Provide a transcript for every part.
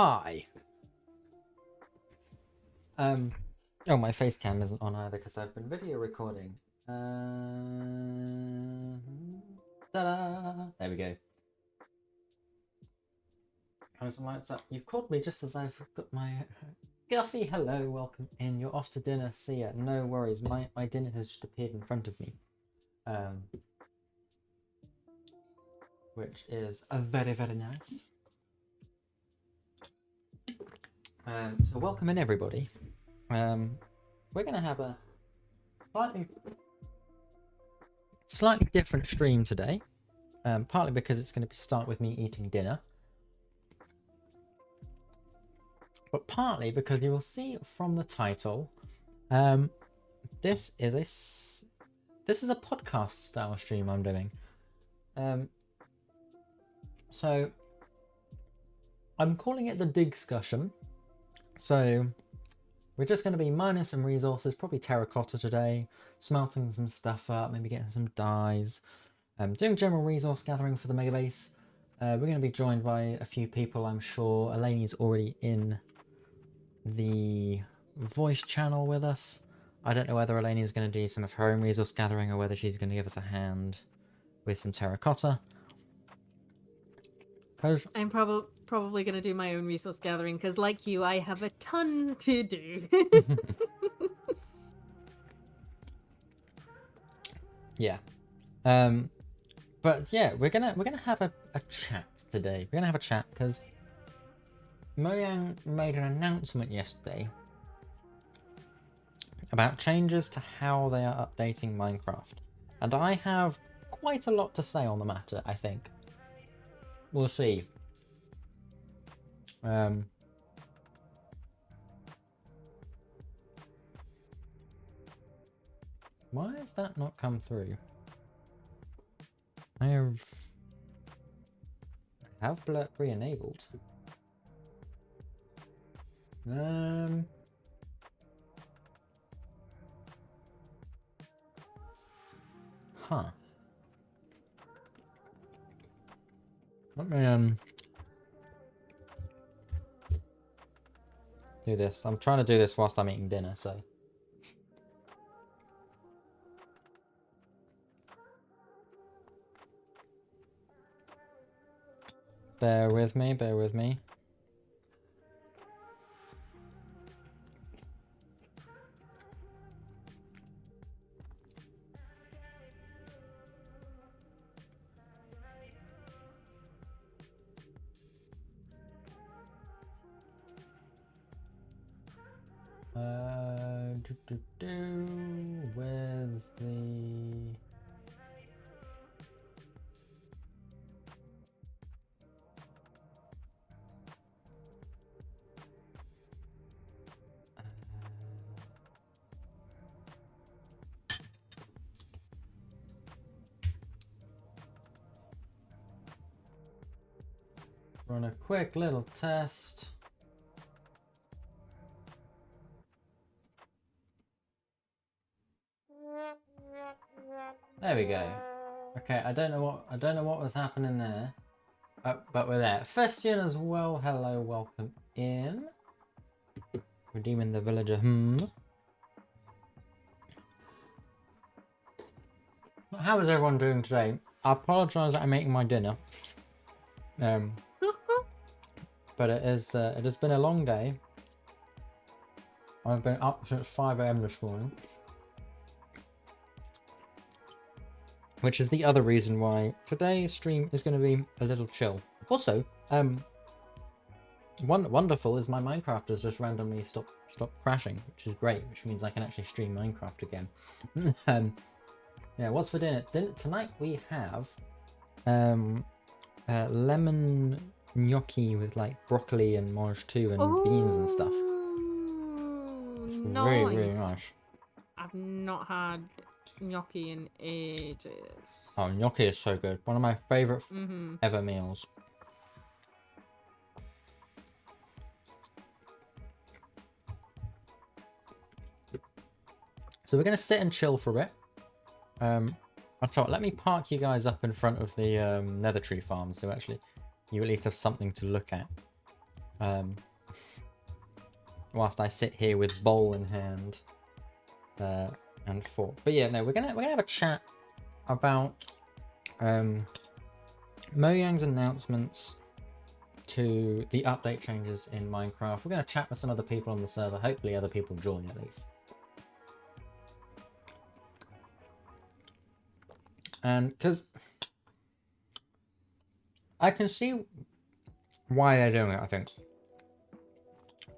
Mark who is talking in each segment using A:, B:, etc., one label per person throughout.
A: Hi. Oh, my face cam isn't on either because I've been video recording. Ta-da! There we go. How's the lights up? You've called me just as I've got my Guffy. Hello, welcome in. You're off to dinner. See ya. No worries. My dinner has just appeared in front of me. Which is very, very nice. So welcome in everybody. We're gonna have a slightly different stream today. Partly because it's going to start with me eating dinner, but partly because you will see from the title, this is a podcast style stream I'm doing. So I'm calling it the Dig-scussion. So we're just going to be mining some resources, probably terracotta today, smelting some stuff up, maybe getting some dyes, doing general resource gathering for the mega base. We're going to be joined by a few people, I'm sure. Eleni's already in the voice channel with us. I don't know whether Eleni is going to do some of her own resource gathering or whether she's going to give us a hand with some terracotta.
B: I'm probably going to do my own resource gathering because, like you, I have a ton to do.
A: Yeah. But yeah, we're gonna have a chat today. We're gonna have a chat because Mojang made an announcement yesterday about changes to how they are updating Minecraft, and I have quite a lot to say on the matter. I think we'll see. Why has that not come through? I have blurb re-enabled. Huh. Let me do this. I'm trying to do this whilst I'm eating dinner, so. Bear with me, bear with me. Where's the... Run a quick little test. There we go. Okay, I don't know what was happening there, but we're there. Festian as well. Hello, welcome in. Redeeming the villager. How is everyone doing today? I apologise that I'm eating my dinner. But it has been a long day. I've been up since 5 AM this morning. Which is the other reason why today's stream is going to be a little chill. Also, wonderful is my Minecraft has just randomly stopped crashing, which is great, which means I can actually stream Minecraft again. Yeah, what's for dinner? Tonight we have lemon gnocchi with like broccoli and mange too and beans and stuff. It's
B: nice.
A: really nice.
B: I've not had gnocchi in ages.
A: Oh, gnocchi is so good. One of my favourite ever meals. So we're going to sit and chill for a bit. I thought, let me park you guys up in front of the nether tree farm, so actually you at least have something to look at. Whilst I sit here with bowl in hand and fork. But yeah, no, we're gonna have a chat about Mojang's announcements to the update changes in Minecraft. We're gonna chat with some other people on the server. Hopefully, other people join at least. And because I can see why they're doing it, I think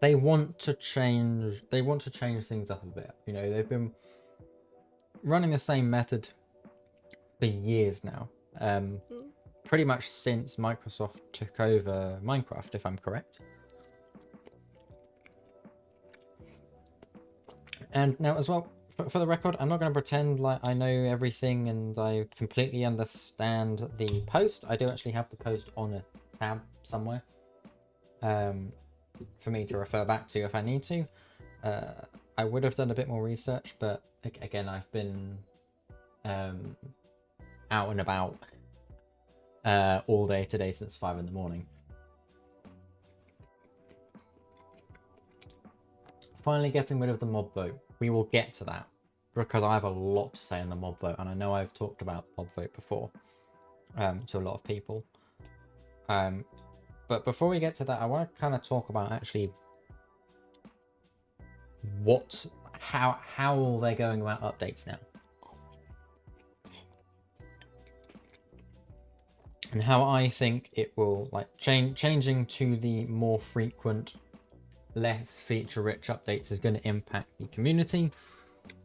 A: they want to change things up a bit. You know, they've been running the same method for years now, pretty much since Microsoft took over Minecraft, if I'm correct. And now as well, for the record, I'm not going to pretend like I know everything and I completely understand the post. I do actually have the post on a tab somewhere for me to refer back to if I need to. I would have done a bit more research, but again, I've been out and about all day today since 5 in the morning. Finally getting rid of the mob vote. We will get to that because I have a lot to say on the mob vote, and I know I've talked about the mob vote before to a lot of people. But before we get to that, I want to kind of talk about actually how they're going about updates now, and how I think it will changing to the more frequent, less feature-rich updates is going to impact the community.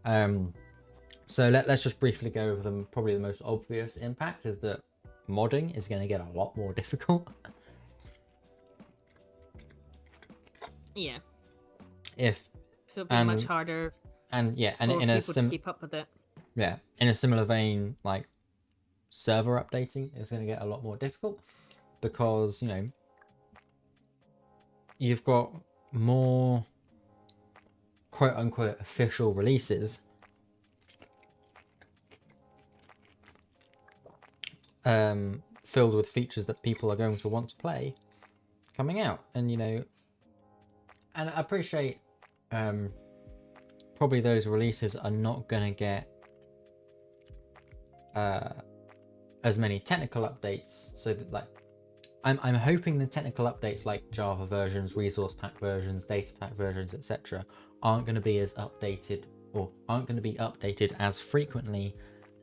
A: So let's just briefly go over them. Probably the most obvious impact is that modding is going to get a lot more difficult.
B: Yeah.
A: So
B: it'll be much harder.
A: And yeah, and in
B: people to keep up with it.
A: Yeah, in a similar vein, like server updating is going to get a lot more difficult because, you know, you've got more quote unquote official releases filled with features that people are going to want to play coming out. And, you know, and I appreciate probably those releases are not going to get as many technical updates, so that like I'm hoping the technical updates like Java versions, resource pack versions, data pack versions, etc. aren't going to be as updated, or aren't going to be updated as frequently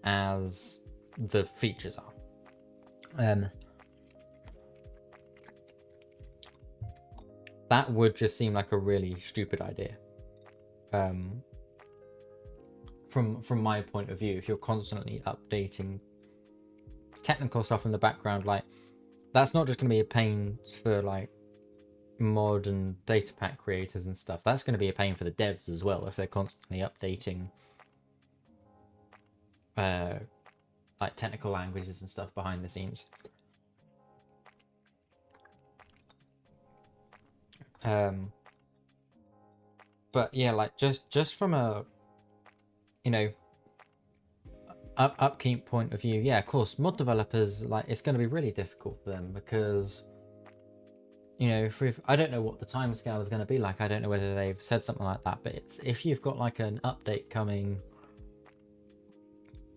A: as the features are. That would just seem like a really stupid idea. From my point of view, if you're constantly updating technical stuff in the background, like that's not just going to be a pain for like mod and data pack creators and stuff. That's going to be a pain for the devs as well if they're constantly updating like technical languages and stuff behind the scenes. But yeah, like just from a, you know, upkeep point of view, yeah, of course, mod developers, like, it's going to be really difficult for them because, you know, I don't know what the time scale is going to be like. I don't know whether they've said something like that, but it's, if you've got like an update coming,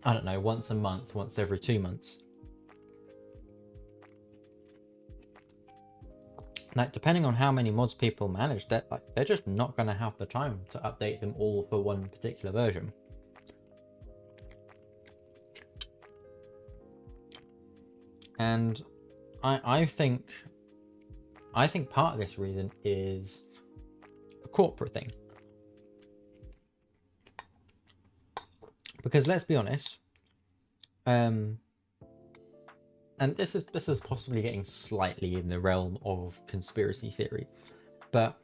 A: I don't know, once a month, once every 2 months, like, depending on how many mods people manage, that like they're just not going to have the time to update them all for one particular version. And I think part of this reason is a corporate thing. Because let's be honest, and this is possibly getting slightly in the realm of conspiracy theory, but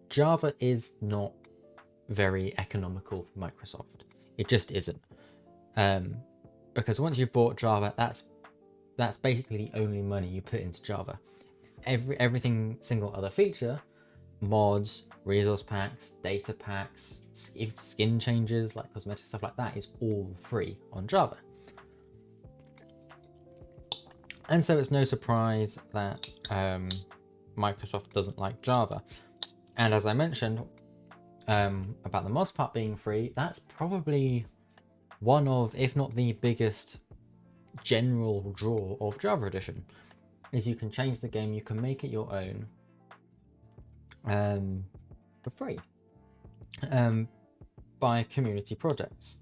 A: Java is not very economical for Microsoft. It just isn't. Because once you've bought Java, that's basically the only money you put into Java. Everything, single other feature, mods, resource packs, data packs, skin changes, like cosmetic stuff like that, is all free on Java. And so it's no surprise that Microsoft doesn't like Java. And as I mentioned about the mods part being free, that's probably one of, if not the biggest general draw of Java Edition, is you can change the game, you can make it your own for free by community projects.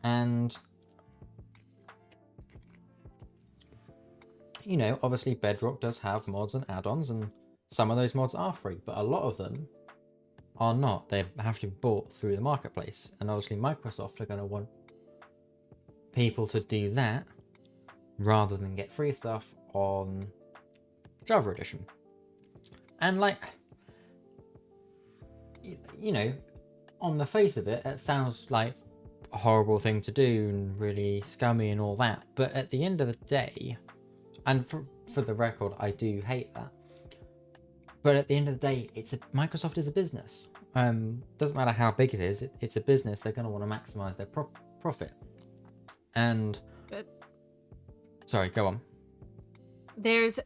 A: And you know, obviously Bedrock does have mods and add-ons, and some of those mods are free, but a lot of them are not. They have to be bought through the marketplace, and obviously Microsoft are going to want people to do that rather than get free stuff on Java Edition. And like, you know, on the face of it, it sounds like a horrible thing to do and really scummy and all that, but at the end of the day, and for the record, I do hate that, but at the end of the day, Microsoft is a business. Doesn't matter how big it is, it's a business. They're going to want to maximize their profit. And sorry, go on.
B: There's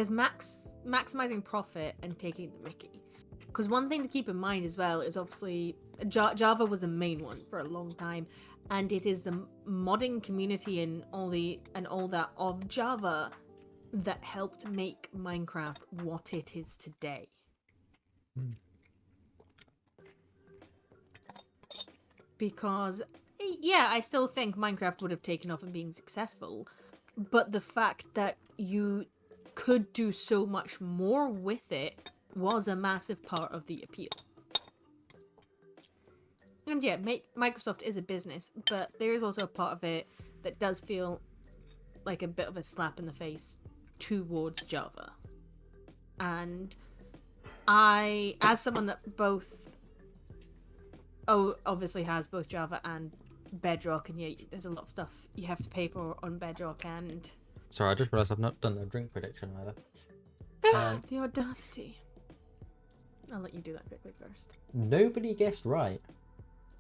B: maximizing profit and taking the mickey. Because one thing to keep in mind as well is obviously Java was the main one for a long time, and it is the modding community and all that of Java that helped make Minecraft what it is today. Because yeah, I still think Minecraft would have taken off and been successful, but the fact that you could do so much more with it was a massive part of the appeal. And yeah, Microsoft is a business, but there is also a part of it that does feel like a bit of a slap in the face towards Java. And I, as someone that obviously has both Java and Bedrock, and yeah, there's a lot of stuff you have to pay for on Bedrock, and...
A: Sorry, I just realised I've not done the drink prediction either.
B: The audacity. I'll let you do that quickly first.
A: Nobody guessed right.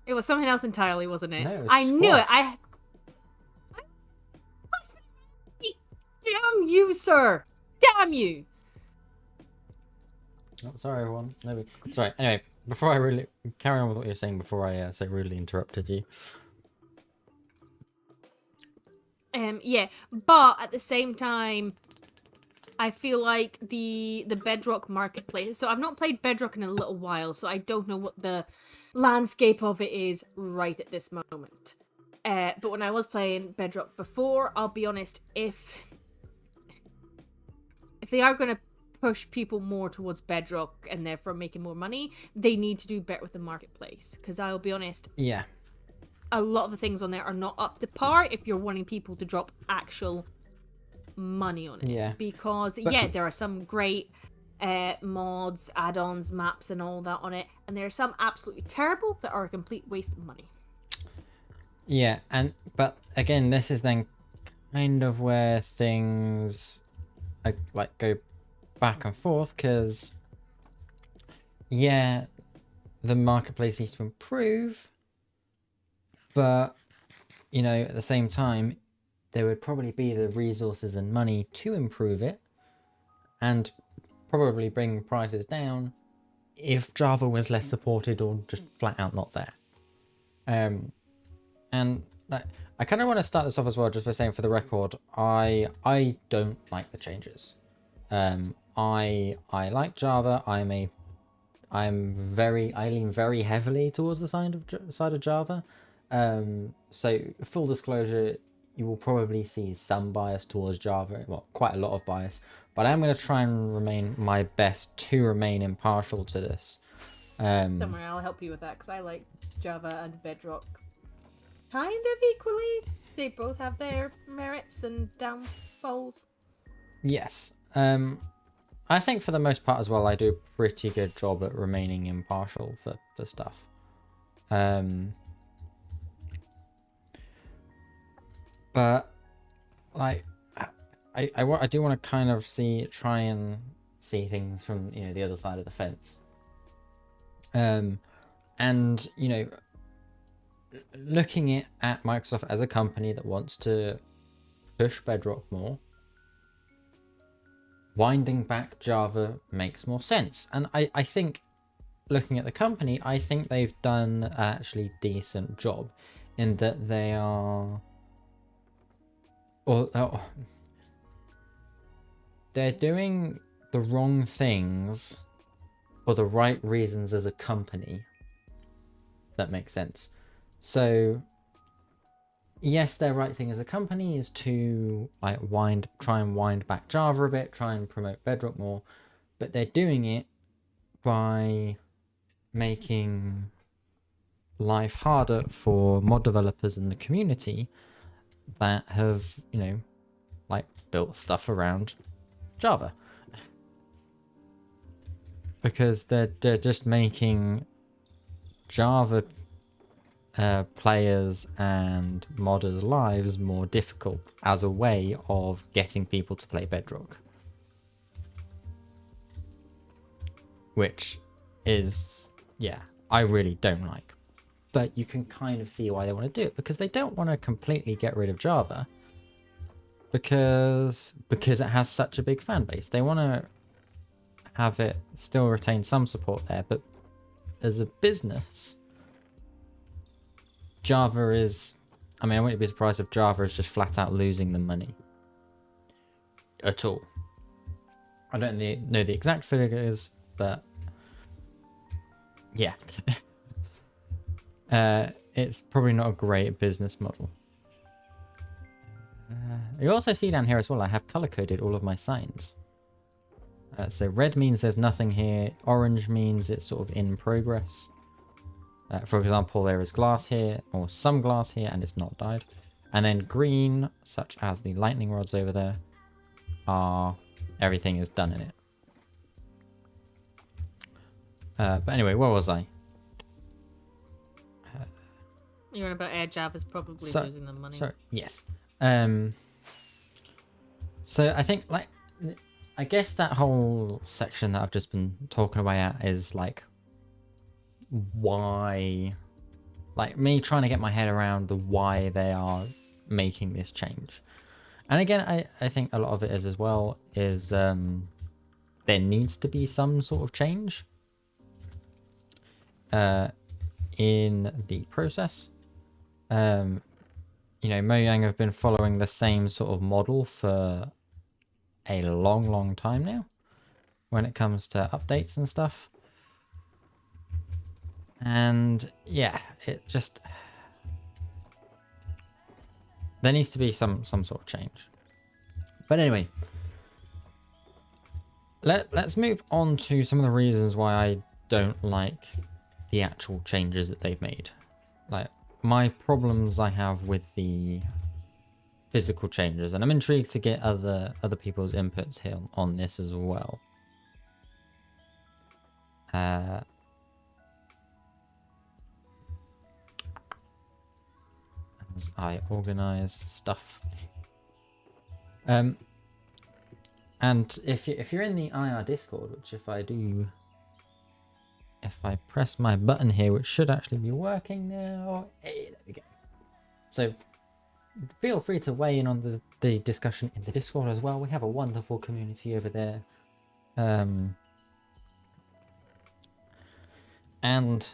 B: It was something else entirely, wasn't it?
A: No, it was
B: I knew it.
A: squash.
B: Damn you, sir! Damn you!
A: Oh, sorry, everyone. Sorry. Anyway, before I really carry on with what you're saying, before I so rudely interrupted you.
B: Yeah, but at the same time, I feel like the Bedrock marketplace. So I've not played Bedrock in a little while, so I don't know what the landscape of it is right at this moment. But when I was playing Bedrock before, I'll be honest, if they are going to push people more towards Bedrock and therefore making more money, they need to do better with the marketplace. Because I'll be honest,
A: yeah,
B: a lot of the things on there are not up to par if you're wanting people to drop actual money on it.
A: Yeah.
B: Because, yeah, there are some great mods, add-ons, maps and all that on it. And there are some absolutely terrible that are a complete waste of money.
A: Yeah, but again, this is then kind of where things like go back and forth, because yeah, the marketplace needs to improve, but you know, at the same time, there would probably be the resources and money to improve it and probably bring prices down if Java was less supported or just flat out not there. And I kind of want to start this off as well, just by saying, for the record, I don't like the changes. I like Java. I lean very heavily towards the side of Java. So full disclosure, you will probably see some bias towards Java, well, quite a lot of bias, but I'm going to try and remain my best to remain impartial to this.
B: Don't worry, I'll help you with that, because I like Java and Bedrock kind of equally. They both have their merits and downfalls. Yes.
A: I think for the most part as well, I do a pretty good job at remaining impartial for stuff. But like, I do want to kind of try and see things from, you know, the other side of the fence. And you know, looking at Microsoft as a company that wants to push Bedrock more, winding back Java makes more sense. And I think, looking at the company, I think they've done an actually decent job in that they are, or they're doing the wrong things for the right reasons as a company. If that makes sense. So yes, their right thing as a company is to like try and wind back Java a bit, try and promote Bedrock more, but they're doing it by making life harder for mod developers in the community that have, like built stuff around Java. Because they're just making Java players and modders' lives more difficult as a way of getting people to play Bedrock. Which is, yeah, I really don't like. But you can kind of see why they want to do it, because they don't want to completely get rid of Java because it has such a big fan base. They want to have it still retain some support there, but as a business, Java is, I mean, I wouldn't be surprised if Java is just flat out losing them money at all. I don't know the exact figures, but yeah. It's probably not a great business model. You also see down here as well, I have color coded all of my signs. So red means there's nothing here. Orange means it's sort of in progress. For example, there is glass here, or some glass here, and it's not dyed. And then green, such as the lightning rods over there, everything is done in it. But anyway, where was I?
B: You're on about Java's probably losing the money.
A: Sorry, yes. So I think, like, I guess that whole section that I've just been talking away at is like why, like me trying to get my head around the why they are making this change. And again, I think a lot of it is as well is there needs to be some sort of change in the process. Mojang have been following the same sort of model for a long time now when it comes to updates and stuff. And yeah, it just, there needs to be some sort of change. But anyway, let's move on to some of the reasons why I don't like the actual changes that they've made. Like my problems I have with the physical changes, and I'm intrigued to get other people's inputs here on this as well. As I organize stuff. And if you're in the IR Discord, which if I press my button here, which should actually be working now. Hey, there we go. So feel free to weigh in on the discussion in the Discord as well. We have a wonderful community over there. And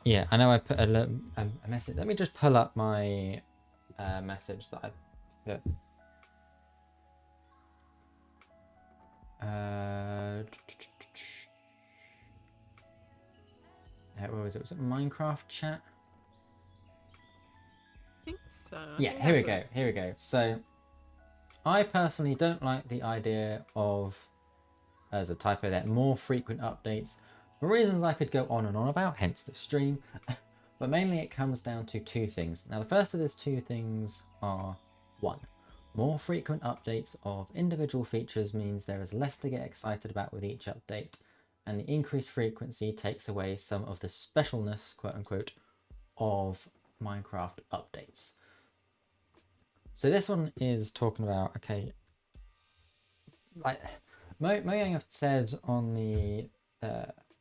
A: yeah, I know I put a message. Let me just pull up my message that I put. Where was it? Was it Minecraft chat?
B: I think so.
A: Yeah, here we go. So I personally don't like the idea of, as a typo there, more frequent updates for reasons I could go on and on about, hence the stream. But mainly it comes down to two things. Now the first of these two things are, one, more frequent updates of individual features means there is less to get excited about with each update, and the increased frequency takes away some of the specialness, quote unquote, of Minecraft updates. So this one is talking about, okay, like Mojang have said on the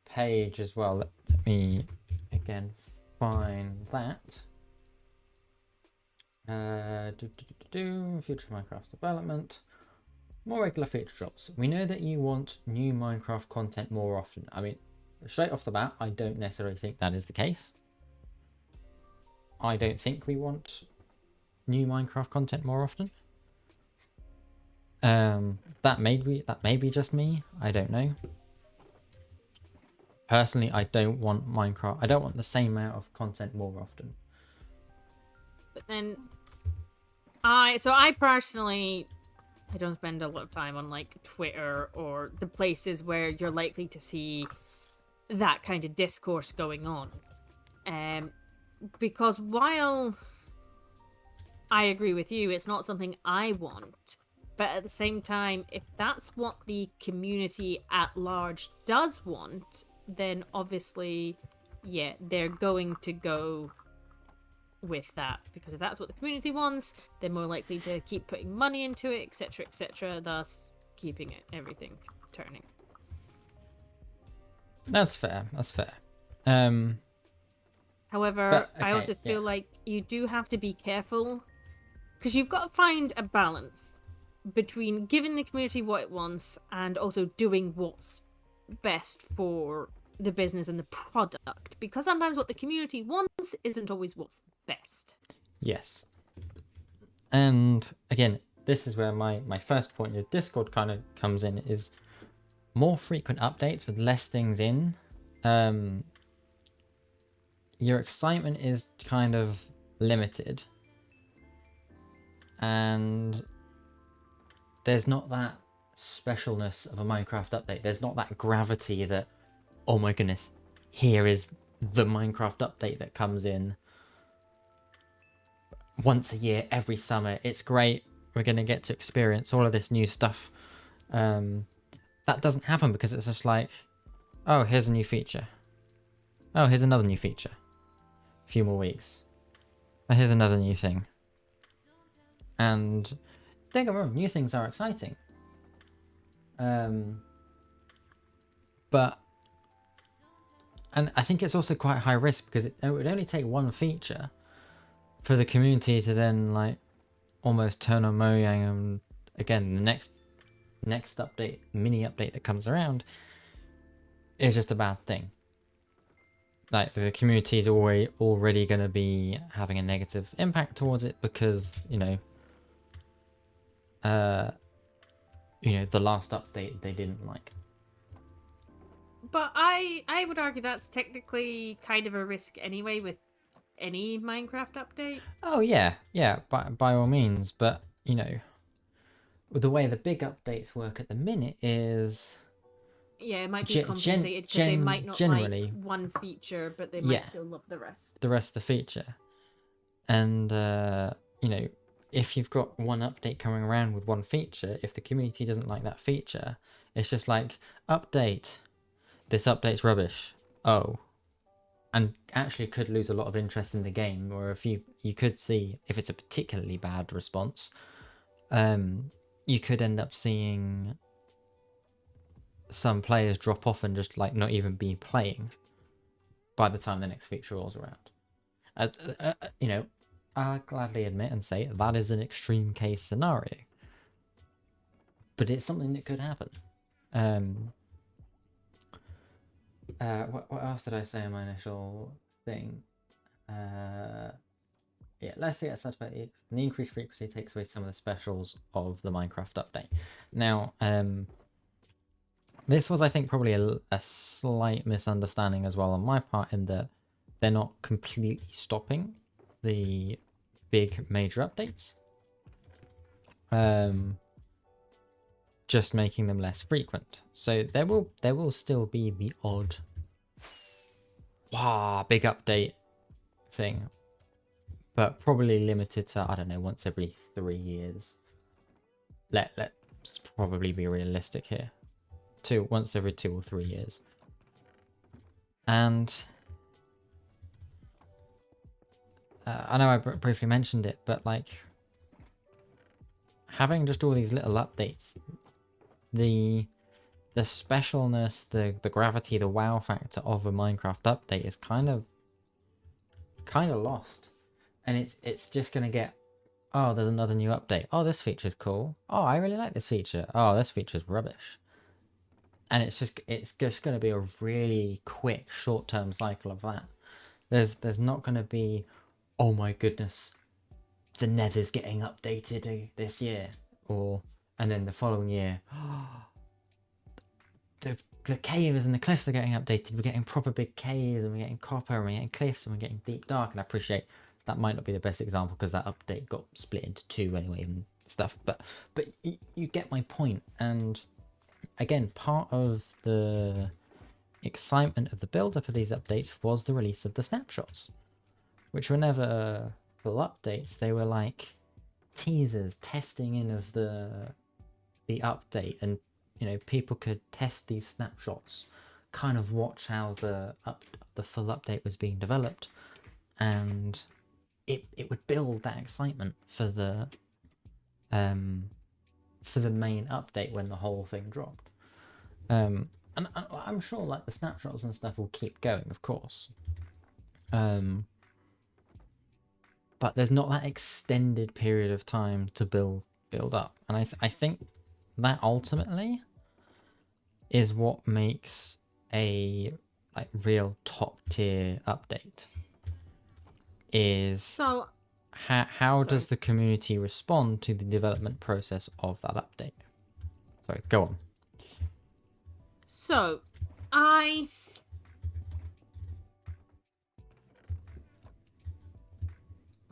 A: page as well. Let me again find that. Future Minecraft development. more regular feature drops. We know that you want new Minecraft content more often. I mean, straight off the bat, I don't necessarily think that is the case. I don't think we want new Minecraft content more often. That may be just me. I don't know. Personally, I don't want Minecraft. I don't want the same amount of content more often.
B: But then, I personally, I don't spend a lot of time on like Twitter or the places where you're likely to see that kind of discourse going on. Because while I agree with you, it's not something I want. But at the same time, if that's what the community at large does want, then obviously, yeah, they're going to go with that. Because if that's what the community wants, they're more likely to keep putting money into it, etc., thus keeping everything turning.
A: That's fair. That's fair.
B: However, I also feel like you do have to be careful, because you've got to find a balance between giving the community what it wants and also doing what's best for the business and the product, because sometimes what the community wants isn't always what's best.
A: Yes. And again, this is where my first point of Discord kind of comes in, is more frequent updates with less things in. Your excitement is kind of limited, and there's not that specialness of a Minecraft update. There's not that gravity that, oh my goodness, here is the Minecraft update that comes in once a year, every summer. It's great. We're going to get to experience all of this new stuff. That doesn't happen, because it's just like, oh, here's a new feature. Oh, here's another new feature. A few more weeks. Oh, here's another new thing. And don't get me wrong, new things are exciting. But, and I think it's also quite high risk, because it would only take one feature for the community to then like almost turn on Mojang, and again, the next update, mini update that comes around is just a bad thing. Like, the community is already going to be having a negative impact towards it, because the last update they didn't like.
B: But I would argue that's technically kind of a risk anyway with any Minecraft update.
A: Oh yeah, by all means. But with the way the big updates work at the minute is,
B: yeah, it might be compensated because they might not
A: generally
B: like one feature, but they might still love the rest.
A: The rest of the feature, and if you've got one update coming around with one feature, if the community doesn't like that feature, it's just like, update. This update's rubbish. Oh. And actually could lose a lot of interest in the game, or if you could see, if it's a particularly bad response, you could end up seeing some players drop off and just like not even be playing by the time the next feature rolls around. I'll gladly admit and say that is an extreme case scenario, but it's something that could happen. What else did I say in my initial thing? Let's see. It's about the increased frequency takes away some of the specials of the Minecraft update. Now, this was, I think, probably a slight misunderstanding as well on my part, in that they're not completely stopping the big major updates, just making them less frequent. So there will still be the odd big update thing, but probably limited to, I don't know, once every 3 years. Let's probably be realistic here. Once every 2 or 3 years. And I know I briefly mentioned it, but like, having just all these little updates, the specialness, the gravity, the wow factor of a Minecraft update is kind of lost, and it's just gonna get oh, there's another new update. Oh, this feature's cool. Oh, I really like this feature. Oh, this feature's rubbish. And it's just going to be a really quick short-term cycle of that. There's not going to be, oh my goodness, the Nether's getting updated this year, and then the following year, the caves and the cliffs are getting updated. We're getting proper big caves, and we're getting copper, and we're getting cliffs, and we're getting deep dark. And I appreciate that might not be the best example because that update got split into two anyway and stuff. But you get my point. And again, part of the excitement of the build-up of these updates was the release of the snapshots, which were never full updates. They were like teasers, testing in of the update, and people could test these snapshots, kind of watch how the full update was being developed, and it would build that excitement for the main update when the whole thing dropped. And I'm sure like the snapshots and stuff will keep going, of course. But there's not that extended period of time to build up, and I think that ultimately is what makes a like real top tier update.
B: So
A: how does the community respond to the development process of that update? Sorry, go on.
B: So I'm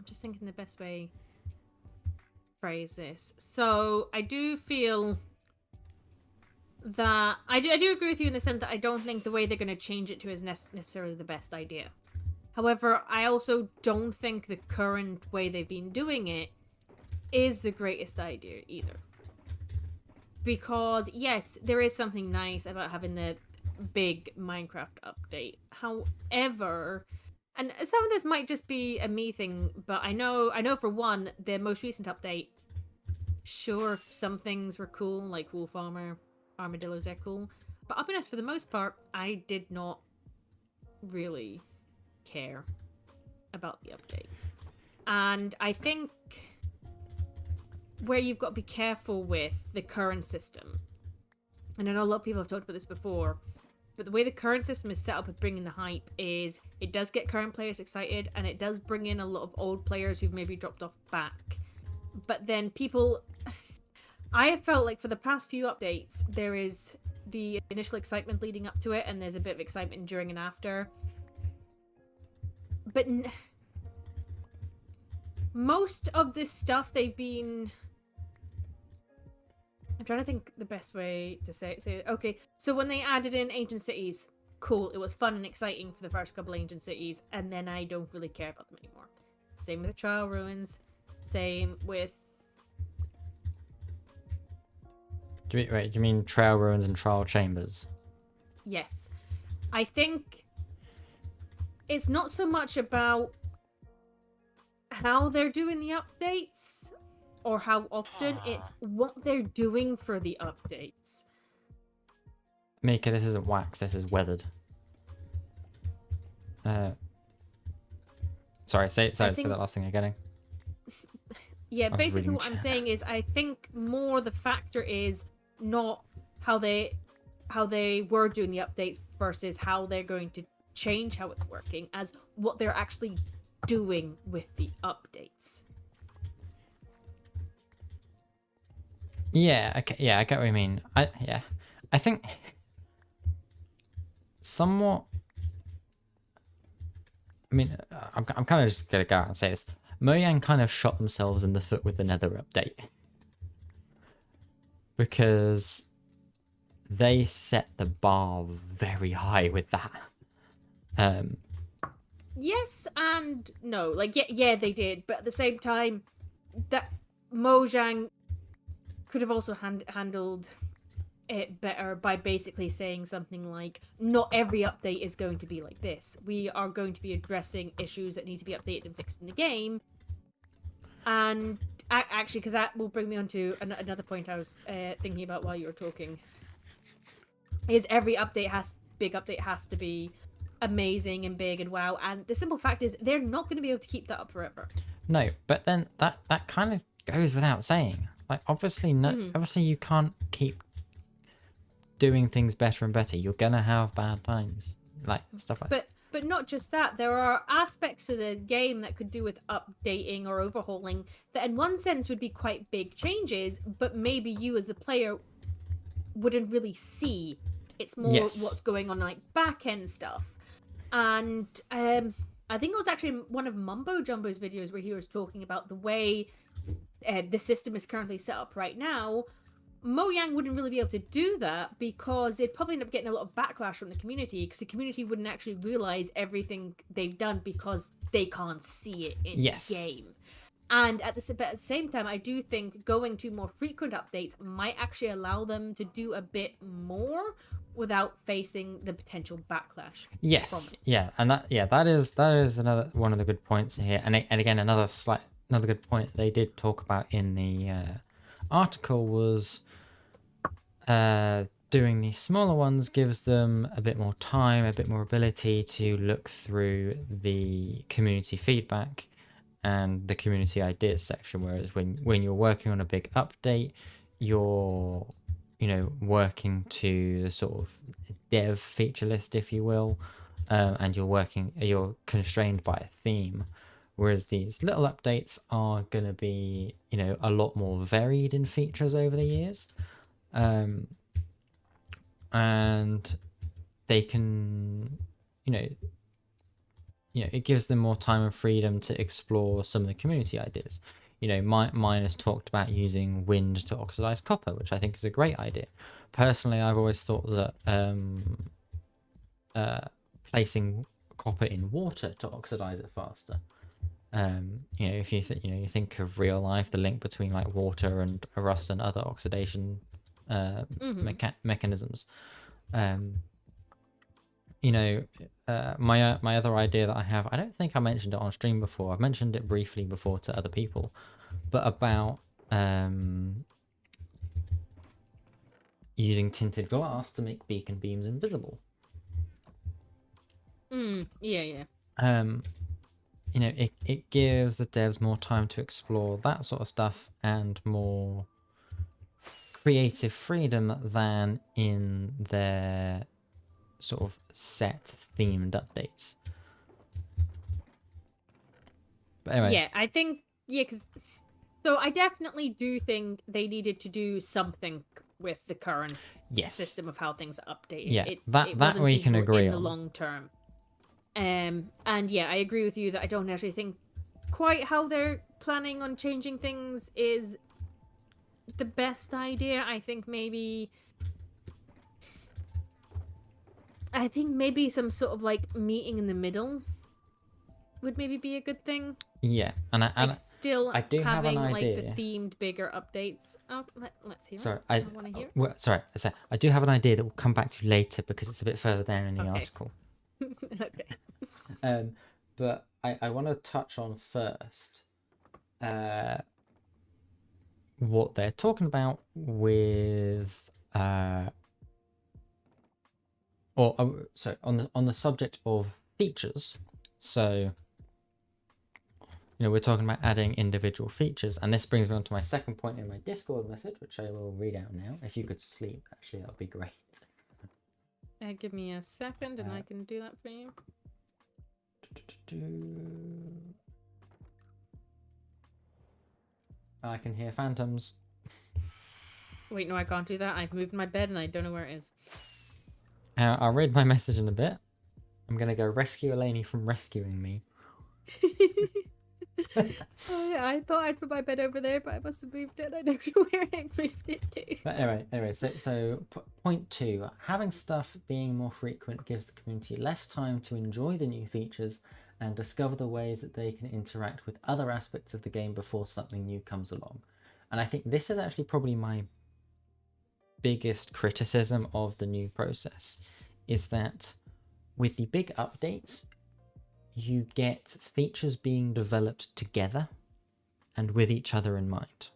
B: just thinking the best way to phrase this. So I do feel that I do agree with you in the sense that I don't think the way they're going to change it to is necessarily the best idea. However, I also don't think the current way they've been doing it is the greatest idea either. Because, yes, there is something nice about having the big Minecraft update. However, and some of this might just be a me thing, but I know for one, the most recent update, sure, some things were cool, like wolf armor, armadillos are cool, but I'll be honest, for the most part, I did not really care about the update. And I think where you've got to be careful with the current system, and I know a lot of people have talked about this before, but the way the current system is set up with bringing the hype is it does get current players excited, and it does bring in a lot of old players who've maybe dropped off back. But then people, I have felt like for the past few updates, there is the initial excitement leading up to it, and there's a bit of excitement during and after. But most of this stuff they've been... I'm trying to think the best way to say it. Okay, so when they added in Ancient Cities, cool. It was fun and exciting for the first couple of Ancient Cities, and then I don't really care about them anymore. Same with the Trial Ruins. Same with...
A: Do you mean Trial Ruins and Trial Chambers?
B: Yes. I think it's not so much about how they're doing the updates or how often, it's what they're doing for the updates.
A: Mika, this isn't wax, this is weathered. Sorry, say that last thing again.
B: Yeah, basically what I'm saying is I think more the factor is not how they were doing the updates versus how they're going to change how it's working, as what they're actually doing with the updates.
A: Yeah, okay, yeah, I get what you mean. I think somewhat. I mean, I'm kind of just gonna go out and say this. Mojang kind of shot themselves in the foot with the Nether update because they set the bar very high with that.
B: Yes and no. Like, yeah, they did, but at the same time, that Mojang could have also handled it better by basically saying something like, not every update is going to be like this. We are going to be addressing issues that need to be updated and fixed in the game. And actually, because that will bring me on to another point I was thinking about while you were talking, is every big update has to be amazing and big and wow. And the simple fact is they're not going to be able to keep that up forever.
A: No, but then that kind of goes without saying. Like, obviously, obviously you can't keep doing things better and better. You're gonna have bad times, like stuff like.
B: But not just that. There are aspects of the game that could do with updating or overhauling that, in one sense, would be quite big changes. But maybe you, as a player, wouldn't really see. It's more
A: Yes.
B: what's going on, like back end stuff. And I think it was actually one of Mumbo Jumbo's videos where he was talking about the way the system is currently set up right now. Mojang wouldn't really be able to do that because they'd probably end up getting a lot of backlash from the community, because the community wouldn't actually realize everything they've done because they can't see it in the game. And at the same time, I do think going to more frequent updates might actually allow them to do a bit more without facing the potential backlash.
A: Yes, yeah, and that is another one of the good points here, and again another good point they did talk about in the article was doing the smaller ones gives them a bit more time, a bit more ability to look through the community feedback and the community ideas section, whereas when you're working on a big update, you're working to the sort of dev feature list, if you will, and you're constrained by a theme, whereas these little updates are going to be a lot more varied in features over the years, and they can it gives them more time and freedom to explore some of the community ideas. Mine has talked about using wind to oxidize copper, which I think is a great idea. Personally, I've always thought that placing copper in water to oxidize it faster. If you you think of real life, the link between like water and rust and other oxidation mechanisms. My other idea that I have, I don't think I mentioned it on stream before. I've mentioned it briefly before to other people, but about using tinted glass to make beacon beams invisible.
B: Yeah.
A: It gives the devs more time to explore that sort of stuff and more creative freedom than in their sort of set themed updates. But anyway,
B: yeah, I think so I definitely do think they needed to do something with the current system of how things are updated.
A: Yeah, that we can agree
B: in the long term. And yeah, I agree with you that I don't actually think quite how they're planning on changing things is the best idea. I think maybe some sort of like meeting in the middle would maybe be a good thing.
A: Yeah, and I do have an idea.
B: Like the themed bigger updates. Oh, let's hear.
A: Sorry,
B: I want to hear.
A: Sorry, I do have an idea that we'll come back to later because it's a bit further down in the article.
B: Okay.
A: But I want to touch on first what they're talking about with on the subject of features. So we're talking about adding individual features, and this brings me on to my second point in my Discord message, which I will read out now. If you could sleep, actually, that would be great.
B: Give me a second and I can do that for you.
A: I can hear phantoms.
B: Wait, no, I can't do that. I've moved my bed and I don't know where it is.
A: I'll read my message in a bit. I'm going to go rescue Eleni from rescuing me.
B: Oh, yeah, I thought I'd put my bed over there, but I must have moved it. I don't know where I moved it to.
A: But anyway, so point 2, having stuff being more frequent gives the community less time to enjoy the new features and discover the ways that they can interact with other aspects of the game before something new comes along. And I think this is actually probably my biggest criticism of the new process, is that with the big updates, you get features being developed together and with each other in mind.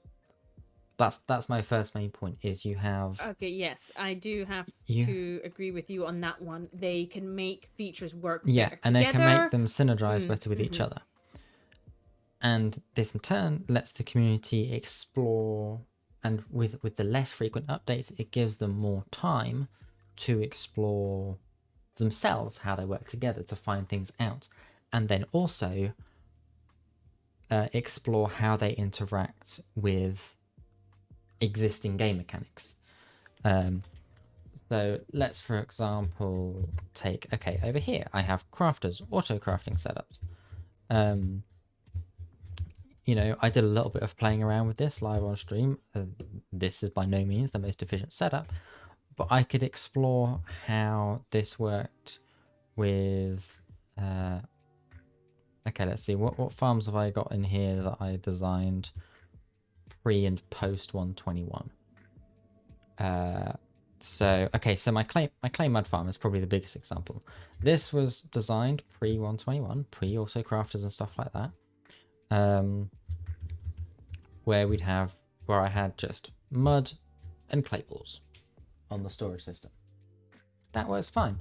A: That's my first main point, is you have...
B: Okay, yes, I do have to agree with you on that one. They can make features work better
A: and
B: together.
A: they can make them synergize better with each other. And this in turn lets the community explore, and with the less frequent updates, it gives them more time to explore themselves how they work together to find things out, and then also explore how they interact with existing game mechanics. So let's, for example, take, okay, over here I have crafters, auto crafting setups. You know, I did a little bit of playing around with this live on stream. This is by no means the most efficient setup, but I could explore how this worked with... okay, let's see. What farms have I got in here that I designed pre and post 121? So my clay mud farm is probably the biggest example. This was designed pre 121, pre auto crafters and stuff like that. Where I had just mud and clay balls on the storage system. That works fine.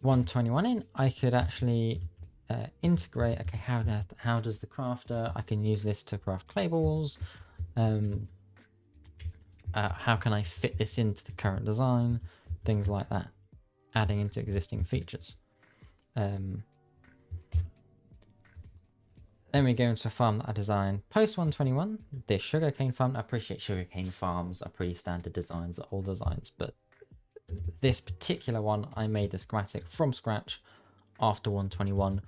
A: 121 in, I could actually integrate, okay, how does the crafter, I can use this to craft clay balls. How can I fit this into the current design? Things like that. Adding into existing features. Then we go into a farm that I designed post 121. This sugarcane farm. I appreciate sugarcane farms are pretty standard designs, are old designs, but this particular one, I made the schematic from scratch after 121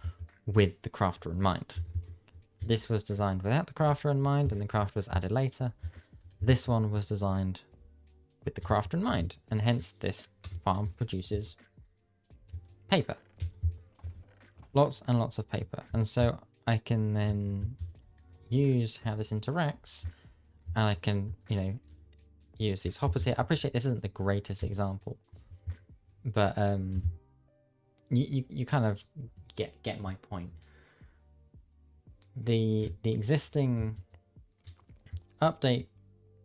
A: with the crafter in mind. This was designed without the crafter in mind, and the crafter was added later. This one was designed with the crafter in mind, and hence this farm produces paper. Lots and lots of paper. And so I can then use how this interacts, and I can, you know, use these hoppers here. I appreciate this isn't the greatest example, but you kind of get my point. The existing update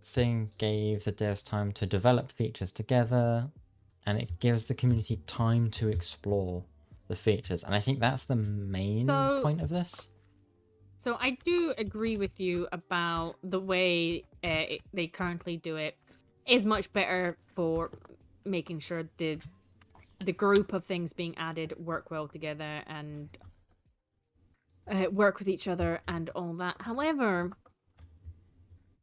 A: thing gave the devs time to develop features together, and it gives the community time to explore the features, and I think that's the main point of this.
B: So I do agree with you about the way they currently do it is much better for making sure the group of things being added work well together and work with each other and all that. However,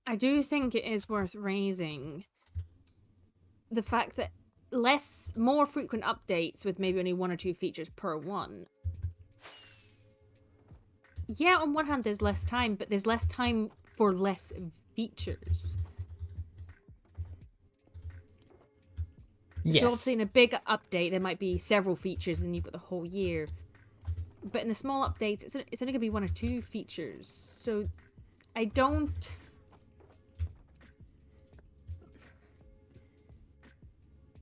B: I do think it is worth raising the fact that more frequent updates with maybe only 1 or 2 features per one. Yeah, on one hand there's less time, but there's less time for less features.
A: Yes.
B: So obviously in a big update there might be several features and you've got the whole year. But in the small updates it's only going to be 1 or 2 features. So I don't...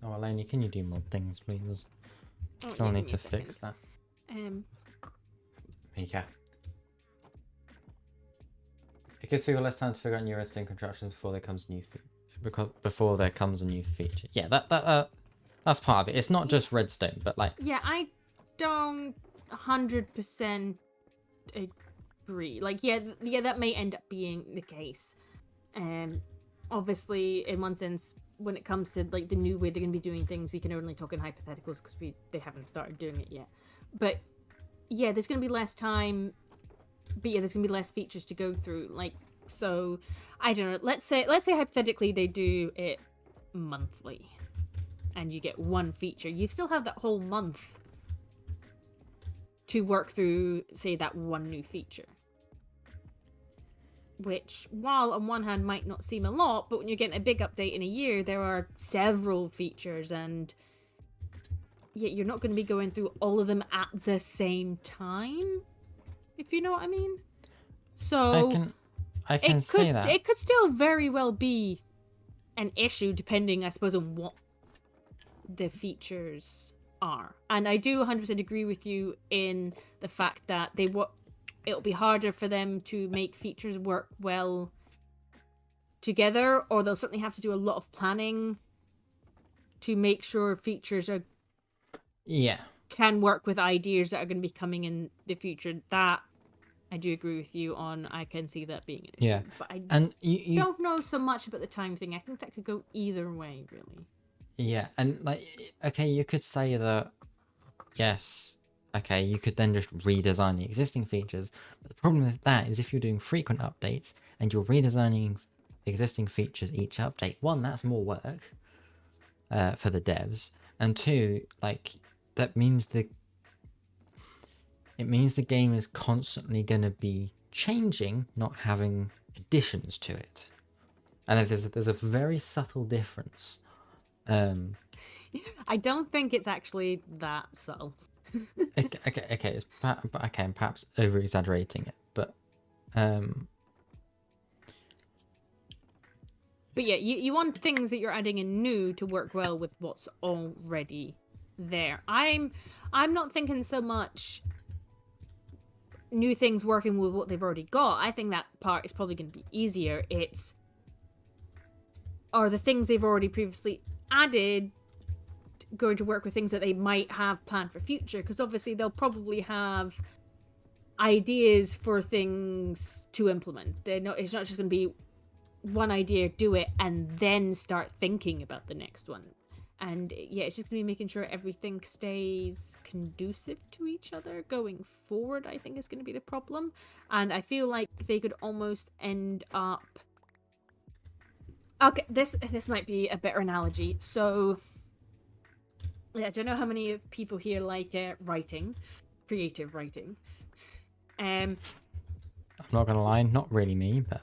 A: Oh, Eleni, can you do more things, please?
B: Oh,
A: Still
B: yeah,
A: need
B: give me
A: to
B: a second.
A: fix that.
C: Yeah. It gives people less time to figure out new redstone constructions before there comes a new feature.
A: Yeah, that's part of it. It's not just redstone, but like...
B: Yeah, I don't 100% agree. Like, yeah, that may end up being the case. Obviously, in one sense, when it comes to like the new way they're going to be doing things, we can only talk in hypotheticals because they haven't started doing it yet. But yeah, there's going to be less time. But yeah, there's going to be less features to go through. Like, so I don't know. Let's say hypothetically they do it monthly, and you get 1 feature. You still have that whole month to work through, say, that 1 new feature. Which, while on one hand might not seem a lot, but when you're getting a big update in a year, there are several features, and yeah, you're not going to be going through all of them at the same time, if you know what I mean. So
A: I can see that.
B: It could still very well be an issue, depending, I suppose, on what the features are. And I do 100% agree with you in the fact that it'll be harder for them to make features work well together, or they'll certainly have to do a lot of planning to make sure features can work with ideas that are going to be coming in the future. That I do agree with you on. I can see that being an issue,
A: Yeah,
B: but I
A: and you
B: don't know so much about the time thing. I think that could go either way, really.
A: yeah, and like okay, you could say that yes, okay, you could then just redesign the existing features. But the problem with that is if you're doing frequent updates and you're redesigning existing features each update, one, that's more work for the devs, and two, like that means it means the game is constantly going to be changing, not having additions to it. And there's a very subtle difference.
B: I don't think it's actually that subtle.
A: Okay, it's okay, I'm perhaps over exaggerating it, but
B: But yeah, you want things that you're adding in new to work well with what's already there. I'm not thinking so much new things working with what they've already got. I think that part is probably going to be easier. It's are the things they've already previously added going to work with things that they might have planned for future, because obviously they'll probably have ideas for things to implement. It's not just going to be one idea, do it, and then start thinking about the next one. And yeah, it's just going to be making sure everything stays conducive to each other going forward, I think is going to be the problem. And I feel like they could almost end up... Okay, this might be a better analogy. So, yeah, I don't know how many people here like writing, creative writing.
A: I'm not gonna lie, not really me, but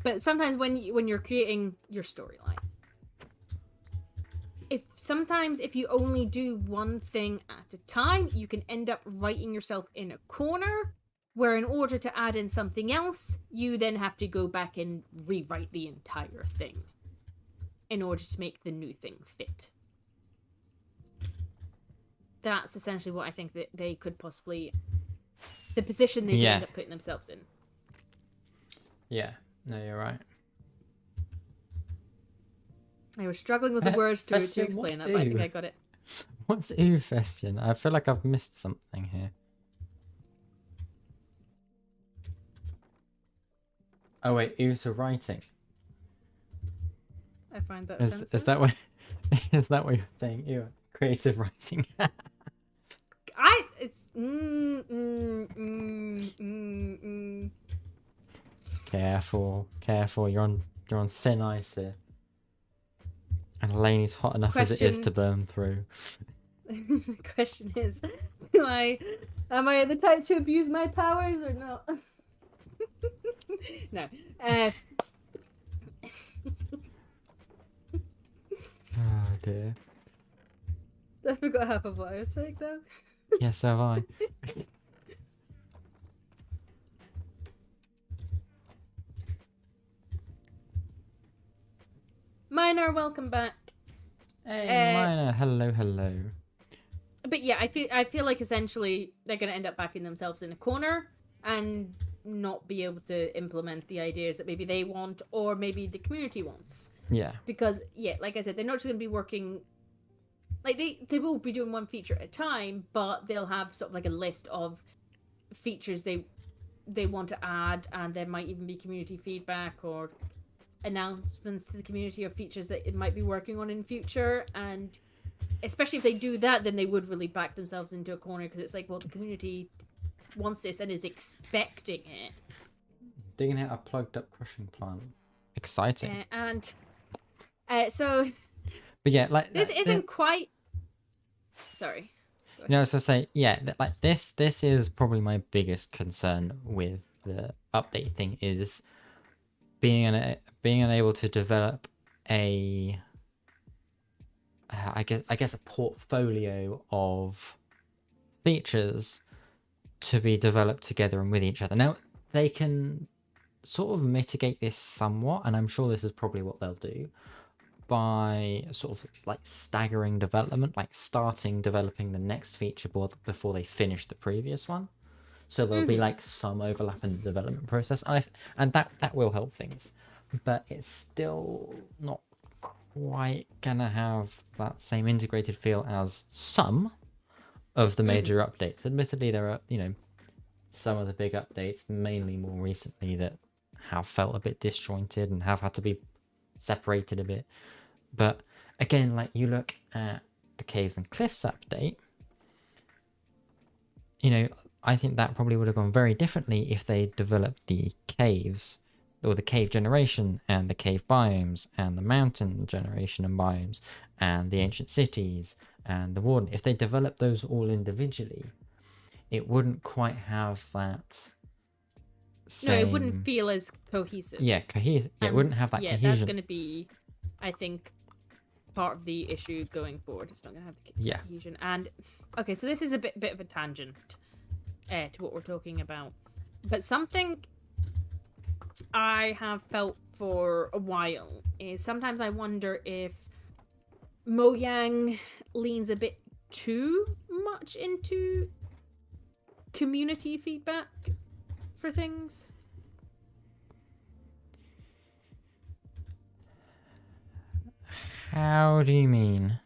B: but sometimes when you're creating your storyline, if you only do one thing at a time, you can end up writing yourself in a corner, where in order to add in something else, you then have to go back and rewrite the entire thing in order to make the new thing fit. That's essentially what I think that they could possibly... the position they could end up putting themselves in.
A: Yeah, no, you're right.
B: I was struggling with the words to explain that, but I think I got it.
A: What's Ufestion? I feel like I've missed something here. Oh wait, U's a writing.
B: I find that
A: Is that what is that what you're saying? Ew, creative writing.
B: It's
A: Careful, you're on thin ice here. And Lainey's hot enough as it is to burn through.
B: The question is, am I the type to abuse my powers or not? No.
A: Oh dear.
B: I forgot half of what I was saying though.
A: Yes, so have I.
B: Minor, welcome back.
A: Hey, Minor, hello.
B: But yeah, I feel like essentially they're going to end up backing themselves in a corner and not be able to implement the ideas that maybe they want or maybe the community wants.
A: Yeah.
B: Because yeah, like I said, they're not just going to be working... like they will be doing one feature at a time, but they'll have sort of like a list of features they want to add, and there might even be community feedback or announcements to the community of features that it might be working on in future. And especially if they do that, then they would really back themselves into a corner, because it's like, well, the community wants this and is expecting it.
A: Digging out a plugged up crushing plant. Exciting.
B: So
A: but yeah, like
B: this isn't quite... Sorry.
A: No, so say like this is probably my biggest concern with the update thing, is being unable to develop a I guess a portfolio of features to be developed together and with each other. Now they can sort of mitigate this somewhat, and I'm sure this is probably what they'll do, by sort of like staggering development, like starting developing the next feature board before they finish the previous one. So there'll be like some overlap in the development process, and that will help things, but it's still not quite gonna have that same integrated feel as some of the major updates. Admittedly, there are
C: some of the big updates, mainly more recently, that have felt a bit disjointed and have had to be separated a bit. But again, like you look at the Caves and Cliffs update, you know, I think that probably would have gone very differently if they developed the caves, or the cave generation and the cave biomes and the mountain generation and biomes and the ancient cities and the warden. If they developed those all individually, it wouldn't quite have that same...
B: No, it wouldn't feel as cohesive.
C: Yeah, cohesive. Yeah, it wouldn't have that cohesion.
B: That's going to be, I think, part of the issue going forward. It's not going to have the cohesion. And okay, so this is a bit of a tangent to what we're talking about, but something I have felt for a while is sometimes I wonder if Mojang leans a bit too much into community feedback for things.
C: How do you mean?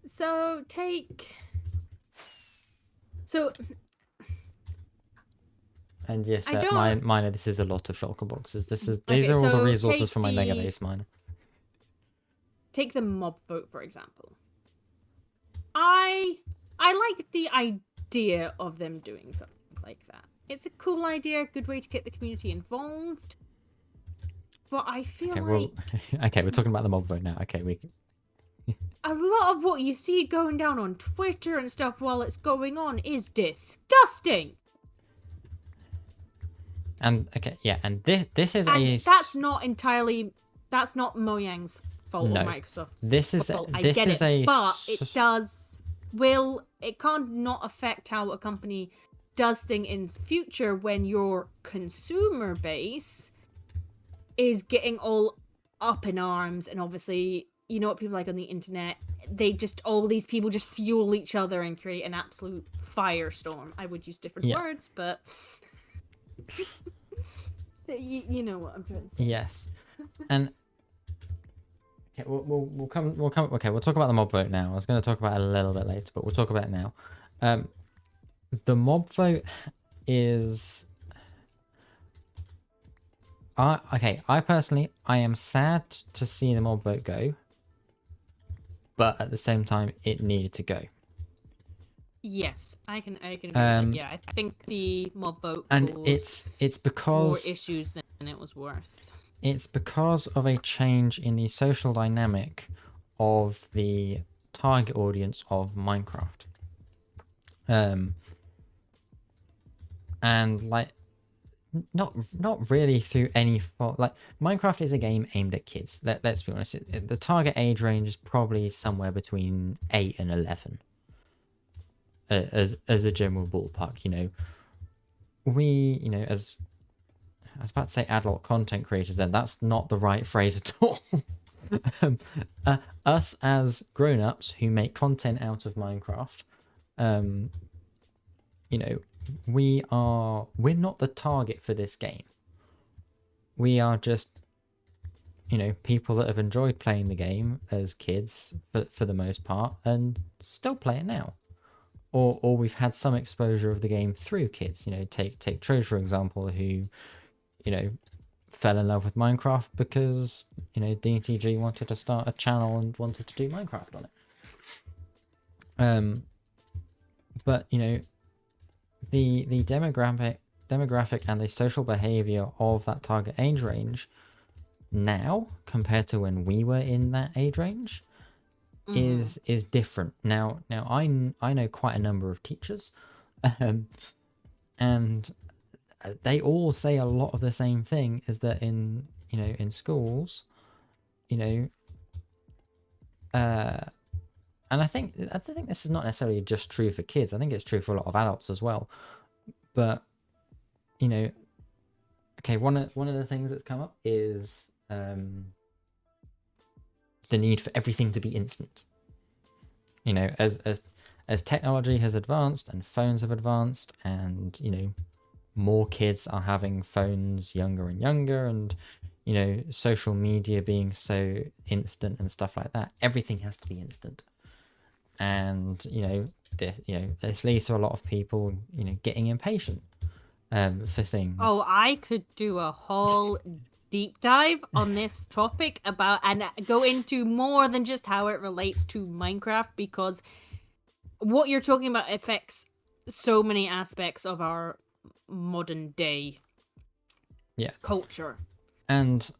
B: So
C: And yes,
B: I don't-
C: miner, this is a lot of shulker boxes. These
B: Okay,
C: are all the
B: so
C: resources
B: take
C: for my mega
B: the-
C: base miner.
B: take the mob vote, for example. I like the idea of them doing something like that. It's a cool idea, good way to get the community involved. But I feel
C: Okay,
B: like
C: okay, we're talking about the mob vote now. Okay,
B: a lot of what you see going down on Twitter and stuff while it's going on is disgusting.
C: And okay, yeah, and this is
B: And that's not Mojang's fault
C: No.
B: or Microsoft's
C: This is
B: fault. I
C: this
B: get
C: is
B: it,
C: a
B: but it can't not affect how a company does things in future when your consumer base is getting all up in arms. And obviously, you know what people like on the internet, all these people just fuel each other and create an absolute firestorm. I would use different words, but you know what I'm trying to say.
C: Yes, and okay, we'll come. Okay, we'll talk about the mob vote now. I was going to talk about it a little bit later, but we'll talk about it now. The mob vote is. I personally, I am sad to see the mob vote go, but at the same time, it needed to go.
B: Yes, I can agree with that. Yeah, I think the mob vote
C: And
B: caused
C: it's because
B: more issues than it was worth.
C: It's because of a change in the social dynamic of the target audience of Minecraft. And like not really through any fault. Like Minecraft is a game aimed at kids. Let's be honest. The target age range is probably somewhere between 8 and 11. As a general ballpark, you know. As I was about to say adult content creators, then that's not the right phrase at all. Us as grown-ups who make content out of Minecraft, we're not the target for this game. We are just, people that have enjoyed playing the game as kids for the most part and still play it now. Or we've had some exposure of the game through kids. Take Troj, for example, who, fell in love with Minecraft because, DTG wanted to start a channel and wanted to do Minecraft on it. But, the demographic and the social behavior of that target age range now, compared to when we were in that age range, is different. Now I know quite a number of teachers, and they all say a lot of the same thing, is that in schools, and I think this is not necessarily just true for kids. I think it's true for a lot of adults as well. But okay, one of the things that's come up is the need for everything to be instant. As technology has advanced and phones have advanced and more kids are having phones younger and younger, and social media being so instant and stuff like that. Everything has to be instant, and this leads to a lot of people getting impatient for things.
B: Oh, I could do a whole deep dive on this topic and go into more than just how it relates to Minecraft, because what you're talking about affects so many aspects of our modern day culture.
C: And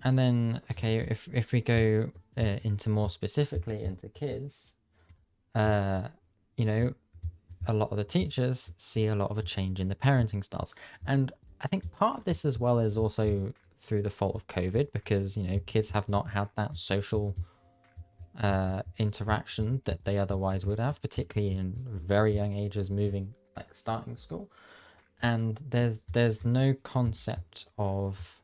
C: then, okay, if we go into more specifically into kids, a lot of the teachers see a lot of a change in the parenting styles. And I think part of this as well is also through the fault of COVID, because, kids have not had that social interaction that they otherwise would have, particularly in very young ages, starting school. And there's no concept of,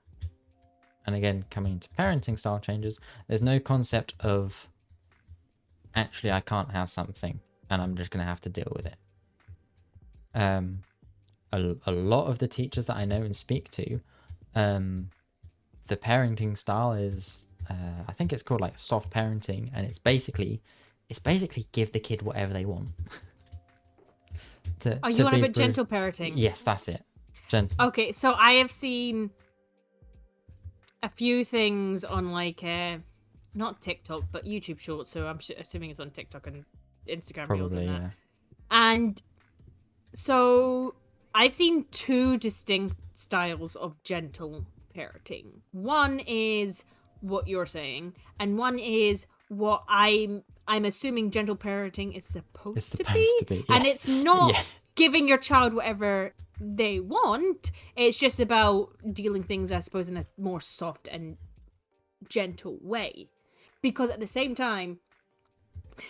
C: and again, coming into parenting style changes, there's no concept of, actually, I can't have something and I'm just going to have to deal with it. A lot of the teachers that I know and speak to, the parenting style is, I think it's called like soft parenting, and it's basically give the kid whatever they want.
B: You want a bit gentle parenting?
C: Yes, that's it.
B: Okay, so I have seen a few things on not TikTok, but YouTube Shorts. So I'm assuming it's on TikTok and Instagram Reels and that. Yeah. And so I've seen two distinct styles of gentle parenting. One is what you're saying, and one is what I'm assuming gentle parenting is supposed to be. Yeah. And it's not giving your child whatever they want. It's just about dealing things, I suppose, in a more soft and gentle way. Because at the same time,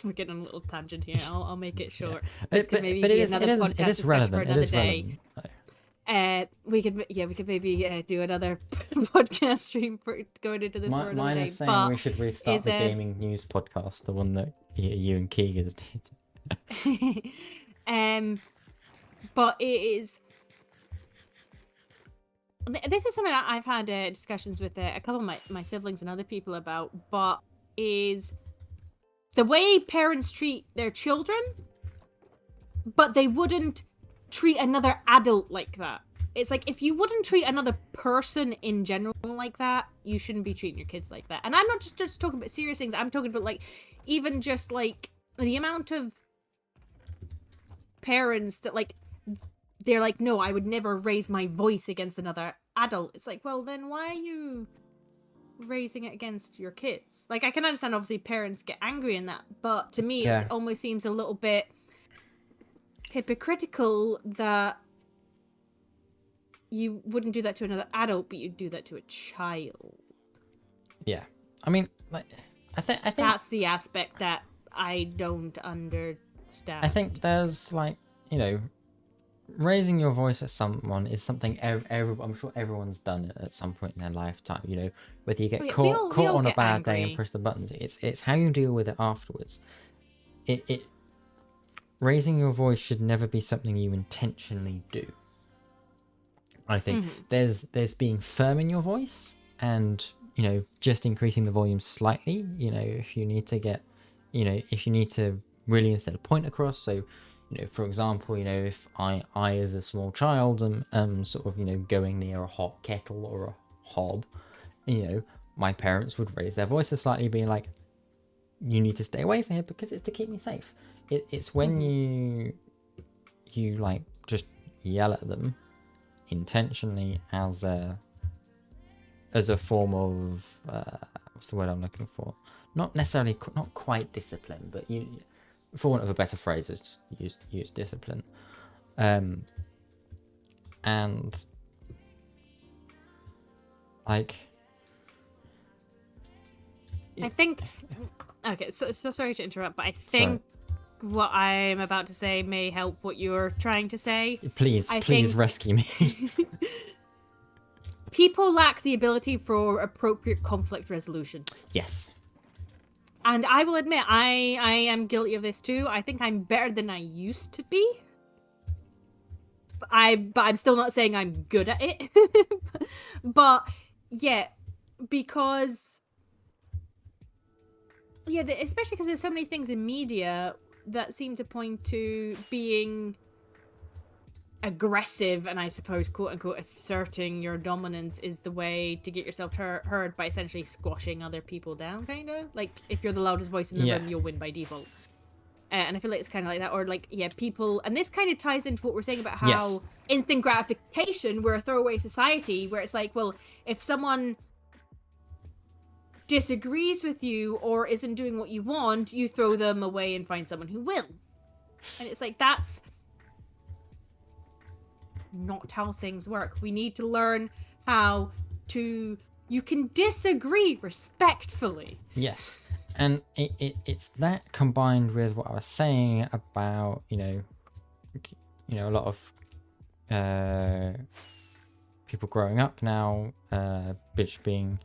B: we're getting on a little tangent here. I'll make it short.
C: Yeah.
B: This could maybe be another podcast discussion for another day. We could maybe do another podcast stream for going into this for another day.
C: Is saying we should restart the gaming news podcast, the one that you and Keegan's did.
B: But it is. This is something that I've had discussions with a couple of my siblings and other people about. But is the way parents treat their children, but they wouldn't treat another adult like that. It's like, if you wouldn't treat another person in general like that, you shouldn't be treating your kids like that. And I'm not just talking about serious things. I'm talking about even just the amount of parents that they're like, no, I would never raise my voice against another adult. It's like, well, then why are you raising it against your kids? I can understand obviously parents get angry in that, but to me it almost seems a little bit hypocritical that you wouldn't do that to another adult, but you'd do that to a child.
C: Yeah, I mean, I think
B: that's the aspect that I don't understand.
C: I think there's raising your voice at someone is something I'm sure everyone's done it at some point in their lifetime. Whether you get caught on a bad day and push the buttons, it's how you deal with it afterwards. Raising your voice should never be something you intentionally do. I think there's being firm in your voice and just increasing the volume slightly. If you need to really instead of point across. So for example, if I as a small child am sort of going near a hot kettle or a hob, my parents would raise their voices slightly, being like, you need to stay away from here because it's to keep me safe. It's when you just yell at them intentionally as a form of what's the word I'm looking for? Not quite discipline, but for want of a better phrase, is just use discipline. And
B: I think okay, so sorry to interrupt, but I think what I'm about to say may help what you're trying to say.
C: Please rescue me.
B: People lack the ability for appropriate conflict resolution.
C: Yes.
B: And I will admit, I am guilty of this too. I think I'm better than I used to be. but I'm still not saying I'm good at it. But yeah, because especially because there's so many things in media that seem to point to being aggressive, and I suppose quote unquote asserting your dominance is the way to get yourself heard by essentially squashing other people down, kind of like if you're the loudest voice in the room, you'll win by default. And I feel like it's kind of like that, or like people, and this kind of ties into what we're saying about how instant gratification, we're a throwaway society, where it's like, well, if someone disagrees with you or isn't doing what you want, you throw them away and find someone who will. And it's like, that's not how things work. We need to learn how to, you can disagree respectfully.
C: Yes. And it's that combined with what I was saying about, a lot of people growing up now, just being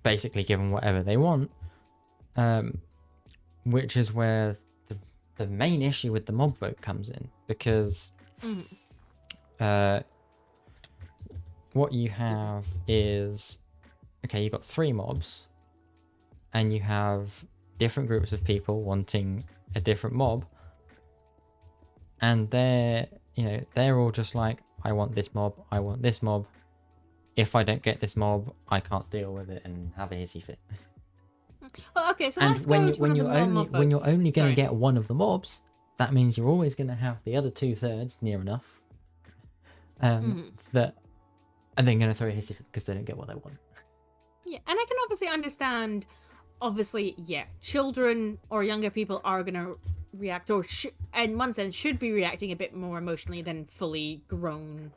C: basically given whatever they want, which is where the main issue with the mob vote comes in, because what you have is, okay, you've got 3 mobs, and you have different groups of people wanting a different mob, and they're all just like, I want this mob, I want this mob. If I don't get this mob, I can't deal with it and have a hissy fit.
B: Well, okay, so
C: and
B: let's go to
C: when
B: you're
C: only going to get one of the mobs, that means you're always going to have the other 2/3 near enough, that are then going to throw a hissy fit because they don't get what they want.
B: Yeah, and I can obviously understand. Obviously, children or younger people are going to react, or in one sense should be reacting a bit more emotionally than fully grown,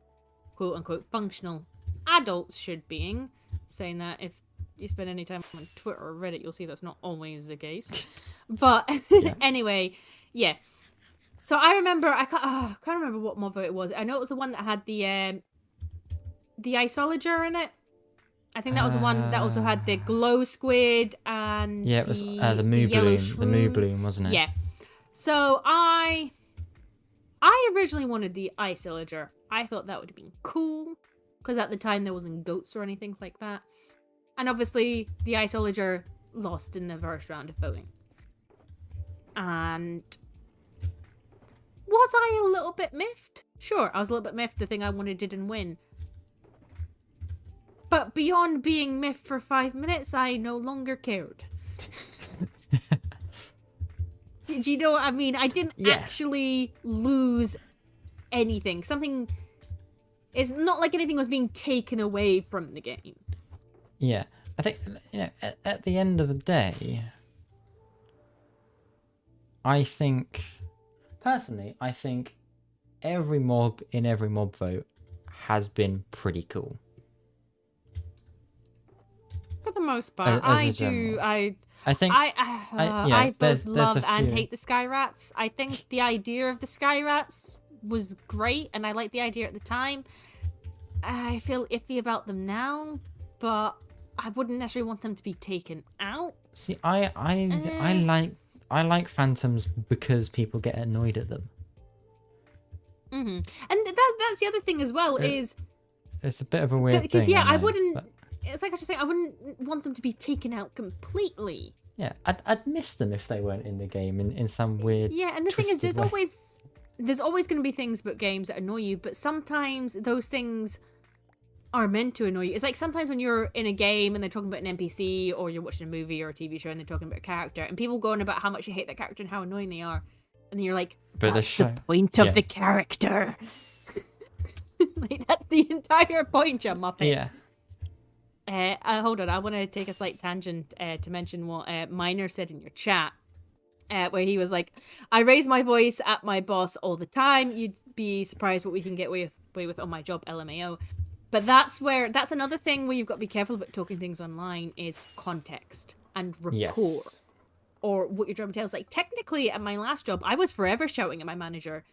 B: quote unquote, functional adults should be. Saying that, if you spend any time on Twitter or Reddit, you'll see that's not always the case. But anyway, so I remember, I can't remember what mob it was. I know it was the one that had the isolager in it. I think that was the one that also had the glow squid and
C: it was the moo bloom. The moo bloom, wasn't it?
B: Yeah. So I originally wanted the isolager. I thought that would have been cool because at the time there wasn't goats or anything like that. And obviously the isolager lost in the first round of voting. And was I a little bit miffed? Sure, I was a little bit miffed. The thing I wanted didn't win. But beyond being miffed for 5 minutes, I no longer cared. Do you know what I mean? I didn't actually lose anything. Something... It's not like anything was being taken away from the game.
C: Yeah. I think, at the end of the day, personally, I think every mob in every mob vote has been pretty cool.
B: For the most part, I both love and hate the Sky Rats. I think the idea of the Sky Rats was great, and I liked the idea at the time. I feel iffy about them now, but I wouldn't necessarily want them to be taken out.
C: See, I like phantoms because people get annoyed at them.
B: And that's the other thing as well. It's
C: a bit of a weird thing.
B: Because I wouldn't. But... It's like I was saying, I wouldn't want them to be taken out completely.
C: Yeah, I'd miss them if they weren't in the game in some weird.
B: Yeah, and the thing is, there's
C: way.
B: there's always going to be things about games that annoy you, but sometimes those things are meant to annoy you. It's like sometimes when you're in a game and they're talking about an NPC, or you're watching a movie or a TV show and they're talking about a character, and people go on about how much you hate that character and how annoying they are, and then you're like, but that's the point of the character. Like, that's the entire point, you muppet.
C: Yeah.
B: Hold on, I want to take a slight tangent to mention what Miner said in your chat. Where he was like, I raise my voice at my boss all the time. You'd be surprised what we can get away with on my job, LMAO. But that's another thing where you've got to be careful about talking things online is context and rapport.
C: Yes.
B: Or what your job entails. Like, technically, at my last job, I was forever shouting at my manager.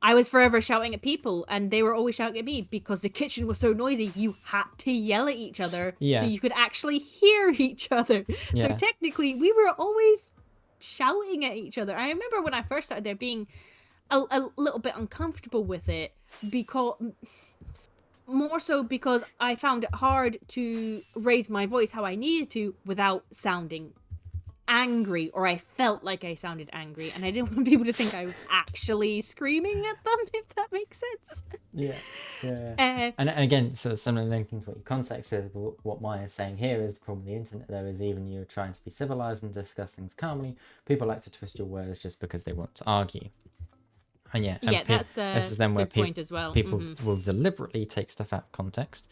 B: I was forever shouting at people, and they were always shouting at me because the kitchen was so noisy. You had to yell at each other so you could actually hear each other. Yeah. So technically, we were always shouting at each other. I remember when I first started there being a little bit uncomfortable with it, because more so because I found it hard to raise my voice how I needed to without sounding angry, or I felt like I sounded angry, and I didn't want people to think I was actually screaming at them, if that makes sense.
C: Yeah.
B: Uh,
C: And again, so similar linking to what your context is, but what Maya's saying here is the problem with the internet, though, is even you're trying to be civilized and discuss things calmly, people like to twist your words just because they want to argue. And yeah,
B: that's a
C: this is then where
B: good point as well.
C: people will deliberately take stuff out of context.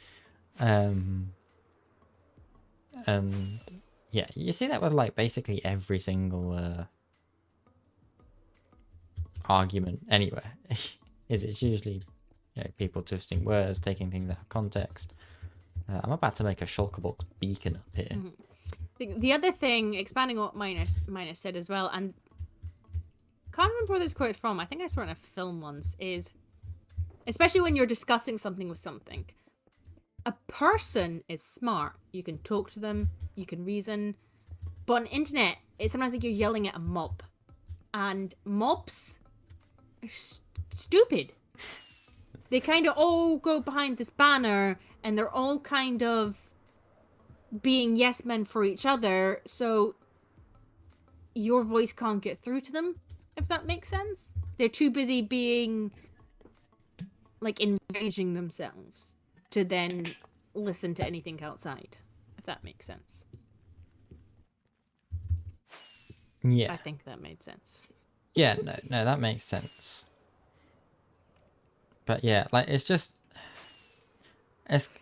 C: And yeah, you see that with like basically every single argument anywhere. It's usually, you know, people twisting words, taking things out of context. I'm about to make a shulkerbox beacon up here.
B: The other thing, expanding on what Minor said as well, and can't remember where this quote is from. I think I saw it in a film once. Is especially when you're discussing something with something, a person is smart. You can talk to them, you can reason, but on internet, it's sometimes like you're yelling at a mob, and mobs are stupid. They kind of all go behind this banner, and they're all kind of being yes men for each other, so your voice can't get through to them, if that makes sense. They're too busy being like enraging themselves to then listen to anything outside, if that makes sense.
C: Yeah.
B: I think that made sense.
C: Yeah, no, that makes sense. But yeah, like it's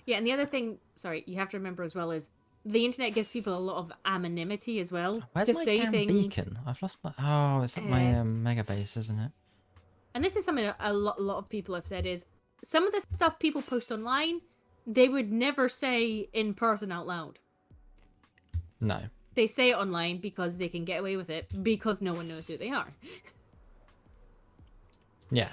B: Yeah, and the other thing, sorry, you have to remember as well is the internet gives people a lot of anonymity as well.
C: where's
B: to
C: my
B: say
C: damn
B: things.
C: beacon? I've lost my. Oh, it's at my mega base, isn't it?
B: And this is something a lot of people have said is some of the stuff people post online, they would never say in person out loud.
C: No.
B: They say it online because they can get away with it because no one knows who they are.
C: Yeah.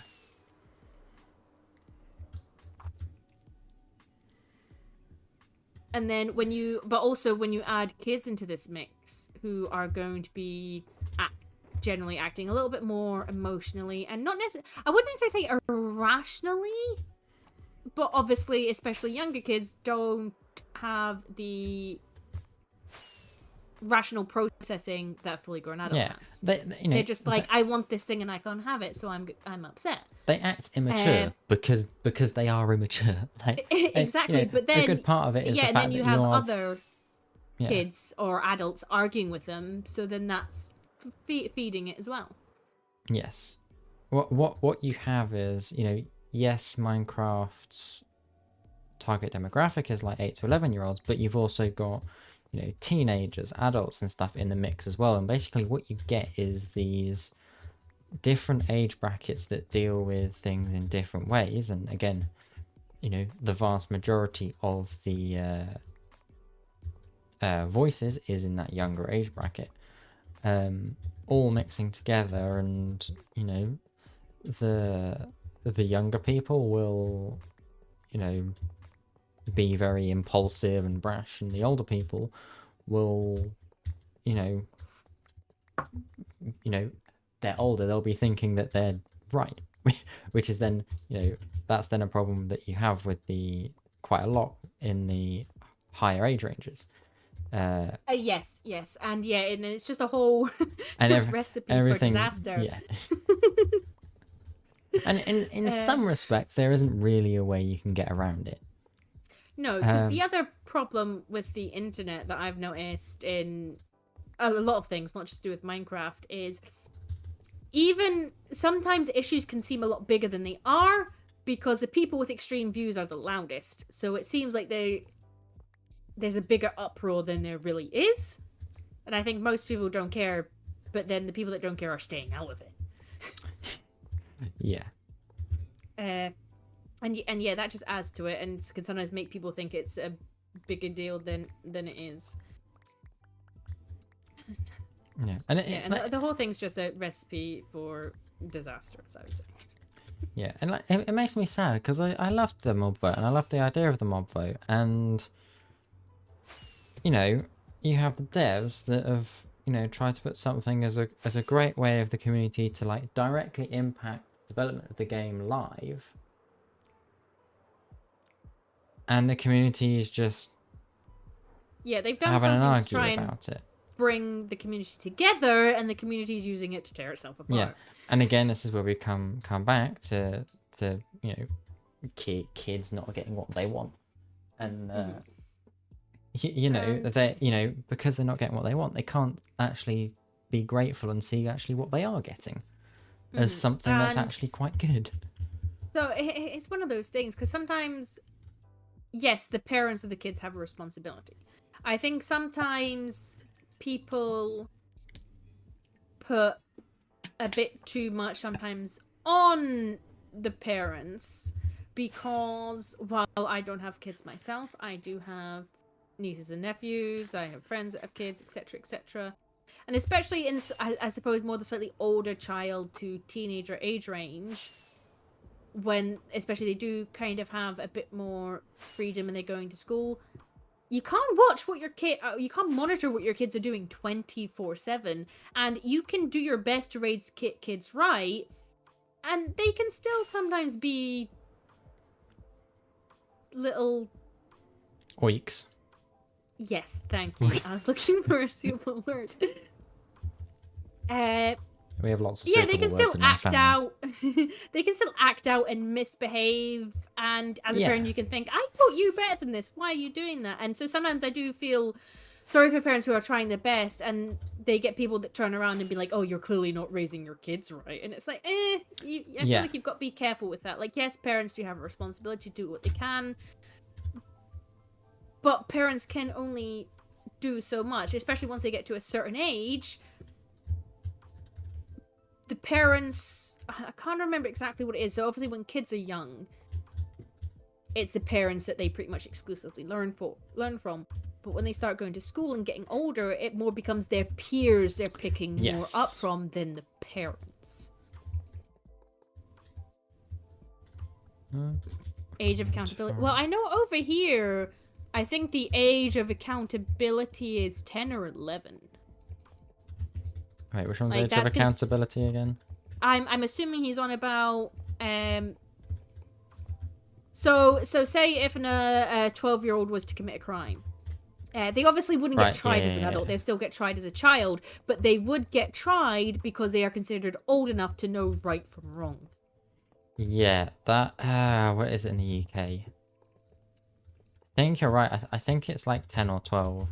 B: And then when you add kids into this mix who are going to be generally acting a little bit more emotionally and not necessarily, I wouldn't necessarily say irrationally, but obviously, especially younger kids don't have the rational processing that fully grown adult has. They're just like, I want this thing and I can't have it, so I'm upset.
C: They act immature because they are immature. Like,
B: exactly, but then
C: a good part of it is the
B: and
C: fact
B: then you
C: that
B: have
C: are,
B: other kids or adults arguing with them, so then that's feeding it as well.
C: Yes. What you have is, yes, Minecraft's target demographic is like 8 to 11-year-olds, but you've also got teenagers, adults and stuff in the mix as well. And basically what you get is these different age brackets that deal with things in different ways. And again, the vast majority of the voices is in that younger age bracket, all mixing together. And the younger people will be very impulsive and brash, and the older people will they're older, they'll be thinking that they're right, which is then that's then a problem that you have with the quite a lot in the higher age ranges.
B: Yes, and and it's just a whole recipe for disaster.
C: Yeah. And in some respects there isn't really a way you can get around it.
B: No, because the other problem with the internet that I've noticed in a lot of things, not just to do with Minecraft, is even sometimes issues can seem a lot bigger than they are because the people with extreme views are the loudest. So it seems like there's a bigger uproar than there really is. And I think most people don't care, but then the people that don't care are staying out of it.
C: Yeah.
B: And yeah, that just adds to it, and can sometimes make people think it's a bigger deal than it is.
C: Yeah, and
B: the whole thing's just a recipe for disaster, as I was saying.
C: Yeah, and like it makes me sad because I loved the mob vote and I loved the idea of the mob vote, and you have the devs that have tried to put something as a great way of the community to like directly impact development of the game live, and the community is just
B: Yeah, they've done
C: having an
B: something to try
C: argument
B: and
C: about it.
B: bring the community together, and the community is using it to tear itself apart.
C: Yeah, and again, this is where we come back to you know, kids not getting what they want, and you know,
B: And-
C: they, you know, because they're not getting what they want, they can't actually be grateful and see actually what they are getting as something that's
B: And-
C: actually quite good.
B: So it's one of those things, because sometimes, yes, the parents of the kids have a responsibility. I think sometimes people put a bit too much sometimes on the parents, because while I don't have kids myself, I do have nieces and nephews, I have friends that have kids, etc., etc. And especially in, I suppose, more the slightly older child to teenager age range, when especially they do kind of have a bit more freedom and they're going to school, you can't watch what your kid, you can't monitor what your kids are doing 24/7, and you can do your best to raise kids right, and they can still sometimes be little.
C: Oiks.
B: Yes, thank you. I was looking for a suitable word.
C: We have lots of
B: Yeah, they
C: suitable
B: can
C: words
B: still
C: in my
B: act
C: family.
B: out. They can still act out and misbehave. And as a
C: Yeah.
B: parent, you can think, I taught you better than this. Why are you doing that? And so sometimes I do feel sorry for parents who are trying their best, and they get people that turn around and be like, oh, you're clearly not raising your kids right. And it's like, I feel
C: Yeah.
B: like you've got to be careful with that. Like, yes, parents do have a responsibility to do what they can, but parents can only do so much, especially once they get to a certain age. The parents, I can't remember exactly what it is. So obviously when kids are young, it's the parents that they pretty much exclusively learn from. But when they start going to school and getting older, it more becomes their peers they're picking more
C: Yes.
B: up from than the parents. Age of accountability. Well, I know over here, I think the age of accountability is 10 or 11.
C: Wait, which one's
B: Like,
C: age of
B: that's
C: accountability again?
B: I'm assuming he's on about so say if a 12-year-old was to commit a crime, they obviously wouldn't
C: Right,
B: get tried
C: yeah,
B: as an
C: yeah,
B: adult.
C: yeah.
B: They'll still get tried as a child, but they would get tried because they are considered old enough to know right from wrong.
C: Yeah, that what is it in the UK? I think you're right. I think it's like 10 or 12.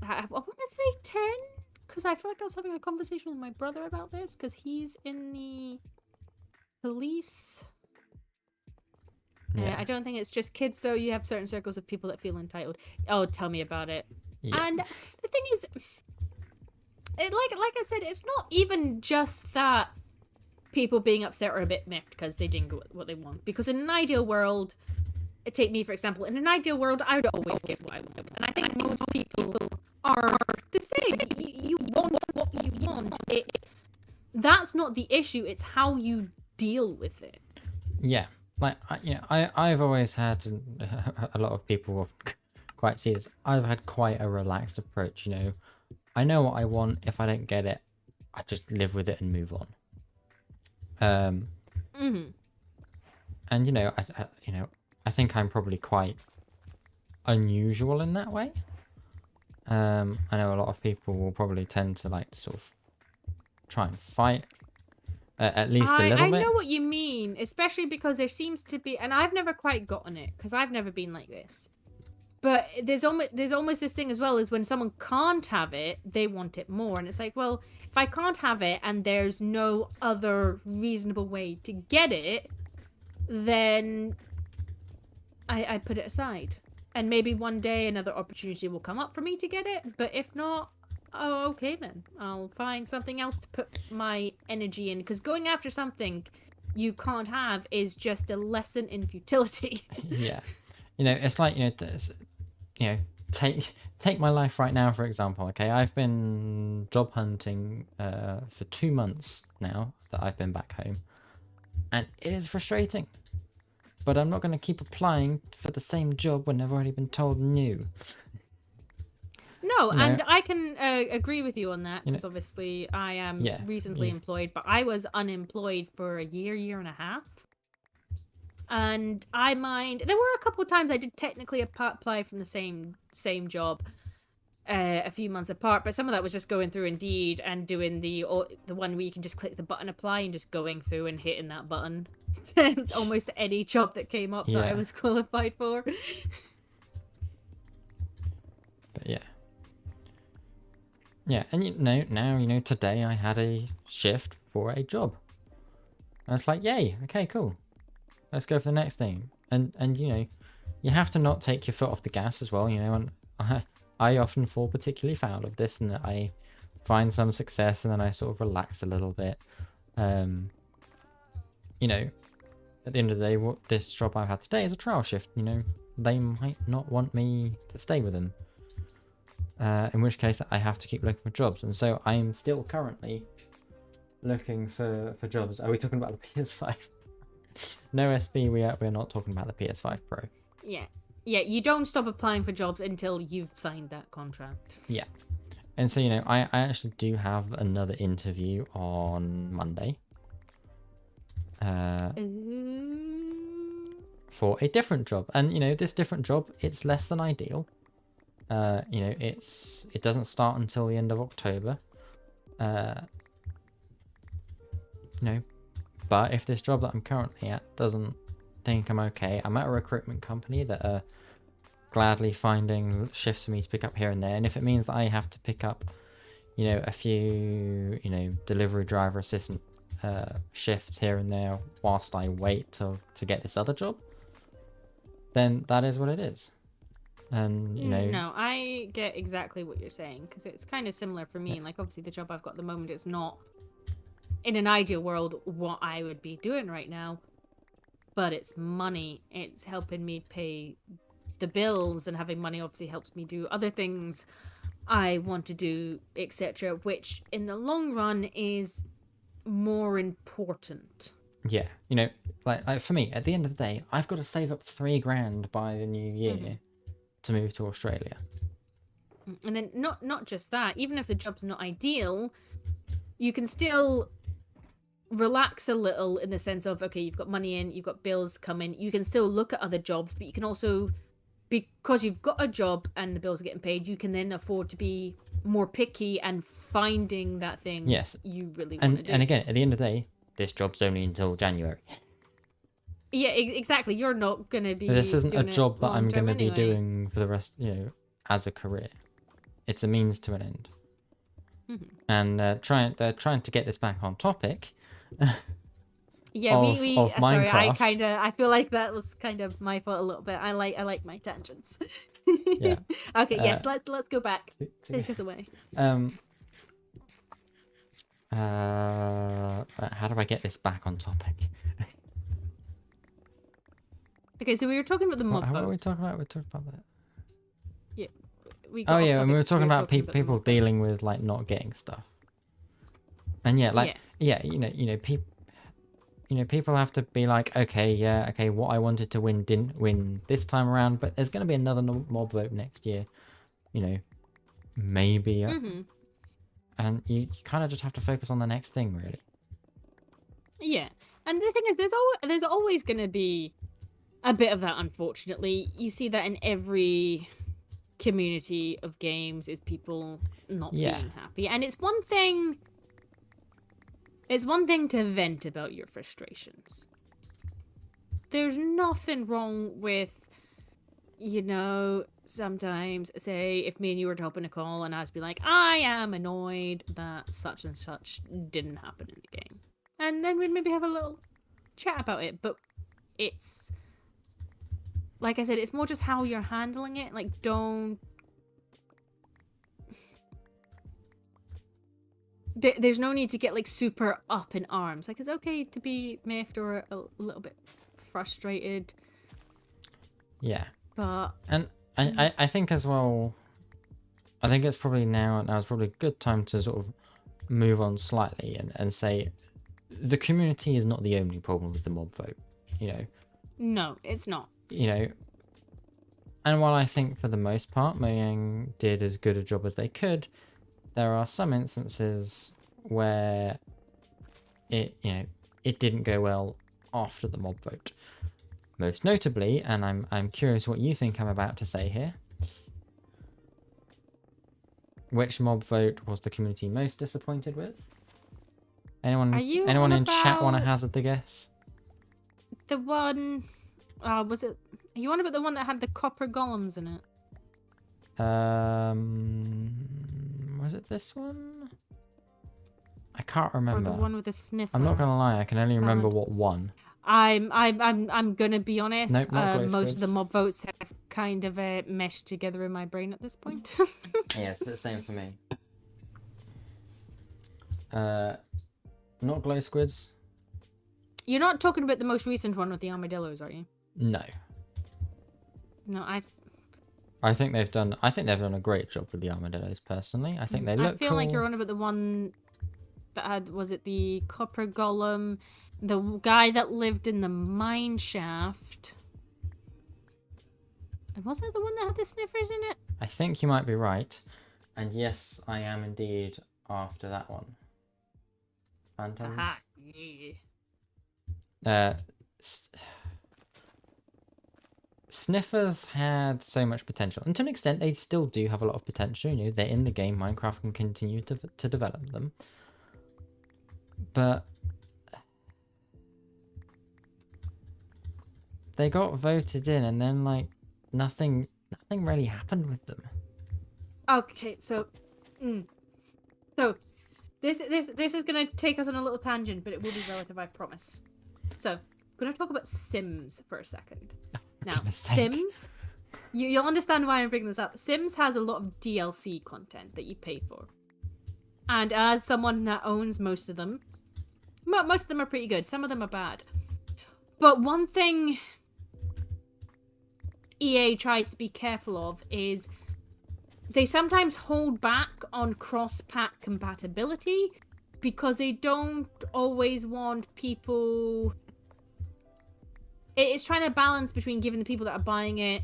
B: I want to say 10 because I feel like I was having a conversation with my brother about this because he's in the police.
C: Yeah.
B: I don't think it's just kids, so you have certain circles of people that feel entitled. Oh, tell me about it.
C: Yeah.
B: And the thing is, like I said, it's not even just that people being upset are a bit miffed because they didn't get what they want. Because in an ideal world, take me for example, in an ideal world, I would always get what I want. And I think most people are the same. You want what you want. That's not the issue. It's how you deal with it.
C: Yeah. Like, I've always had, and a lot of people will quite see this, I've had quite a relaxed approach, you know. I know what I want. If I don't get it, I just live with it and move on. And, you know, I think I'm probably quite unusual in that way. I know a lot of people will probably tend to like to sort of try and fight, at least a little
B: I
C: bit.
B: know what you mean, especially because there seems to be, and I've never quite gotten it because I've never been like this. But there's almost this thing as well, is when someone can't have it, they want it more, and it's like, well, if I can't have it and there's no other reasonable way to get it, then I put it aside, and maybe one day another opportunity will come up for me to get it. But if not, oh, okay then. I'll find something else to put my energy in, because going after something you can't have is just a lesson in futility.
C: Yeah, you know, it's like, take my life right now for example. Okay, I've been job hunting for 2 months now that I've been back home, and it is frustrating. But I'm not going to keep applying for the same job when I've already been told no.
B: No,
C: You know,
B: and I can agree with you on that
C: You know-
B: because obviously I am
C: Yeah,
B: recently
C: yeah.
B: employed, but I was unemployed for a year and a half. And I mind there were a couple of times I did technically apply from the same job a few months apart, but some of that was just going through Indeed and doing the one where you can just click the button apply and just going through and hitting that button. Almost any job that came up that I
C: Yeah.
B: was qualified for.
C: But yeah. Yeah, and now, today I had a shift for a job. And it's like, yay, okay, cool. Let's go for the next thing. And you have to not take your foot off the gas as well, and I often fall particularly foul of this, and that I find some success and then I sort of relax a little bit. At the end of the day, what this job I've had today is a trial shift. They might not want me to stay with them. In which case I have to keep looking for jobs, and so I'm still currently looking for jobs. Are we talking about the PS5? No, SB, we're not talking about the PS5 Pro.
B: Yeah. You don't stop applying for jobs until you've signed that contract.
C: Yeah. And so, I actually do have another interview on Monday. For a different job. And, this different job, it's less than ideal. It doesn't start until the end of October. But if this job that I'm currently at doesn't think I'm okay, I'm at a recruitment company that are gladly finding shifts for me to pick up here and there. And if it means that I have to pick up, a few, delivery driver assistant shifts here and there whilst I wait to get this other job, then that is what it is. And
B: No, I get exactly what you're saying, because it's kind of similar for me. Like, obviously the job I've got at the moment is not, in an ideal world, what I would be doing right now, but it's money. It's helping me pay the bills, and having money obviously helps me do other things I want to do, etc., which in the long run is more important.
C: Yeah, like for me, at the end of the day, I've got to save up $3,000 by the new year to move to Australia.
B: And then not just that, even if the job's not ideal, you can still relax a little in the sense of, okay, you've got money in, you've got bills coming, you can still look at other jobs, but you can also, because you've got a job and the bills are getting paid, you can then afford to be more picky and finding that thing you really want to do.
C: And again, at the end of the day, this job's only until January.
B: Yeah, exactly. You're not going to be
C: This isn't a job that I'm going to be
B: anyway.
C: doing for the rest, as a career. It's a means to an end. And trying to get this back on topic.
B: Yeah,
C: of
B: sorry,
C: Minecraft.
B: I feel like that was kind of my fault a little bit. I like my tangents.
C: Yeah.
B: Okay, yes, let's go back. Take us away.
C: How do I get this back on topic?
B: Okay, so we were talking about the mob
C: What
B: vote.
C: were we talking about? We talked about that.
B: Yeah.
C: Oh yeah, and we were
B: talking
C: talking about
B: the
C: people
B: mob vote.
C: dealing with like not getting stuff. And people have to be like, okay, what I wanted to win didn't win this time around, but there's going to be another mob vote next year. Maybe. And you kind of just have to focus on the next thing, really.
B: Yeah, and the thing is, there's always going to be a bit of that. Unfortunately, you see that in every community of games, is people not being happy, and it's one thing. It's one thing to vent about your frustrations. There's nothing wrong with, sometimes, say, if me and you were to hop in a call and I'd be like, I am annoyed that such and such didn't happen in the game. And then we'd maybe have a little chat about it. But it's, like I said, it's more just how you're handling it. Like, there's no need to get like super up in arms. Like, it's okay to be miffed or a little bit frustrated.
C: Yeah.
B: But
C: and I think as well, I think it's probably now's probably a good time to sort of move on slightly and say the community is not the only problem with the mob vote.
B: No, it's not.
C: And while I think for the most part Mojang did as good a job as they could, there are some instances where it didn't go well after the mob vote. Most notably, and I'm curious what you think I'm about to say here. Which mob vote was the community most disappointed with? Anyone in chat want to hazard the guess?
B: The one, was it? Are you on about the one that had the copper golems in it?
C: Was it this one? I can't remember.
B: Or the one with the sniffer?
C: I'm not gonna lie, I can only remember what won.
B: I'm gonna be honest.
C: Nope, not Glow
B: most of
C: Squids.
B: the mob votes have kind of meshed together in my brain at this point.
C: Yeah, it's the same for me. Not Glow Squids.
B: You're not talking about the most recent one with the armadillos, are you?
C: No.
B: No,
C: I think they've done a great job with the armadillos. Personally, I think they look.
B: I feel
C: cool.
B: like you're on about the one that had, was it the copper golem, the guy that lived in the mine shaft, and wasn't it the one that had the sniffers in it?
C: I think you might be right, and yes, I am indeed after that one. Phantoms.
B: Aha, yeah.
C: Sniffers had so much potential, and to an extent they still do have a lot of potential. You know, they're in the game. Minecraft can continue to develop them, but they got voted in, and then like nothing really happened with them.
B: Okay, so this is gonna take us on a little tangent, but it will be relative, I promise. So I'm gonna talk about Sims for a second. Now, Sims, you'll understand why I'm bringing this up. Sims has a lot of DLC content that you pay for. And as someone that owns most of them are pretty good. Some of them are bad. But one thing EA tries to be careful of is they sometimes hold back on cross-pack compatibility because they don't always want people... It's trying to balance between giving the people that are buying it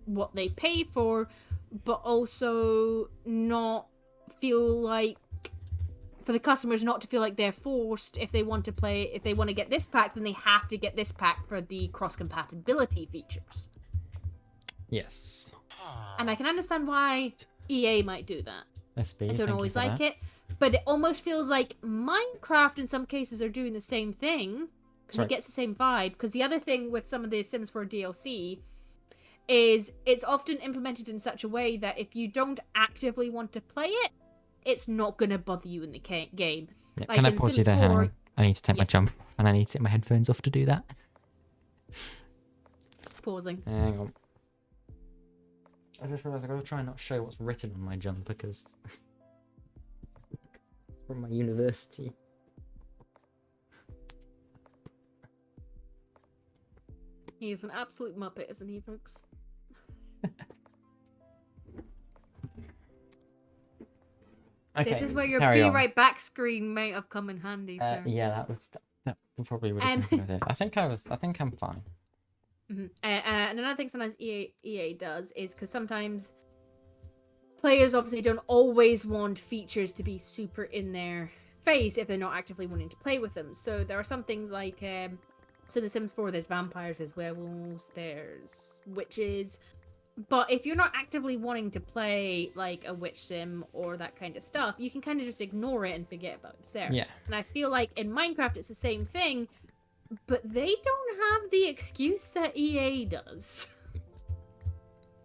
B: what they pay for, but also not feel like, for the customers not to feel like they're forced if they want to get this pack, then they have to get this pack for the cross-compatibility features.
C: Yes.
B: And I can understand why EA might do that.
C: SB,
B: I don't always like it, but it almost feels like Minecraft in some cases are doing the same thing. Because it gets the same vibe. Because the other thing with some of the Sims 4 DLC is it's often implemented in such a way that if you don't actively want to play it, it's not going to bother you in the game.
C: Yeah,
B: like
C: can I
B: in
C: pause
B: Sims
C: you there,
B: 4,
C: Hannah? I need to take my jump, and I need to take my headphones off to do that.
B: Pausing.
C: Hang on. I just realised I've got to try and not show what's written on my jump because from my university.
B: He is an absolute muppet, isn't he, folks?
C: Okay,
B: this is where your
C: carry
B: be
C: on.
B: right back screen might have come in handy, sir.
C: Yeah, that probably would have been a good idea. I think I'm fine.
B: Mm-hmm. And another thing sometimes EA does is because sometimes players obviously don't always want features to be super in their face if they're not actively wanting to play with them. So there are some things like so the Sims 4, there's vampires, there's werewolves, there's witches. But if you're not actively wanting to play like a witch sim or that kind of stuff, you can kind of just ignore it and forget about it's there.
C: Yeah.
B: And I feel like in Minecraft it's the same thing, but they don't have the excuse that EA does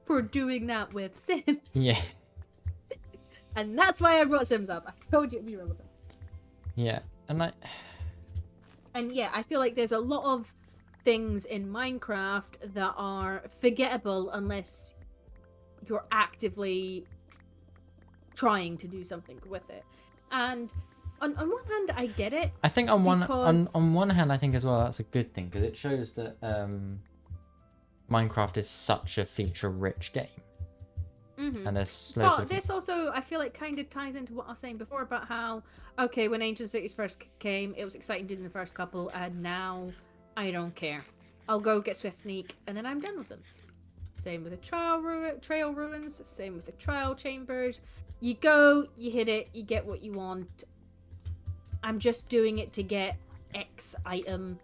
B: for doing that with Sims.
C: Yeah.
B: And that's why I brought Sims up. I told you it'd be relevant.
C: Yeah,
B: And yeah, I feel like there's a lot of things in Minecraft that are forgettable unless you're actively trying to do something with it. And on one hand, I get it.
C: I think on one hand, I think as well that's a good thing because it shows that Minecraft is such a feature-rich game.
B: Mm-hmm.
C: And there's loads
B: but
C: of...
B: this also, I feel like, kind of ties into what I was saying before about how, okay, when Ancient Cities first came, it was exciting doing the first couple, and now I don't care. I'll go get Swift Sneak, and then I'm done with them. Same with the trail ruins. Same with the trial chambers. You go, you hit it, you get what you want. I'm just doing it to get X item,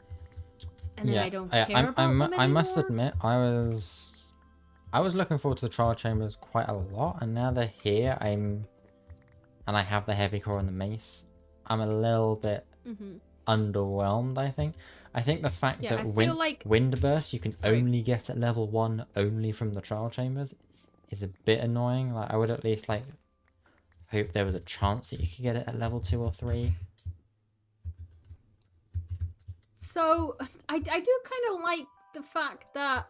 B: and then I don't care about them anymore.
C: I must admit, I was looking forward to the trial chambers quite a lot, and now they're here. And I have the heavy core and the mace. I'm a little bit underwhelmed. I think the fact that wind burst you can only get at level 1 only from the trial chambers is a bit annoying. Like, I would at least like hope there was a chance that you could get it at level 2 or 3.
B: So I do kind of like the fact that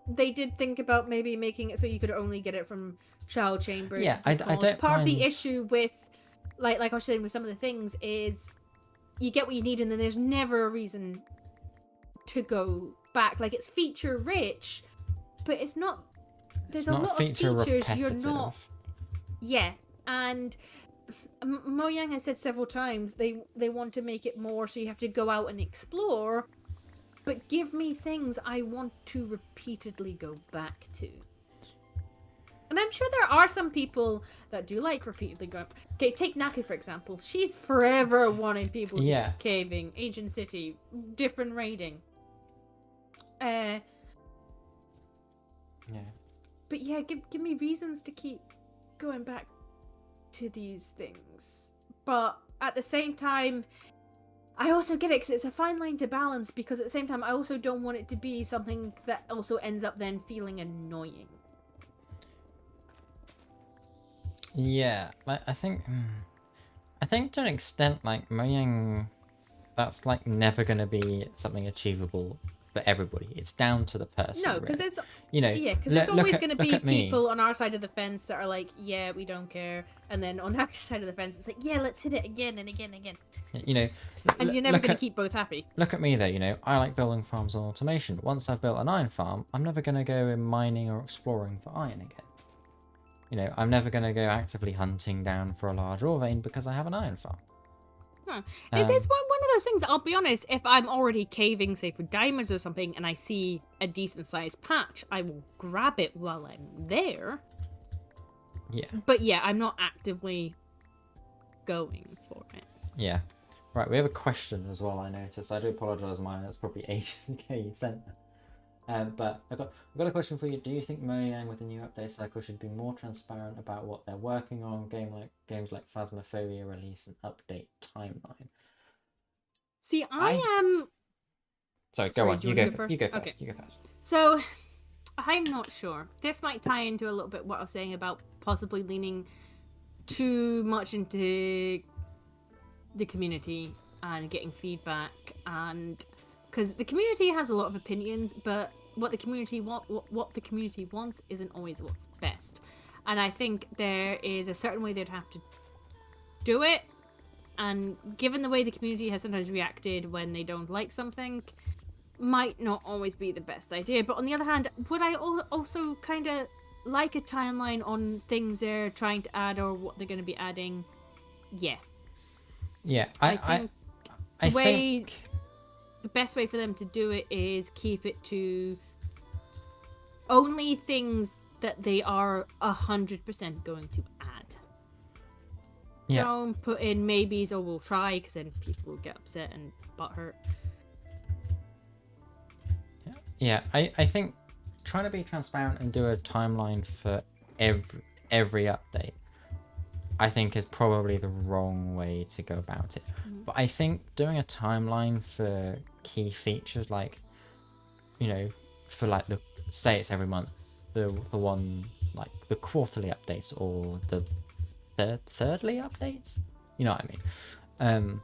B: they did think about maybe making it so you could only get it from trial chambers.
C: Yeah, I don't
B: part of the
C: mind.
B: issue with like I was saying with some of the things is you get what you need and then there's never a reason to go back. Like, it's feature rich, but it's not. There's a lot of features
C: repetitive.
B: you're not. Yeah, and Mojang has said several times they want to make it more so you have to go out and explore, but give me things I want to repeatedly go back to. And I'm sure there are some people that do like repeatedly going. Okay, take Naku for example. She's forever wanting people to keep caving, Ancient City, different raiding. Yeah. But yeah, give me reasons to keep going back to these things. But at the same time, I also get it because it's a fine line to balance, because at the same time I also don't want it to be something that also ends up then feeling annoying.
C: Yeah, like I think to an extent, like Mojang, that's like never gonna be something achievable for everybody. It's down to the person.
B: No, because
C: really.
B: it's
C: because
B: there's always going to be people on our side of the fence that are like, yeah, we don't care, and then on our side of the fence, it's like, yeah, let's hit it again and again and again. And you're never going to keep both happy.
C: Look at me though. I like building farms on automation. Once I've built an iron farm, I'm never going to go in mining or exploring for iron again. I'm never going to go actively hunting down for a large ore vein because I have an iron farm.
B: It's one of those things, I'll be honest, if I'm already caving, say, for diamonds or something, and I see a decent-sized patch, I will grab it while I'm there.
C: Yeah.
B: But yeah, I'm not actively going for it.
C: Yeah. Right, we have a question as well, I noticed. I do apologise, mine, that's probably 80k you sent. But I've got a question for you. Do you think Mojang with the new update cycle should be more transparent about what they're working on? Games like Phasmophobia release an update timeline.
B: See, I am.
C: Sorry, go on. You go first.
B: Okay.
C: You go first.
B: So, I'm not sure. This might tie into a little bit what I was saying about possibly leaning too much into the community and getting feedback, and because the community has a lot of opinions, but what the community wants isn't always what's best. And I think there is a certain way they'd have to do it, and given the way the community has sometimes reacted when they don't like something, might not always be the best idea. But on the other hand, would I also kind of like a timeline on things they're trying to add or what they're going to be adding? Yeah.
C: Yeah,
B: I think the best way for them to do it is keep it to only things that they are 100% going to add.
C: Yeah.
B: Don't put in maybes or we'll try, because then people will get upset and butthurt.
C: Yeah, I think trying to be transparent and do a timeline for every update, I think is probably the wrong way to go about it. But I think doing a timeline for key features, like, for like say it's every month, the one like the quarterly updates or the thirdly updates, you know what I mean?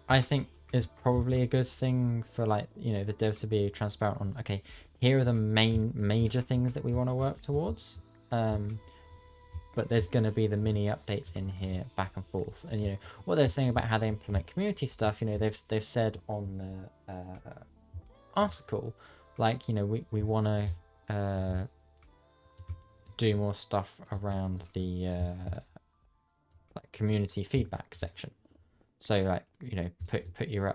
C: I think is probably a good thing for, like, the devs to be transparent on, okay, here are the major things that we want to work towards, but there's going to be the mini updates in here back and forth. And what they're saying about how they implement community stuff, they've said on the article, like, we want to do more stuff around the like community feedback section. So, like, put your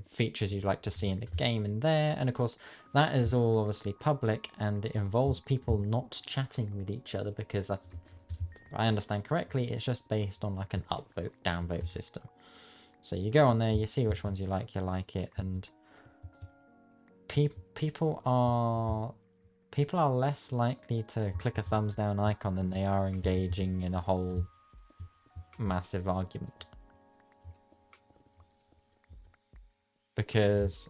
C: features you'd like to see in the game in there. And of course, that is all obviously public, and it involves people not chatting with each other, because if I understand correctly, it's just based on like an upvote, downvote system. So you go on there, you see which ones you like it, and people are less likely to click a thumbs down icon than they are engaging in a whole massive argument. Because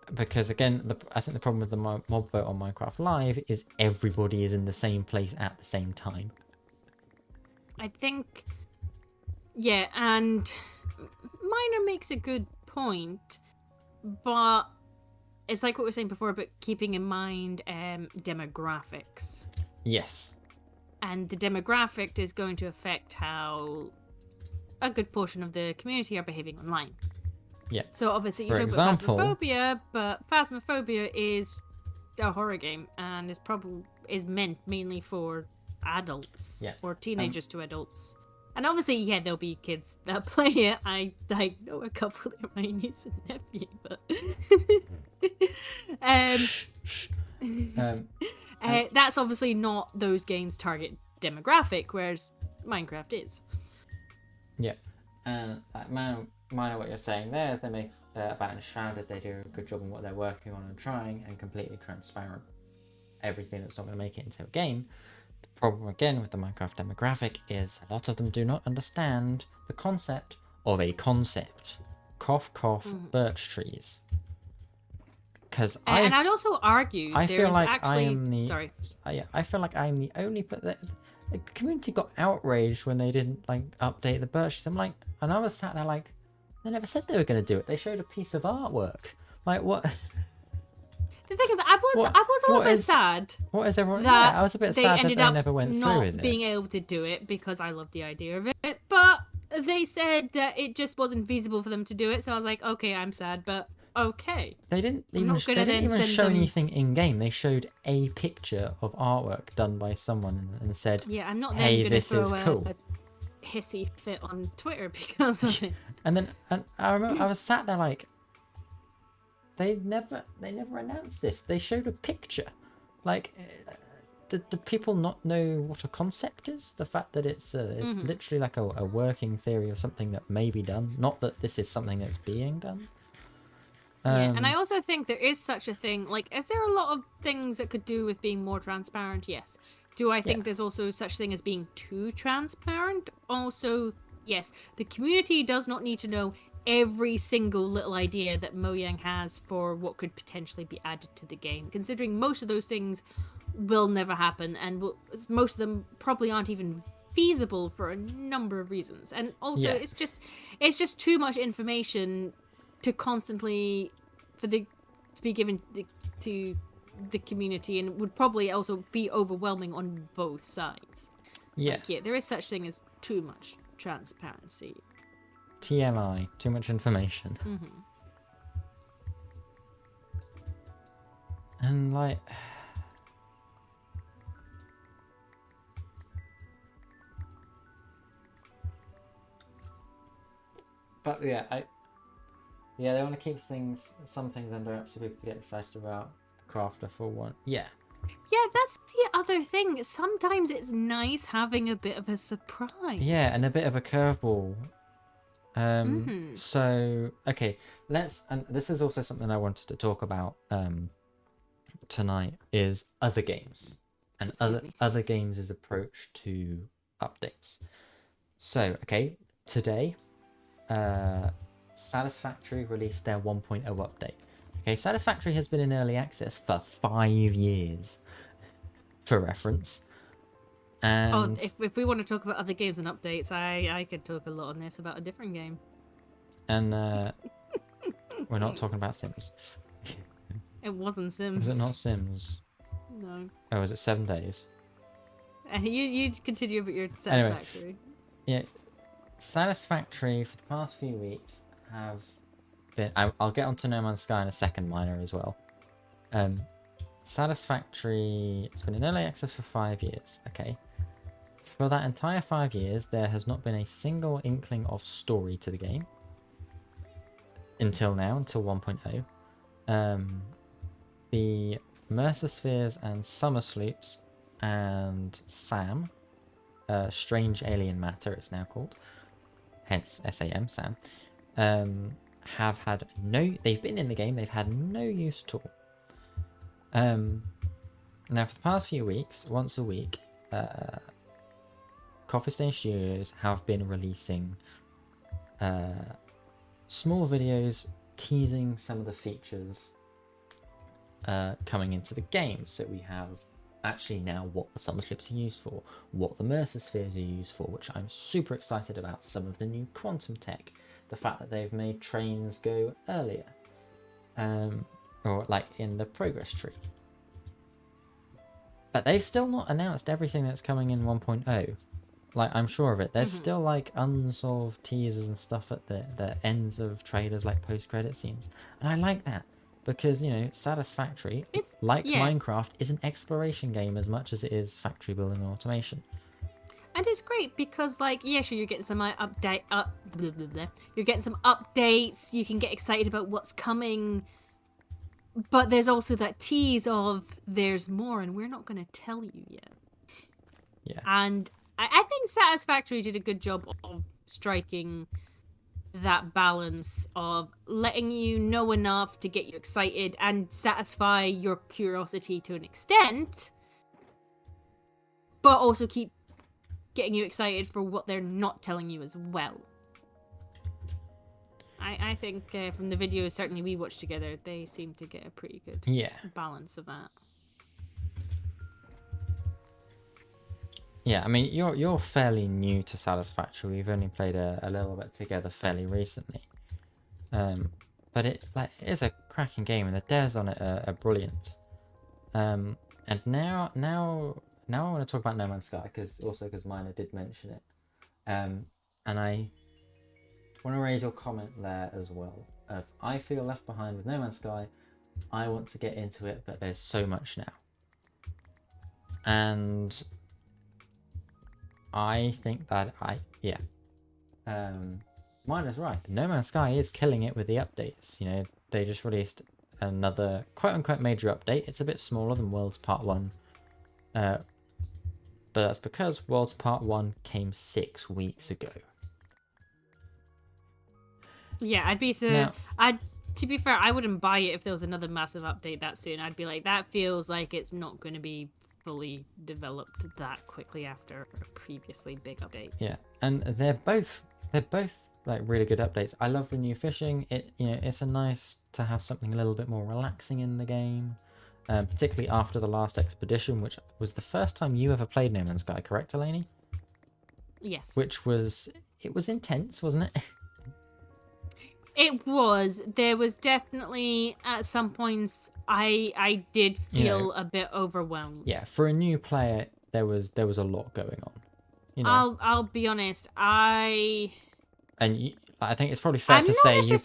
C: again, I think the problem with the mob vote on Minecraft Live is everybody is in the same place at the same time.
B: I think, yeah, and Miner makes a good point, but it's like what we were saying before about keeping in mind demographics.
C: Yes.
B: And the demographic is going to affect how a good portion of the community are behaving online.
C: Yeah.
B: So obviously you
C: For
B: talk about
C: example,
B: Phasmophobia, but Phasmophobia is a horror game and is meant mainly for adults,
C: yeah,
B: or teenagers to adults. And obviously, yeah, there'll be kids that play it. I know a couple of my niece and nephew, but that's obviously not those games' target demographic, whereas Minecraft is.
C: Yeah, and minor what you're saying there is they make about Enshrouded, they do a good job on what they're working on and trying, and completely transparent everything that's not going to make it into a game. The problem again with the Minecraft demographic is a lot of them do not understand the concept of a concept. Cough, cough, birch trees. Because
B: and I'd also argue
C: I feel like
B: actually...
C: I am the...
B: Sorry.
C: I feel like I'm the only... But the community got outraged when they didn't update the birch trees. I'm like... And I was sat there like... They never said they were going to do it. They showed a piece of artwork. Like, what...
B: The thing is, I was a little bit sad.
C: What is everyone?
B: That
C: Yeah, I was a bit
B: they
C: sad
B: ended
C: that they
B: up
C: never went through
B: not
C: with
B: being
C: it.
B: able to do it, because I love the idea of it. But they said that it just wasn't feasible for them to do it. So I was like, okay, I'm sad, but okay.
C: They didn't
B: I'm
C: even,
B: not gonna
C: they didn't
B: then
C: even
B: send
C: show
B: them-
C: anything in game. They showed a picture of artwork done by someone and said,
B: Yeah, I'm not
C: "Hey,
B: then gonna
C: this
B: throw
C: is cool."
B: a hissy fit on Twitter because of it.
C: And I remember I was sat there like, they never announced this. They showed a picture. Like, do people not know what a concept is? The fact that it's literally like a working theory of something that may be done. Not that this is something that's being done.
B: Yeah, and I also think there is such a thing. Like, is there a lot of things that could do with being more transparent? Yes. Do I think there's also such thing as being too transparent? Also, yes. The community does not need to know every single little idea that Mojang has for what could potentially be added to the game, considering most of those things will never happen, and most of them probably aren't even feasible for a number of reasons. And also, it's just too much information to constantly to be given to the community, and would probably also be overwhelming on both sides.
C: Yeah.
B: There is such thing as too much transparency.
C: TMI, too much information.
B: Mm-hmm.
C: And like, but yeah, they want to keep some things under wraps so people get excited about the crafter for one. Yeah.
B: Yeah, that's the other thing. Sometimes it's nice having a bit of a surprise.
C: Yeah, and a bit of a curveball. So okay, and this is also something I wanted to talk about tonight, is other games and other games' approach to updates. So okay, today Satisfactory released their 1.0 update. Okay, Satisfactory has been in early access for 5 years, for reference. And
B: if we want to talk about other games and updates, I could talk a lot on this about a different game.
C: And we're not talking about Sims.
B: It wasn't Sims.
C: Was it not Sims?
B: No.
C: Oh, was it 7 Days?
B: You continue about your Satisfactory.
C: Anyway, yeah, Satisfactory for the past few weeks have been... I'll get onto No Man's Sky in a second, Miner, as well. Satisfactory, it's been in early access for 5 years, okay? For that entire 5 years, there has not been a single inkling of story to the game. until now, until 1.0. The Mercer Spheres and Summer Sloops and SAM, Strange Alien Matter it's now called, hence SAM, SAM, have had they've been in the game, they've had no use at all. Now for the past few weeks, once a week, Coffee Stain Studios have been releasing small videos teasing some of the features coming into the game. So we have actually now what the Summer Slips are used for, what the Mercer Spheres are used for, which I'm super excited about, some of the new quantum tech, the fact that they've made trains go earlier, or like in the progress tree. But they've still not announced everything that's coming in 1.0. Like, I'm sure of it. There's still like unsolved teasers and stuff at the ends of trailers, like post-credit scenes. And I like that because, you know, Satisfactory, Minecraft, is an exploration game as much as it is factory building and automation.
B: And it's great because, like, yeah, sure, you're getting some you're getting some updates. You can get excited about what's coming. But there's also that tease of there's more, and we're not going to tell you yet.
C: Yeah.
B: And I think Satisfactory did a good job of striking that balance of letting you know enough to get you excited and satisfy your curiosity to an extent, but also keep getting you excited for what they're not telling you as well. I think from the videos certainly we watched together, they seem to get a pretty good balance of that.
C: Yeah, I mean, you're fairly new to Satisfactory. We've only played a little bit together fairly recently. But it is a cracking game, and the devs on it are brilliant. And now I want to talk about No Man's Sky because Miner did mention it. And I want to raise your comment there as well. I feel left behind with No Man's Sky. I want to get into it, but there's so much now. And I think that Miner's right. No Man's Sky is killing it with the updates. You know, they just released another quote-unquote major update. It's a bit smaller than Worlds Part 1. But that's because Worlds Part 1 came 6 weeks ago.
B: Yeah, to be fair, I wouldn't buy it if there was another massive update that soon. I'd be like, that feels like it's not going to be fully developed that quickly after a previously big update.
C: Yeah, and they're both like really good updates. I love the new fishing. It's a nice to have something a little bit more relaxing in the game, particularly after the last expedition, which was the first time you ever played No Man's Sky, correct, Eleni?
B: Yes.
C: Which was intense, wasn't it?
B: It was. There was definitely at some points I did feel a bit overwhelmed.
C: Yeah, for a new player, there was a lot going on.
B: I'll be honest. I
C: think it's probably fair to say you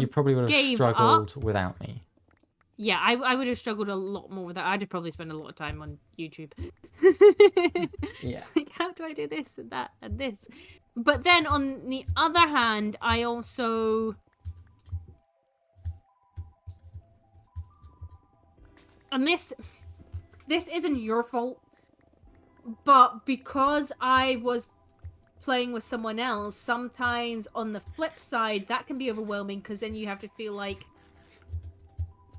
C: probably would have struggled without me.
B: Yeah, I would have struggled a lot more with that. I'd probably spend a lot of time on YouTube.
C: Yeah.
B: Like, how do I do this and that and this? But then on the other hand, I also... And this isn't your fault, but because I was playing with someone else, sometimes on the flip side, that can be overwhelming because then you have to feel like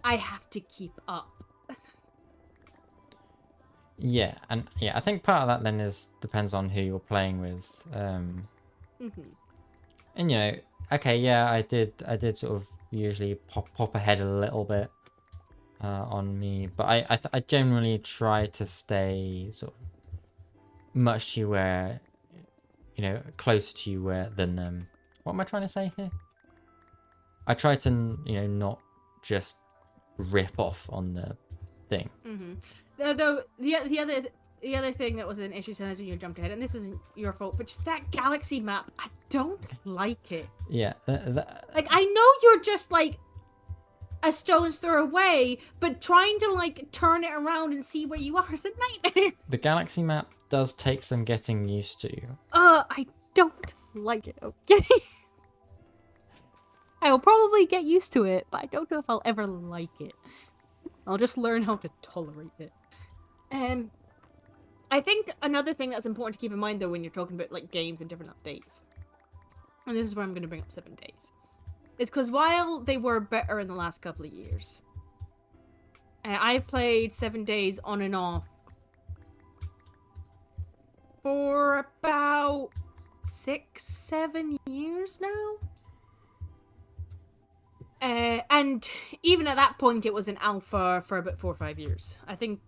B: I have to keep up.
C: Yeah, and I think part of that then depends on who you're playing with. And I did sort of usually pop ahead a little bit on me, but I generally try to stay sort of much to where, closer to you than what am I trying to say here? I try to not just rip off on the thing.
B: Though the other thing that was an issue sometimes when you jumped ahead, and this isn't your fault, but just that galaxy map, I don't like it.
C: Yeah.
B: Like, I know you're just like a stone's throw away, but trying to like turn it around and see where you are is a nightmare.
C: The galaxy map does take some getting used to.
B: I don't like it. Okay. I will probably get used to it, but I don't know if I'll ever like it. I'll just learn how to tolerate it. I think another thing that's important to keep in mind, though, when you're talking about like games and different updates, and this is where I'm going to bring up 7 Days, is because while they were better in the last couple of years, I've played 7 Days on and off for about 6-7 years now. And even at that point, it was an alpha for about 4 or 5 years. I think,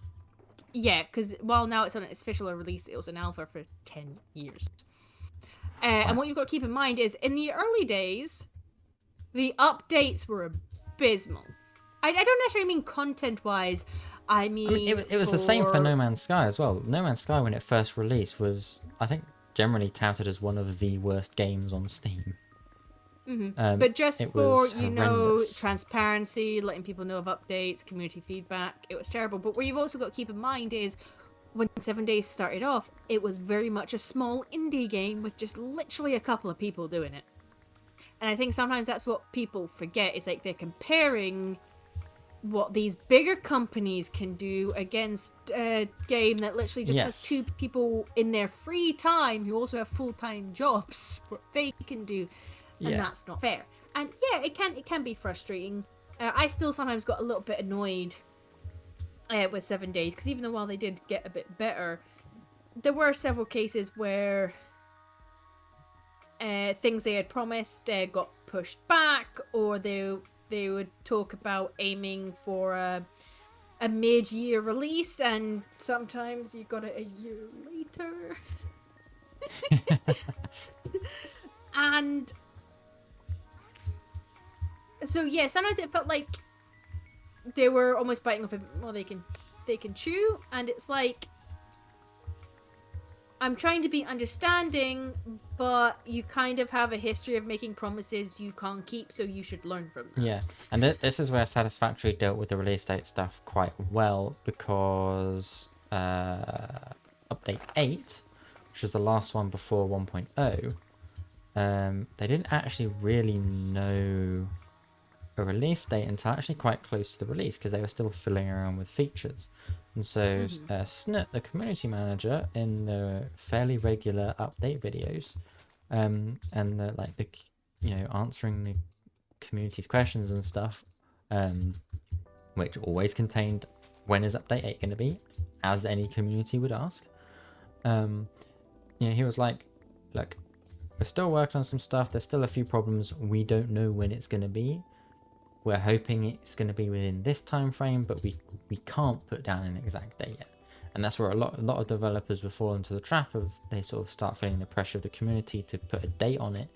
B: yeah, because while now it's on its official release, it was an alpha for 10 years. And what you've got to keep in mind is, in the early days, the updates were abysmal. I don't necessarily mean content-wise. I mean,
C: it was the same for No Man's Sky as well. No Man's Sky, when it first released, was, I think, generally touted as one of the worst games on Steam.
B: But just for, you know,
C: horrendous.
B: transparency, letting people know of updates, community feedback, it was terrible. But what you've also got to keep in mind is, when 7 Days started off, it was very much a small indie game with just literally a couple of people doing it. And I think sometimes that's what people forget. It's like they're comparing what these bigger companies can do against a game that literally just has 2 people in their free time who also have full-time jobs, what they can do. And that's not fair. And yeah, it can be frustrating. I still sometimes got a little bit annoyed with 7 Days, because even though while they did get a bit better, there were several cases where things they had promised got pushed back, or they would talk about aiming for a mid-year release, and sometimes you got it a year later. And so yeah, sometimes it felt like they were almost biting off a bit more they can chew, and it's like, I'm trying to be understanding, but you kind of have a history of making promises you can't keep, so you should learn from that.
C: Yeah, and this is where Satisfactory dealt with the release date stuff quite well, because update 8, which was the last one before 1.0, they didn't actually really know a release date until actually quite close to the release, because they were still fiddling around with features. And so Snut, the community manager, in the fairly regular update videos, and the answering the community's questions and stuff, which always contained, when is update 8 going to be, as any community would ask. He was like, look, we're still working on some stuff, there's still a few problems, we don't know when it's going to be. We're hoping it's going to be within this time frame, but we can't put down an exact date yet. And that's where a lot of developers will fall into the trap of, they sort of start feeling the pressure of the community to put a date on it,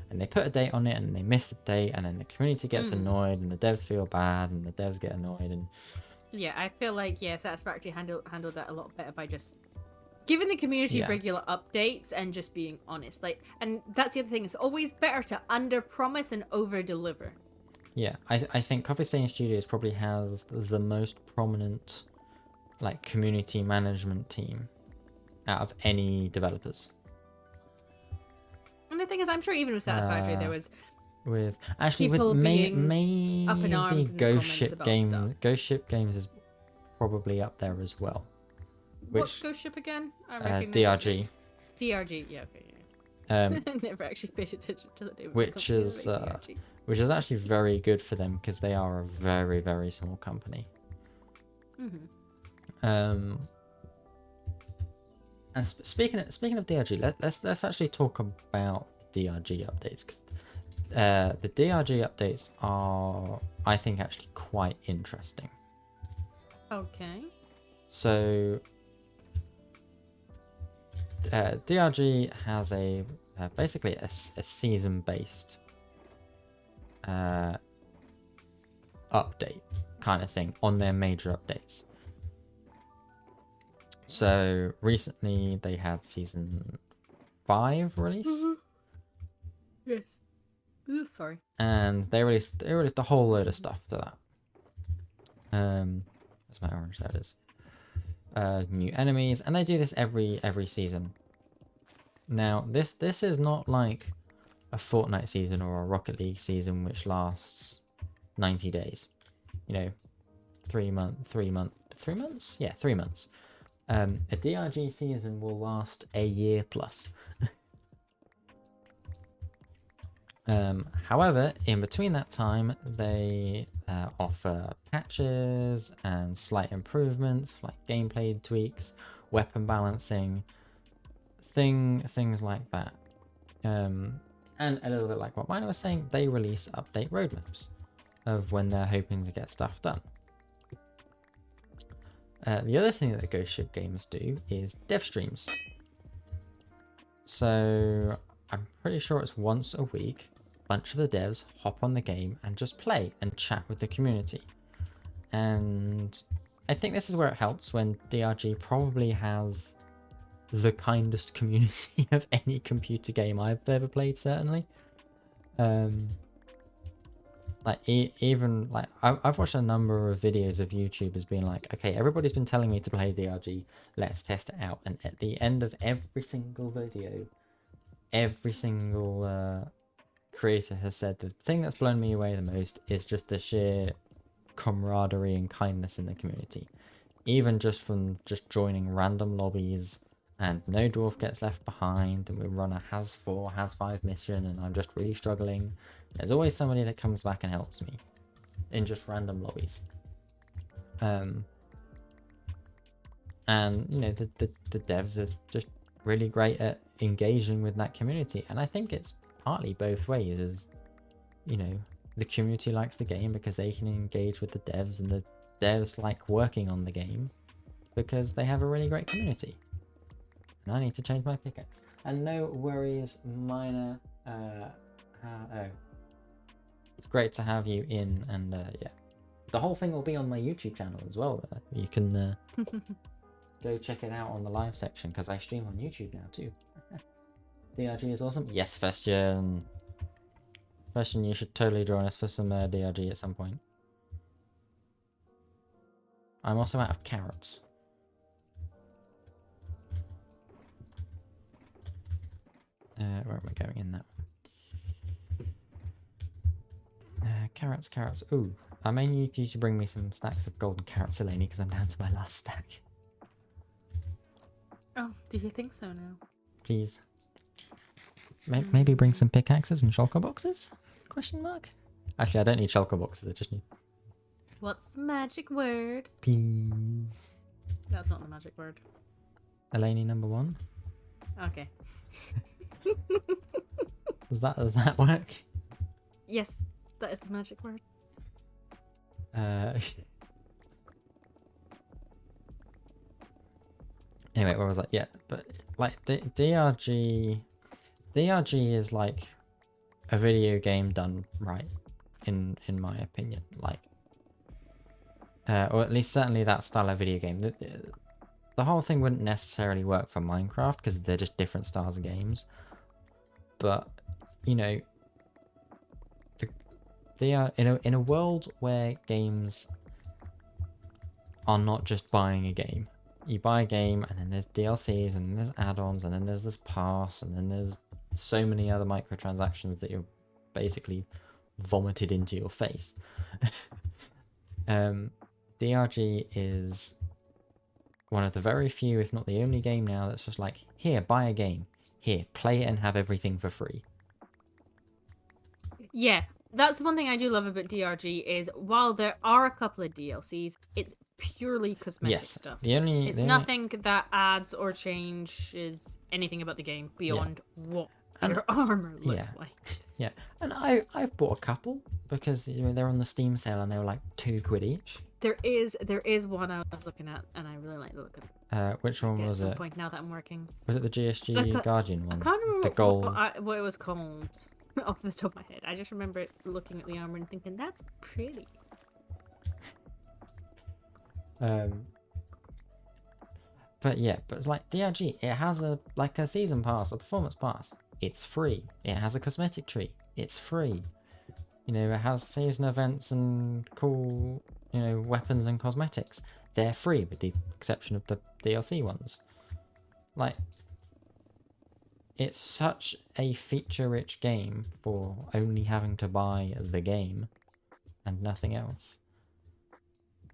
C: and they put a date on it and they miss the date, and then the community gets annoyed, and the devs feel bad, and the devs get annoyed. And
B: yeah, I feel like Satisfactory handled that a lot better by just giving the community regular updates and just being honest. Like, and that's the other thing, it's always better to under promise and over deliver.
C: Yeah, I think Coffee Stain Studios probably has the most prominent, like, community management team out of any developers.
B: And the thing is, I'm sure even with Satisfactory, there was
C: with actually
B: people
C: with
B: being up in arms in the
C: Ghost
B: comments
C: Ship
B: about
C: Game,
B: stuff.
C: Ghost Ship Games is probably up there as well.
B: What's Ghost Ship again? I recognize
C: DRG.
B: DRG, yeah, okay, yeah.
C: I
B: never actually paid attention to the name.
C: which is actually very good for them, because they are a very, very small company. And speaking of DRG, let's actually talk about DRG updates, because the DRG updates are, I think, actually quite interesting.
B: Okay.
C: So DRG has basically a season-based update kind of thing on their major updates. So recently they had season 5 release.
B: Yes. Sorry.
C: And they released a whole load of stuff to that. That's my orange, there it is. New enemies, and they do this every season. Now this is not like a Fortnite season or a Rocket League season which lasts 90 days. You know, 3 months? Yeah, 3 months. A DRG season will last a year plus. However, in between that time, they offer patches and slight improvements like gameplay tweaks, weapon balancing, things like that. And a little bit like what Miner was saying, they release update roadmaps of when they're hoping to get stuff done. The other thing that Ghost Ship Games do is dev streams. So I'm pretty sure it's once a week, a bunch of the devs hop on the game and just play and chat with the community. And I think this is where it helps when DRG probably has the kindest community of any computer game I've ever played, certainly. Like even like I've watched a number of videos of YouTubers being like, okay, everybody's been telling me to play DRG, let's test it out. And at the end of every single video, every single creator has said the thing that's blown me away the most is just the sheer camaraderie and kindness in the community. Even just from just joining random lobbies and no dwarf gets left behind and we run a has 4, has 5 mission and I'm just really struggling. There's always somebody that comes back and helps me in just random lobbies. And you know, the devs are just really great at engaging with that community, and I think it's partly both ways. Is, you know, the community likes the game because they can engage with the devs, and the devs like working on the game because they have a really great community. And I need to change my pickaxe. And no worries, Miner. Great to have you in, and yeah, the whole thing will be on my YouTube channel as well. You can go check it out on the live section because I stream on YouTube now too. DRG is awesome. Yes, Festian. Festian, you should totally join us for some DRG at some point. I'm also out of carrots. Where am I going in that one? Carrots. Ooh, I may need you to bring me some stacks of golden carrots, Eleni, because I'm down to my last stack.
B: Oh, do you think so now?
C: Please. Maybe bring some pickaxes and shulker boxes? Question mark. Actually, I don't need shulker boxes. I just need.
B: What's the magic word?
C: Please.
B: That's not the magic word.
C: Eleni number 1.
B: Okay.
C: Does that work?
B: Yes, that is the magic word.
C: Anyway, where was I? Yeah, but like DRG is like a video game done right, in my opinion. Like, or at least certainly that style of video game. The whole thing wouldn't necessarily work for Minecraft because they're just different styles of games. But you know, they are in a world where games are not just buying a game. You buy a game and then there's DLCs and then there's add-ons and then there's this pass and then there's so many other microtransactions that you're basically vomited into your face. DRG is one of the very few, if not the only game now that's just like, here, buy a game. Here, play it and have everything for free.
B: Yeah, that's one thing I do love about DRG is while there are a couple of DLCs, it's purely cosmetic stuff. It's nothing that adds or changes anything about the game beyond what your armor looks like.
C: Yeah, and I've bought a couple because you know they're on the Steam sale and they were like £2 each.
B: There is one I was looking at and I really like the look of it.
C: Which one was it?
B: At some point now that I'm working.
C: Was it the GSG Guardian one?
B: I can't remember
C: the gold.
B: what it was called off the top of my head. I just remember looking at the armor and thinking that's pretty.
C: But yeah, but it's like DRG, it has a season pass, a performance pass. It's free. It has a cosmetic tree. It's free. You know, it has season events and cool, you know, weapons and cosmetics. They're free with the exception of the DLC ones. Like, it's such a feature-rich game for only having to buy the game and nothing else.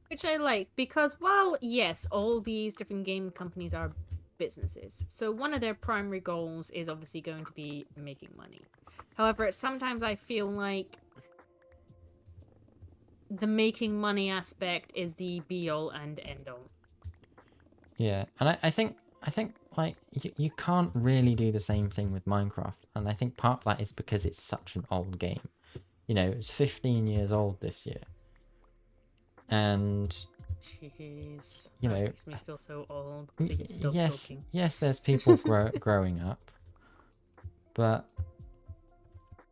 B: Which I like because, while yes, all these different game companies are businesses, so one of their primary goals is obviously going to be making money. However, sometimes I feel like the making money aspect is the be all and end all.
C: Yeah, and I think like you can't really do the same thing with Minecraft, and I think part of that is because it's such an old game. You know, it's 15 years old this year, and
B: Jeez,
C: you
B: that
C: know,
B: makes me feel so old. Please stop
C: yes,
B: talking.
C: yes, there's people growing up, but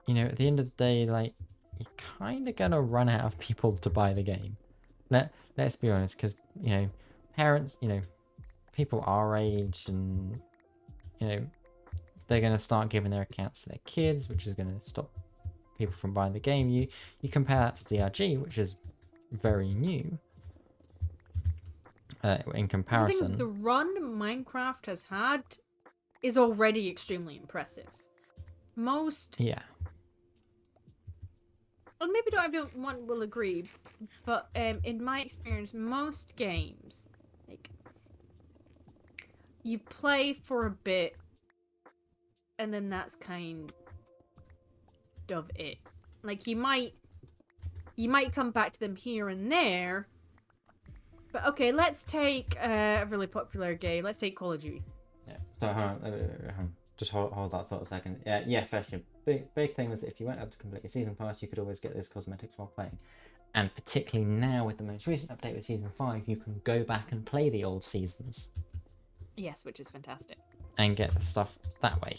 C: you know, at the end of the day, like you're kind of gonna run out of people to buy the game. Let's be honest, because you know, parents, you know, people our age, and you know, they're gonna start giving their accounts to their kids, which is gonna stop people from buying the game. You compare that to DRG, which is very new in
B: The thing is,
C: comparison.
B: the run Minecraft has had is already extremely impressive. Most,
C: Yeah,
B: well, maybe not everyone will agree, but in my experience, most games, like, you play for a bit, and then that's kind of it. Like, you might come back to them here and there, but okay, let's take a really popular game. Let's take Call of Duty.
C: yeah. So just hold that thought a second. Yeah. Firstly, big thing was that if you went up to complete a season pass, you could always get those cosmetics while playing. And particularly now with the most recent update with season 5, you can go back and play the old seasons
B: Yes, which is fantastic.
C: and get the stuff that way.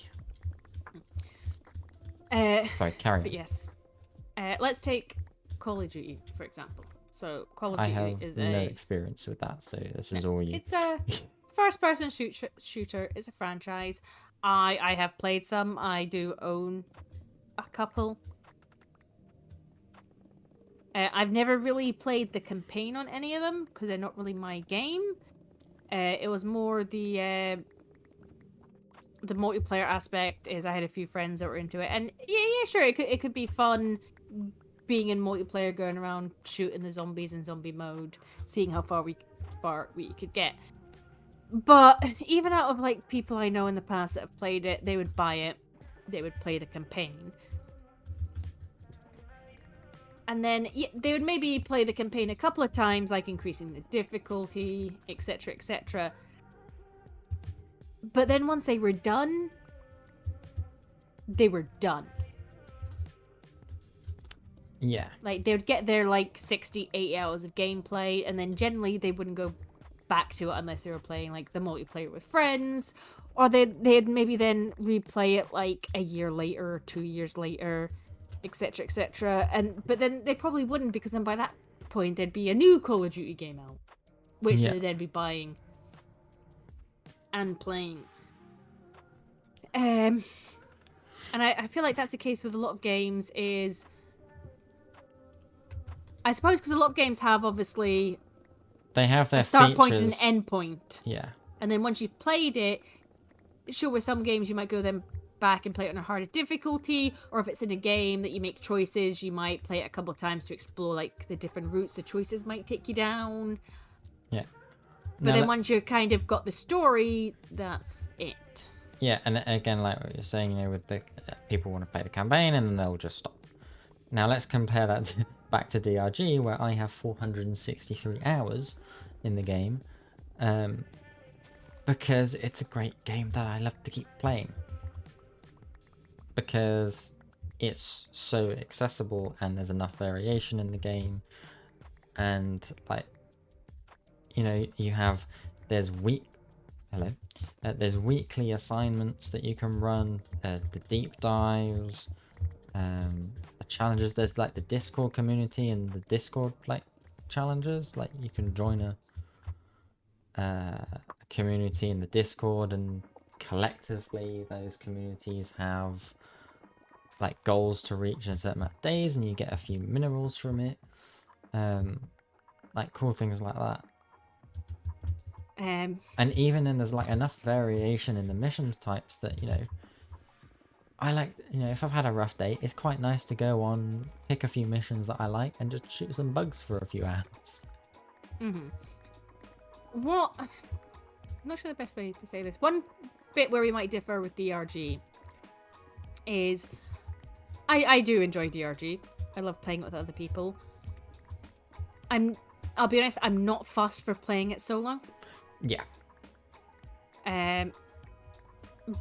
C: Sorry, carry on.
B: But yes, let's take Call of Duty for example. So Call of
C: I
B: Duty
C: have
B: is
C: no
B: a
C: experience with that, so this is all you.
B: it's a first-person shooter. It's a franchise. I have played some. I do own a couple. I've never really played the campaign on any of them because they're not really my game. It was more the multiplayer aspect. Is I had a few friends that were into it, and yeah, sure, it could be fun being in multiplayer, going around shooting the zombies in zombie mode, seeing how far we could get. But even out of like people I know in the past that have played it, they would buy it, they would play the campaign, and then they would maybe play the campaign a couple of times, like increasing the difficulty, etc., etc. But then once they were done, they were done.
C: Yeah.
B: Like, they would get their, like, 60, 80 hours of gameplay, and then generally they wouldn't go back to it unless they were playing, like, the multiplayer with friends, or they'd maybe then replay it, like, a year later or 2 years later, etc., etc. But then they probably wouldn't, because then by that point there'd be a new Call of Duty game out, which they'd then be buying and playing. And I feel like that's the case with a lot of games, is I suppose because a lot of games have, obviously,
C: they have their
B: a start
C: features.
B: point and an end point.
C: Yeah.
B: And then once you've played it, sure, with some games you might go then back and play it on a harder difficulty, or if it's in a game that you make choices, you might play it a couple of times to explore, like, the different routes the choices might take you down.
C: Yeah.
B: But then once you've kind of got the story, that's it.
C: Yeah, and again, like what you're saying, you know, with the people want to play the campaign and then they'll just stop. Now let's compare that back to DRG, where I have 463 hours in the game, because it's a great game that I love to keep playing. Because it's so accessible and there's enough variation in the game, and like, you know, there's weekly assignments that you can run, the deep dives, the challenges. There's like the Discord community and the Discord like challenges. Like, you can join a community in the Discord, and collectively those communities have like goals to reach in a certain amount of days, and you get a few minerals from it. Like cool things like that. And even then there's like enough variation in the missions types that, you know, I like, if I've had a rough day, it's quite nice to go on, pick a few missions that I like, and just shoot some bugs for a few hours.
B: What? I'm not sure the best way to say this. One bit where we might differ with DRG is I do enjoy DRG. I love playing it with other people. I'll be honest, I'm not fussed for playing it solo.
C: Yeah.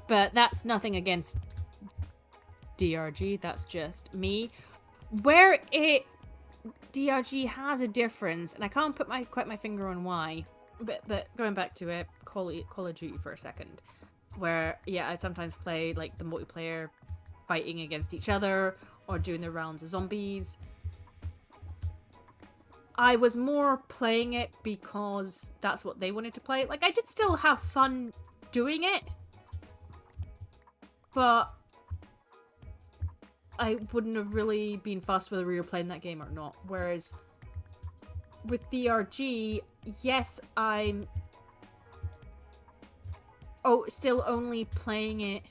B: But that's nothing against DRG, that's just me. Where DRG has a difference, and I can't put quite my finger on why, but going back to it, Call of Duty for a second, where I'd sometimes play like the multiplayer fighting against each other or doing the rounds of zombies. I was more playing it because that's what they wanted to play. Like, I did still have fun doing it, but I wouldn't have really been fussed whether we were playing that game or not. Whereas with DRG, yes, I'm still only playing it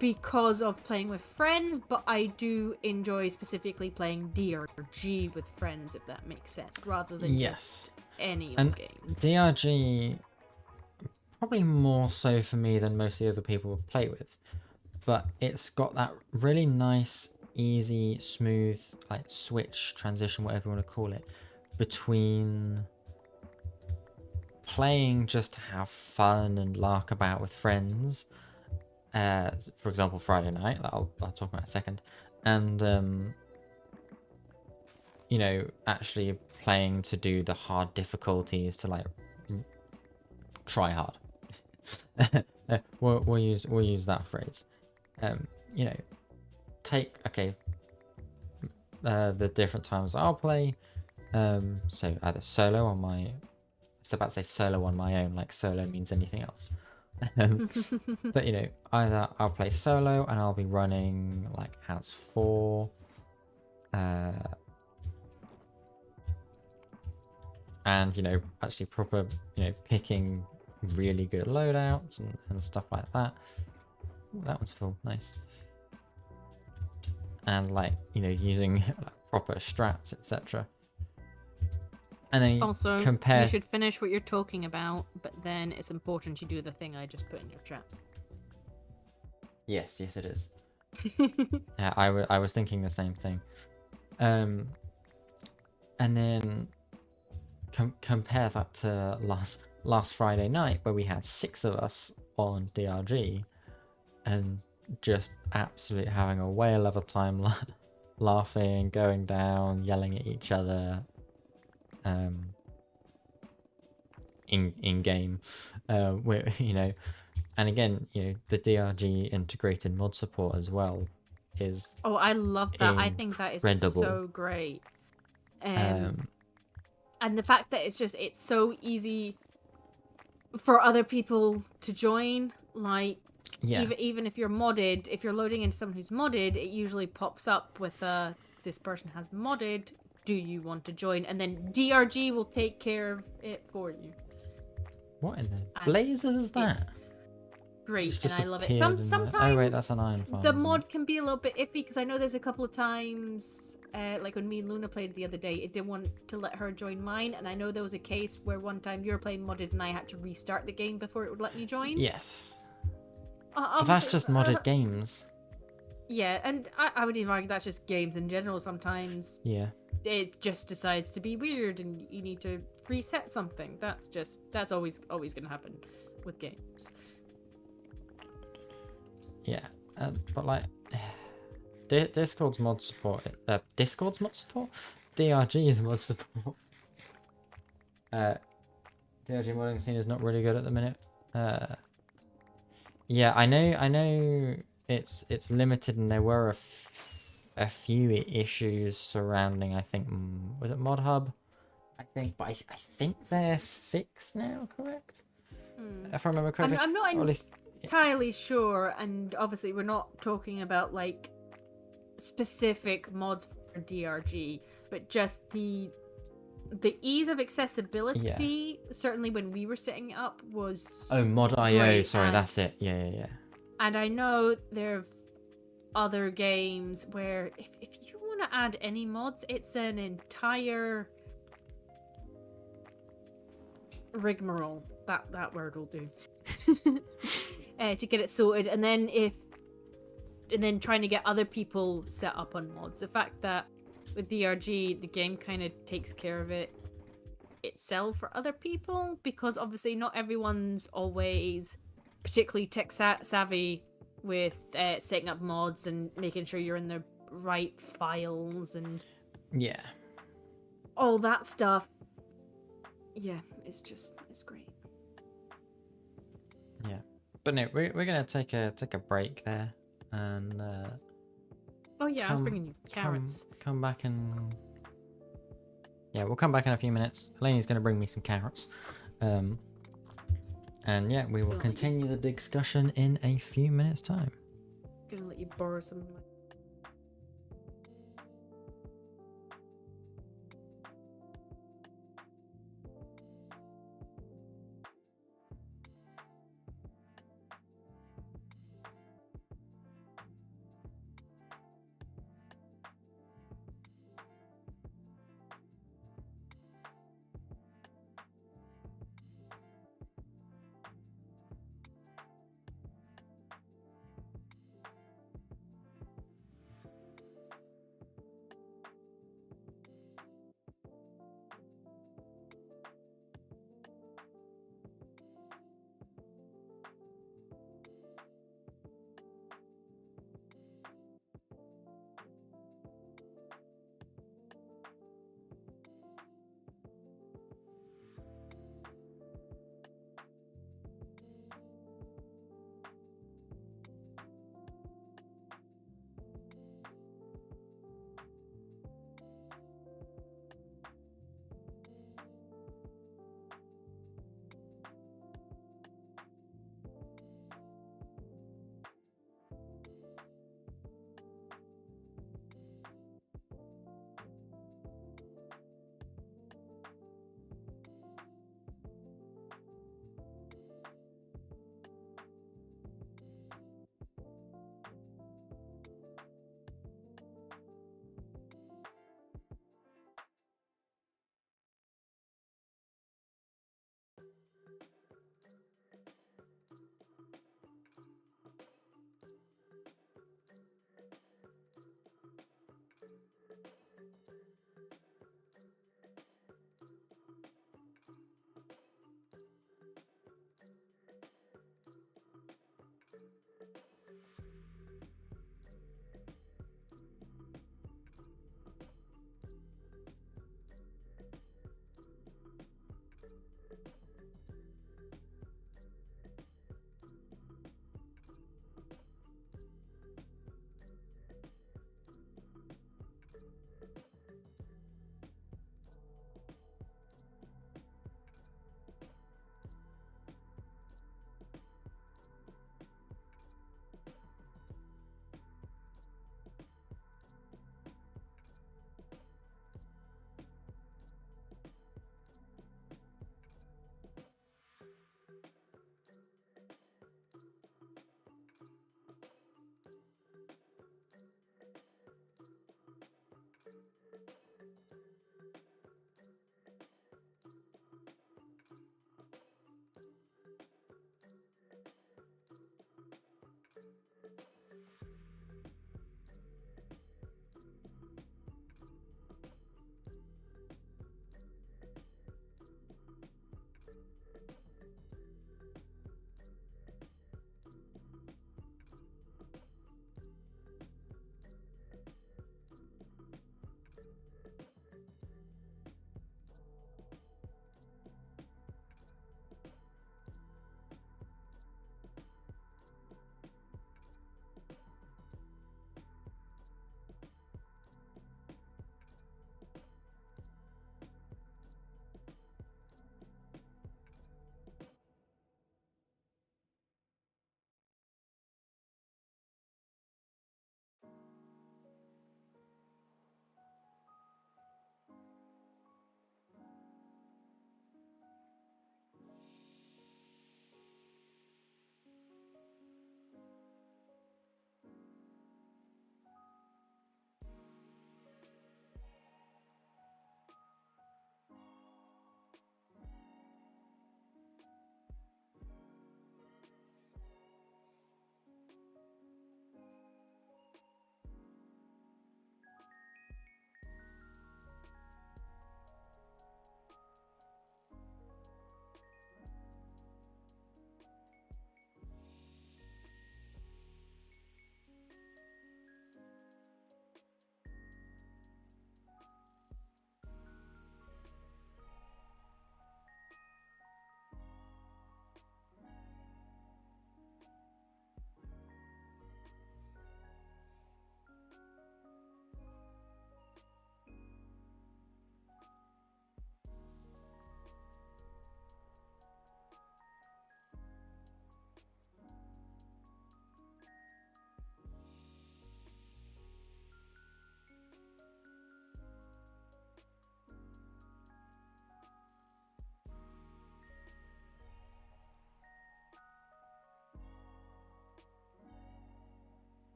B: because of playing with friends, but I do enjoy specifically playing DRG with friends, if that makes sense, rather than just any old game.
C: DRG, probably more so for me than most of the other people we play with, but it's got that really nice, easy, smooth, like switch, transition, whatever you want to call it, between playing just to have fun and lark about with friends, for example Friday night, that I'll talk about in a second, and actually playing to do the hard difficulties, to like try hard. we'll use that phrase. The different times I'll play, so either solo on my, I was about to say solo on my own, like solo means anything else. But either I'll play solo and I'll be running like House 4, and actually proper picking really good loadouts and stuff like that. Ooh, that one's full, nice. And like using like, proper strats, etc. And then
B: also,
C: compare.
B: You should finish what you're talking about, but then it's important you do the thing I just put in your chat.
C: Yes, it is. Yeah, I was thinking the same thing. And then compare that to last Friday night, where we had 6 of us on DRG, and just absolutely having a whale of a time, laughing, going down, yelling at each other. In game, where and again, the DRG integrated mod support as well is.
B: Oh, I love that. I think that is so great. And the fact that it's so easy for other people to join, like even if you're modded, if you're loading into someone who's modded, it usually pops up with this person has modded. Do you want to join? And then DRG will take care of it for you.
C: What in the blazes is that?
B: Great, and I love it. Sometimes
C: oh wait, that's an iron farm.
B: The mod can be a little bit iffy, because I know there's a couple of times, like when me and Luna played the other day, it didn't want to let her join mine, and I know there was a case where one time you were playing modded and I had to restart the game before it would let me join.
C: Yes. But that's just modded games.
B: Yeah, and I would even argue that's just games in general. Sometimes it just decides to be weird and you need to reset something. That's always going to happen with games.
C: Yeah, but like Discord's mod support, Discord's mod support, DRG's mod support. DRG modding scene is not really good at the minute. Yeah, I know it's limited, and there were a few issues surrounding, I think, was it Mod Hub? I think, but I think they're fixed now, correct? If I remember correctly.
B: I'm not entirely sure, and obviously we're not talking about like specific mods for DRG, but just the ease of accessibility, certainly when we were setting it up, was
C: Mod.io, sorry,
B: and,
C: that's it. Yeah.
B: And I know there are other games where if you want to add any mods, it's an entire rigmarole. That word will do. To get it sorted, and then trying to get other people set up on mods. The fact that with DRG the game kind of takes care of it itself for other people, because obviously not everyone's always particularly tech savvy with setting up mods and making sure you're in the right files and
C: Yeah.
B: all that stuff. Yeah, it's great.
C: Yeah. But no, we're gonna take a break there, and
B: Oh yeah, I was bringing you carrots.
C: Come back and yeah, we'll come back in a few minutes. Elaine's gonna bring me some carrots, and yeah, we will continue the discussion in a few minutes' time.
B: Gonna let you borrow some.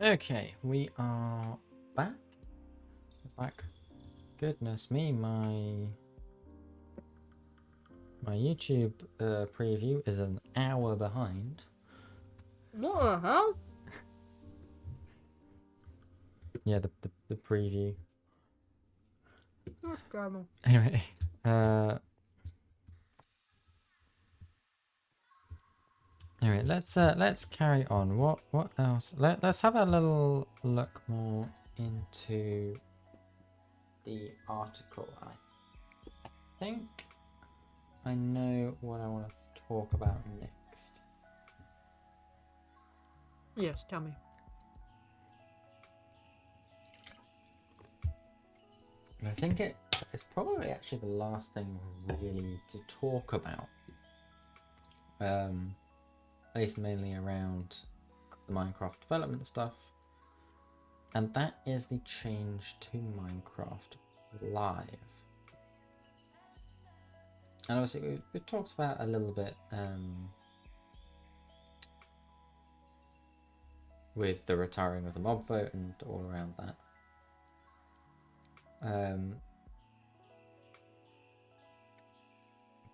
C: Okay, we are back. Back. Goodness me, my YouTube preview is an hour behind.
B: What the hell?
C: Yeah, the preview.
B: That's terrible.
C: Anyway, anyway, let's carry on. What else? Let's have a little look more into the article. I think I know what I want to talk about next.
B: Yes, tell me.
C: I think it's probably actually the last thing really to talk about. At least mainly around the Minecraft development stuff. And that is the change to Minecraft Live. And obviously we talked about a little bit with the retiring of the mob vote and all around that.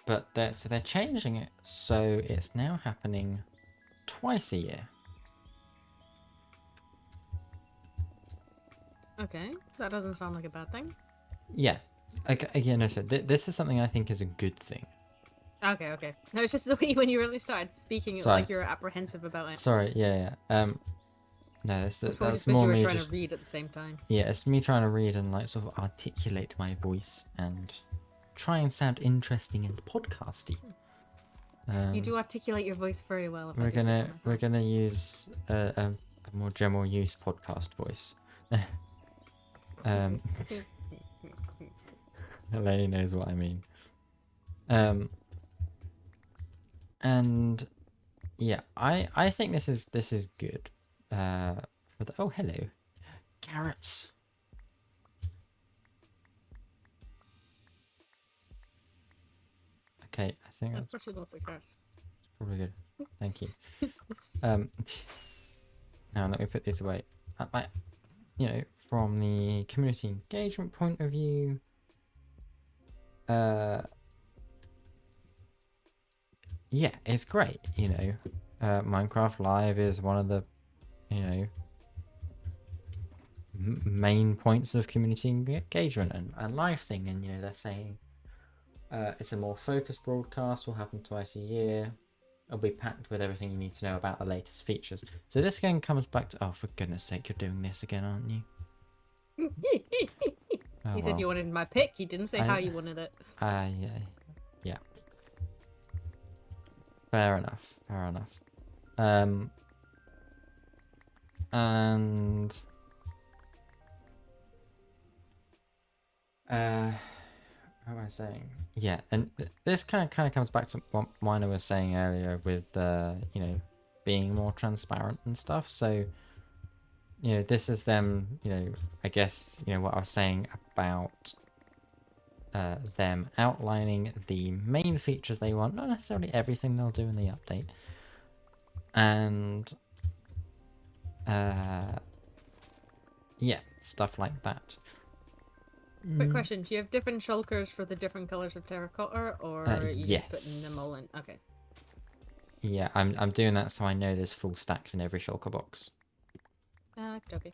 C: But they're changing it so it's now happening twice a year.
B: Okay, that doesn't sound like a bad thing.
C: Yeah. Okay. Again, no. So this is something I think is a good thing.
B: Okay. No, it's just the way when you really started speaking, it was
C: Sorry.
B: like you were apprehensive about it.
C: Sorry. Yeah. No,
B: It's probably
C: that's
B: just because
C: more
B: you were
C: me
B: trying
C: just.
B: to read at the same time.
C: Yeah, it's me trying to read and like sort of articulate my voice and try and sound interesting and podcasty.
B: You do articulate your voice very well. If I
C: We're
B: do say so
C: gonna
B: myself.
C: we're gonna use a more general use podcast voice. Eleni knows what I mean. And yeah, I think this is good. For the, oh hello, carrots. Okay, I think that's
B: Especially those cars.
C: probably good. Thank you. Now let me put these away. Like, you know, from the community engagement point of view, yeah, it's great. You know, Minecraft Live is one of the, you know, main points of community engagement and live thing. And you know, they're saying it's a more focused broadcast. Will happen twice a year. It'll be packed with everything you need to know about the latest features. So this again comes back to, oh, for goodness sake, you're doing this again, aren't you? Oh,
B: You said you wanted my pick. You didn't say how you wanted it.
C: Yeah. Fair enough. And what am I saying? Yeah, and this kind of comes back to what Mina was saying earlier with you know, being more transparent and stuff. So, you know, this is them, you know, I guess, you know, what I was saying about them outlining the main features they want, not necessarily everything they'll do in the update. And yeah, stuff like that.
B: Quick question: do you have different shulkers for the different colors of terracotta, or are you
C: yes.
B: just putting them all in? Okay.
C: Yeah, I'm doing that so I know there's full stacks in every shulker box.
B: Okay.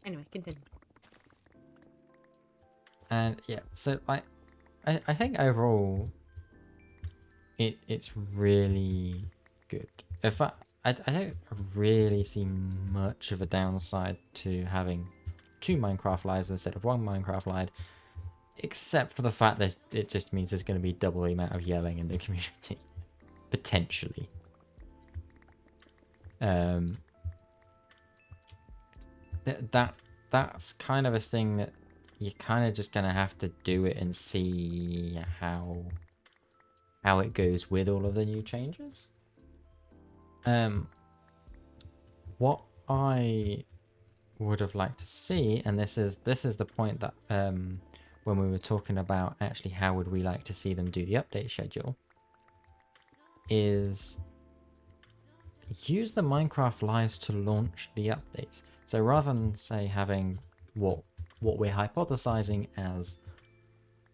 B: Anyway, continue.
C: And yeah, so I think overall it's really good. If I don't really see much of a downside to having 2 Minecraft lives instead of 1 Minecraft live, except for the fact that it just means there's going to be double the amount of yelling in the community, potentially. That's kind of a thing that you're kind of just gonna have to do it and see how it goes with all of the new changes. What I would have liked to see, and this is the point that when we were talking about actually how would we like to see them do the update schedule, is use the Minecraft lives to launch the updates. So rather than say having what we're hypothesizing as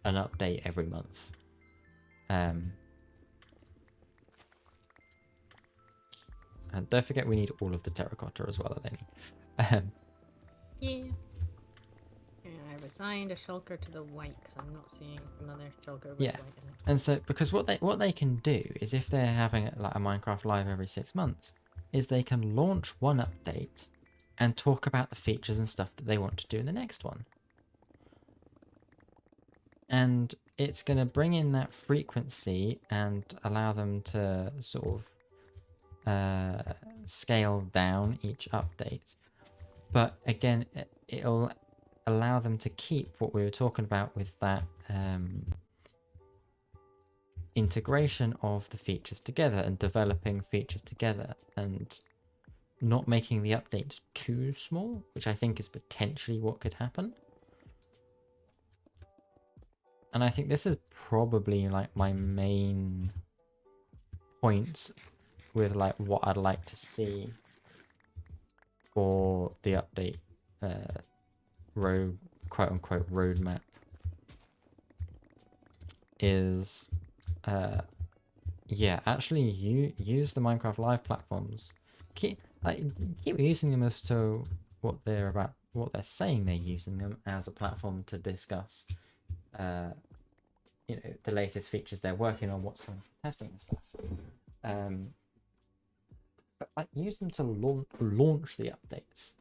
C: an update every month, and don't forget we need all of the terracotta as well, Eleni.
B: Yeah. Yeah, I've assigned a shulker to the white because I'm not seeing another shulker with
C: Yeah.
B: white in it.
C: And so, because what they can do is, if they're having like a Minecraft live every 6 months, is they can launch one update and talk about the features and stuff that they want to do in the next one. And it's going to bring in that frequency and allow them to sort of scale down each update. But again, it'll allow them to keep what we were talking about with that integration of the features together and developing features together and not making the updates too small, which I think is potentially what could happen. And I think this is probably like my main points with like what I'd like to see for the update quote unquote roadmap is yeah, actually use the Minecraft Live platforms. Keep using them as to what they're about, what they're saying they're using them as a platform to discuss you know, the latest features they're working on, what's going on testing and stuff. But like use them to launch the updates.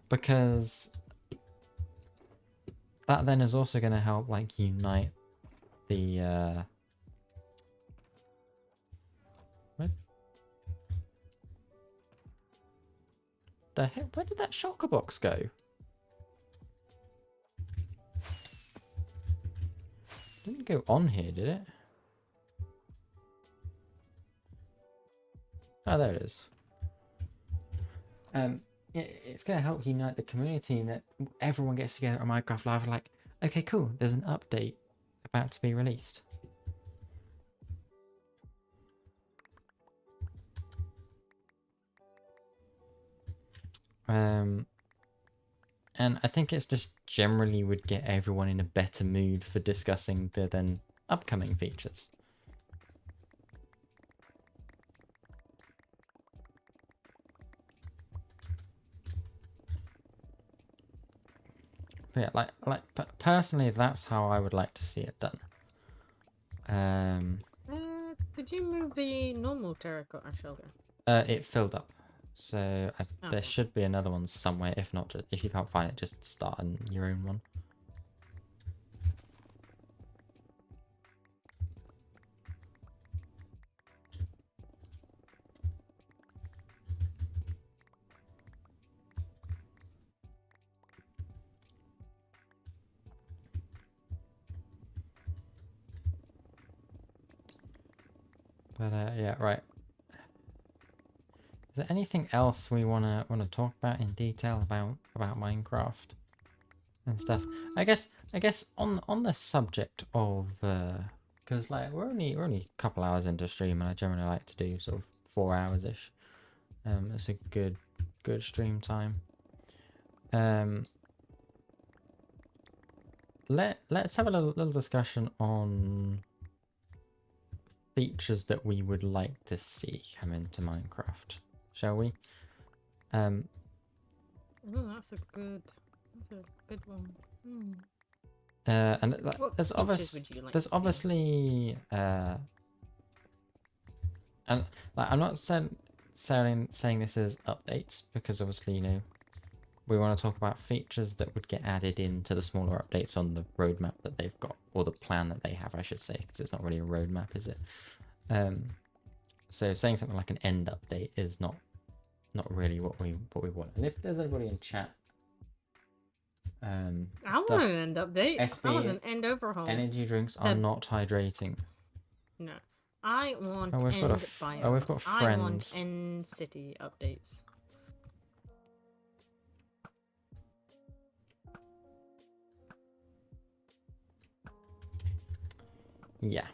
C: Because that then is also going to help like unite the what the heck, where did that shulker box go? Didn't go on here, did it? Oh, there it is. It's going to help unite the community, and that everyone gets together on Minecraft Live like, okay, cool, there's an update about to be released. And I think it's just generally would get everyone in a better mood for discussing the then upcoming features. But yeah, personally, that's how I would like to see it done.
B: Did you move the normal terracotta shulker?
C: It filled up, so there
B: Okay.
C: should be another one somewhere. If not, if you can't find it, just start your own one. But yeah, right. Is there anything else we wanna talk about in detail about Minecraft and stuff? I guess on the subject of because like we're only a couple hours into stream, and I generally like to do sort of 4 hours ish. It's a good stream time. Let's have a little discussion on features that we would like to see come into Minecraft, shall we?
B: Oh, that's a good one.
C: And
B: What
C: there's
B: features would you like
C: there's
B: to see?
C: obviously and like I'm not saying this is updates, because obviously, you know, we want to talk about features that would get added into the smaller updates on the roadmap that they've got, or the plan that they have, I should say, because it's not really a roadmap, is it? So saying something like an end update is not really what we want. And if there's anybody in chat,
B: I want an end update.
C: SB,
B: I want an end overhaul.
C: energy drinks are not hydrating.
B: No, I want
C: Oh, we've
B: end
C: got
B: biomes.
C: oh, we've got
B: I want
C: friends.
B: end city updates.
C: Yeah,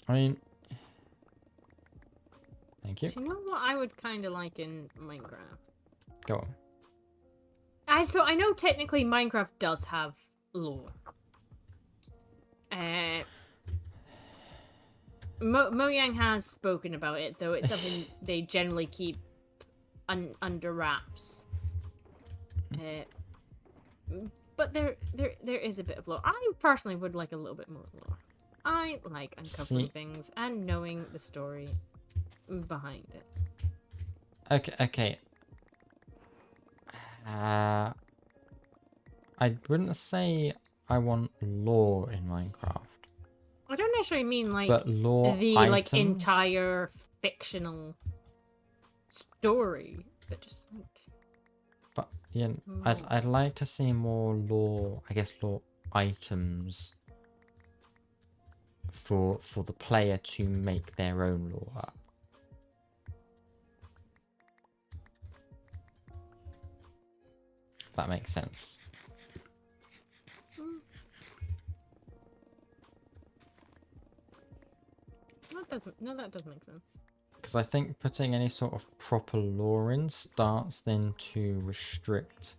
C: I mean, Thank you.
B: Do you know what I would kind of like in Minecraft?
C: Go on.
B: So I know technically Minecraft does have lore. Mojang has spoken about it, though it's something they generally keep under wraps. But there is a bit of lore. I personally would like a little bit more lore. I like uncovering things and knowing the story behind it.
C: Okay. I wouldn't say I want lore in Minecraft.
B: I don't necessarily mean like
C: But lore
B: the
C: items?
B: like entire fictional story, but just like.
C: But yeah, I'd like to see more lore. I guess lore items for the player to make their own lore up. If that makes sense.
B: That does make sense.
C: Because I think putting any sort of proper lore in starts then to restrict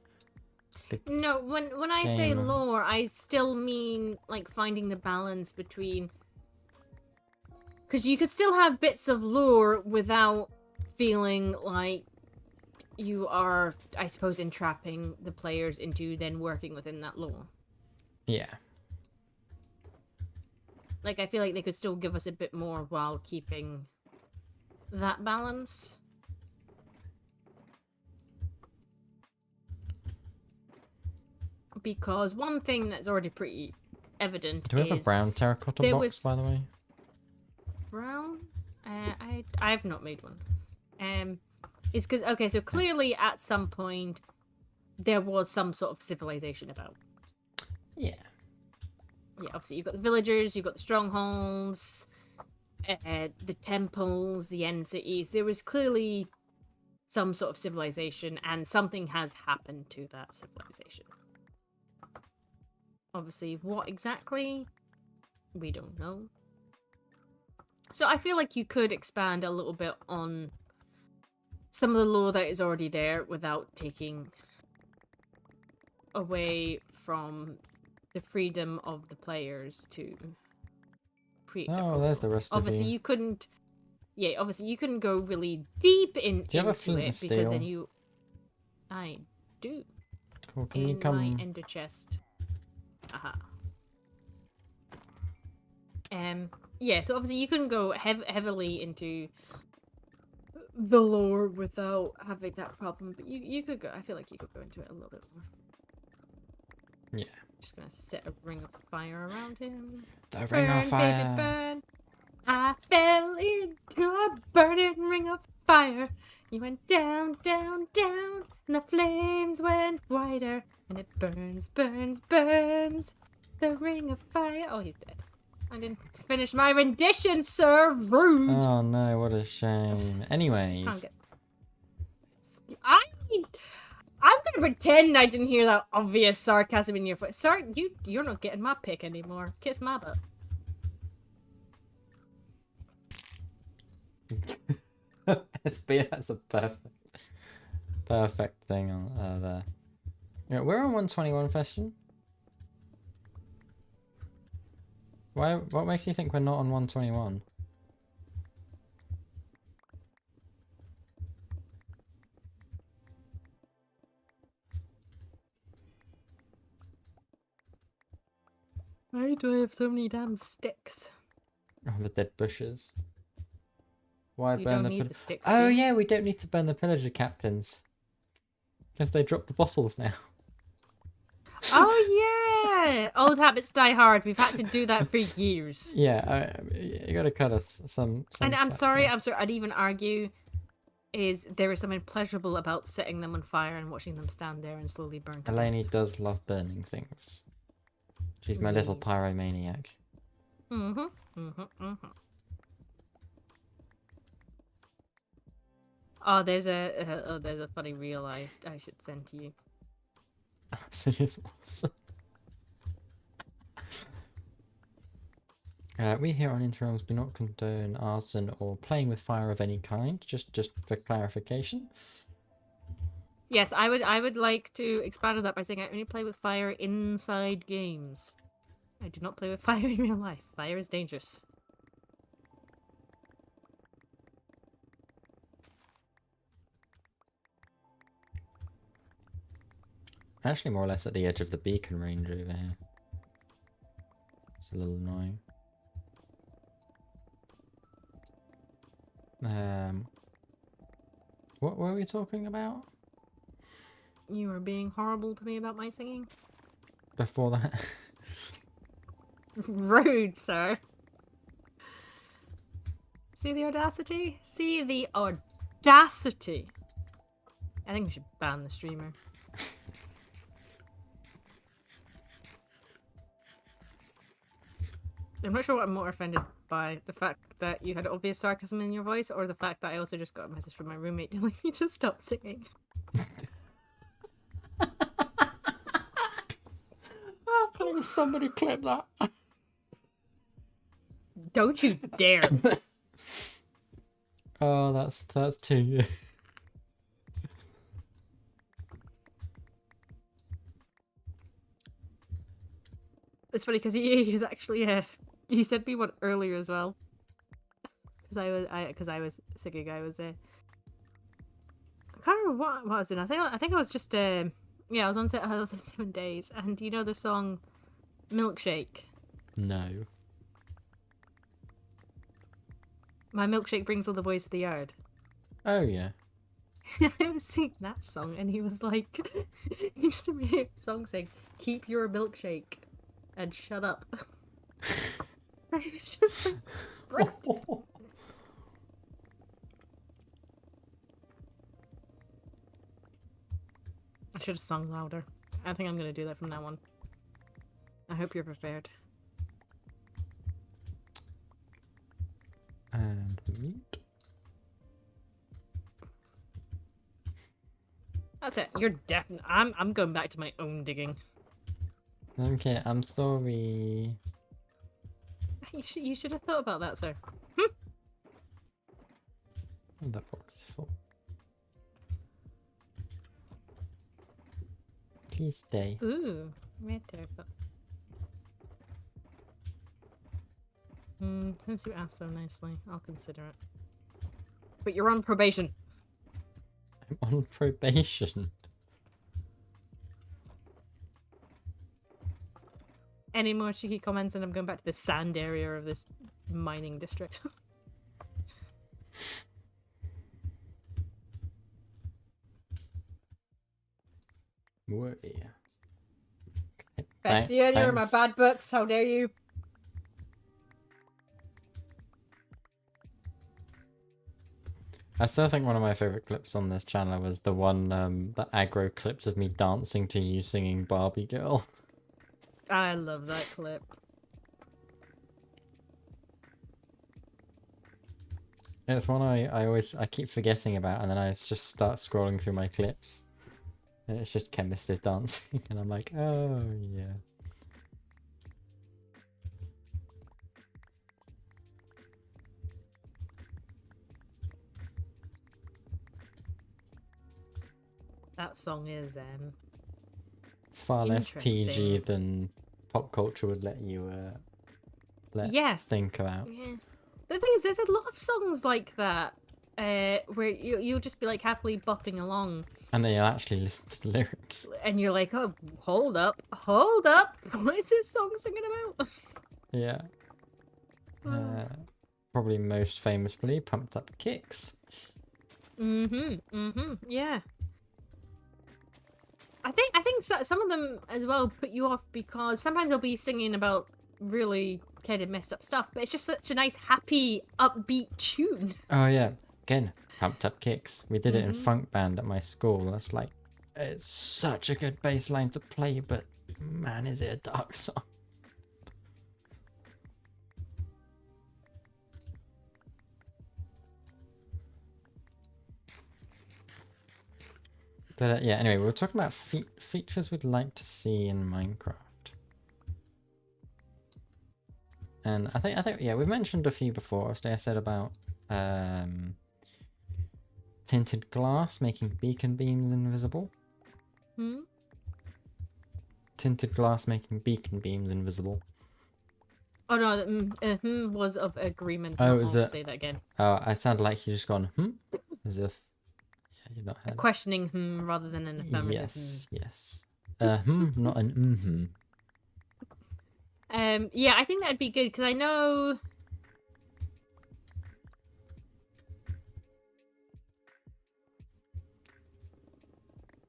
C: the
B: No, when I say lore, I still mean like finding the balance between, because you could still have bits of lore without feeling like you are, I suppose, entrapping the players into then working within that lore.
C: Yeah.
B: Like, I feel like they could still give us a bit more while keeping that balance. Because one thing that's already pretty evident
C: Do we have a brown terracotta box, by the way?
B: Brown? I have not made one. It's because, okay, so clearly at some point there was some sort of civilization about.
C: Yeah.
B: Yeah, obviously you've got the villagers, you've got the strongholds, the temples, the end cities. There was clearly some sort of civilization, and something has happened to that civilization. Obviously, what exactly? We don't know. So I feel like you could expand a little bit on some of the lore that is already there without taking away from the freedom of the players to create.
C: Oh, there's the rest
B: obviously
C: of you.
B: you couldn't. Yeah, obviously you couldn't go really deep into
C: you have a flint
B: it
C: and
B: because then
C: steel?
B: you. I do.
C: Cool. Can
B: in
C: you come?
B: my ender chest. Aha. Yeah, so obviously you couldn't go heavily into the lore without having that problem, but you could go. I feel like you could go into it a little bit more.
C: Yeah.
B: Just gonna set a ring of fire around him.
C: The ring of fire.
B: Baby, burn. I fell into a burning ring of fire. You went down, down, down, and the flames went wider, and it burns, burns, burns. The ring of fire. Oh, he's dead. I didn't finish my rendition, sir. Rude.
C: Oh no, what a shame. Anyways.
B: I'm gonna pretend I didn't hear that obvious sarcasm in your voice. Sorry, you're not getting my pick anymore. Kiss my butt.
C: SB, that's a perfect thing on there. Yeah, we're on 121 Festion. Why? What makes you think we're not on 121?
B: Why do I have so many damn sticks?
C: Oh, the dead bushes. Why
B: You
C: burn
B: don't
C: the
B: need the sticks.
C: Oh
B: do you?
C: yeah, we don't need to burn the pillager captains. Because they drop the bottles now.
B: Oh yeah! Old habits die hard. We've had to do that for years.
C: Yeah, you gotta cut us some
B: And I'm
C: slack
B: sorry,
C: there.
B: I'd even argue is there is something pleasurable about setting them on fire and watching them stand there and slowly burn to death.
C: Eleni does love burning things. She's my little
B: Yes.
C: pyromaniac.
B: Oh, there's a funny reel I should send to you.
C: So it's awesome. We here on Interrealms do not condone arson or playing with fire of any kind. Just for clarification.
B: Yes, I would like to expand on that by saying I only play with fire inside games. I do not play with fire in real life. Fire is dangerous.
C: Actually, more or less at the edge of the beacon range over here. It's a little annoying. What were we talking about
B: You are being horrible to me about my singing.
C: before that?
B: Rude, sir. See the audacity? See the audacity! I think we should ban the streamer. I'm not sure what I'm more offended by. The fact that you had obvious sarcasm in your voice, or the fact that I also just got a message from my roommate telling me to stop singing.
C: Oh, please, somebody clip that.
B: Don't you dare!
C: Oh, that's too good.
B: It's funny because he's actually he sent me one earlier as well. Because I was singing. I can't remember what I was doing. I think I was just yeah, I was on 7 days, and you know the song Milkshake.
C: No.
B: My milkshake brings all the boys to the yard.
C: Oh yeah.
B: I was singing that song, and he was like, he just made a song saying, "Keep your milkshake and shut up." I was just like, "Frick." I should have sung louder. I think I'm gonna do that from now on. I hope you're prepared.
C: And mute.
B: That's it. You're definitely. I'm going back to my own digging.
C: Okay, I'm sorry.
B: You should have thought about that, sir.
C: Oh, that box is full. Please stay.
B: Ooh, red turtle. Since you asked so nicely, I'll consider it. But you're on probation.
C: I'm on probation.
B: Any more cheeky comments, and I'm going back to the sand area of this mining district.
C: Whoa.
B: Bastion, you're in my
C: Thanks.
B: bad books. How dare you?
C: I still think one of my favorite clips on this channel was the one, the aggro clips of me dancing to you singing Barbie Girl.
B: I love that clip.
C: It's one I keep forgetting about, and then I just start scrolling through my clips. And it's just Chemist is dancing, and I'm like, oh yeah.
B: That song is
C: Far less PG
B: Interesting.
C: than pop culture would let you
B: Yeah.
C: think about.
B: Yeah. The thing is, there's a lot of songs like that, where you'll just be like happily bopping along,
C: And then you'll actually listen to the lyrics.
B: and you're like, oh, hold up, what is this song singing about?
C: Yeah. Probably most famously, Pumped Up Kicks.
B: Yeah. I think some of them as well put you off because sometimes they'll be singing about really kind of messed up stuff, but it's just such a nice, happy, upbeat tune.
C: Oh yeah, again, Pumped Up Kicks. We did it in funk band at my school. That's like, it's such a good bass line to play, but man, is it a dark song. But yeah, anyway, we were talking about features we'd like to see in Minecraft. And I think yeah, we've mentioned a few before. Obviously, I said about tinted glass making beacon beams invisible.
B: Hmm?
C: Tinted glass making beacon beams invisible.
B: Oh no, the was of agreement.
C: Oh,
B: Not
C: is
B: I'll
C: it?
B: say that again.
C: Oh, I sounded like you just gone as if you've not
B: A
C: heard.
B: questioning rather than an affirmative.
C: Yes, yes. Not an
B: Yeah, I think that'd be good because I know.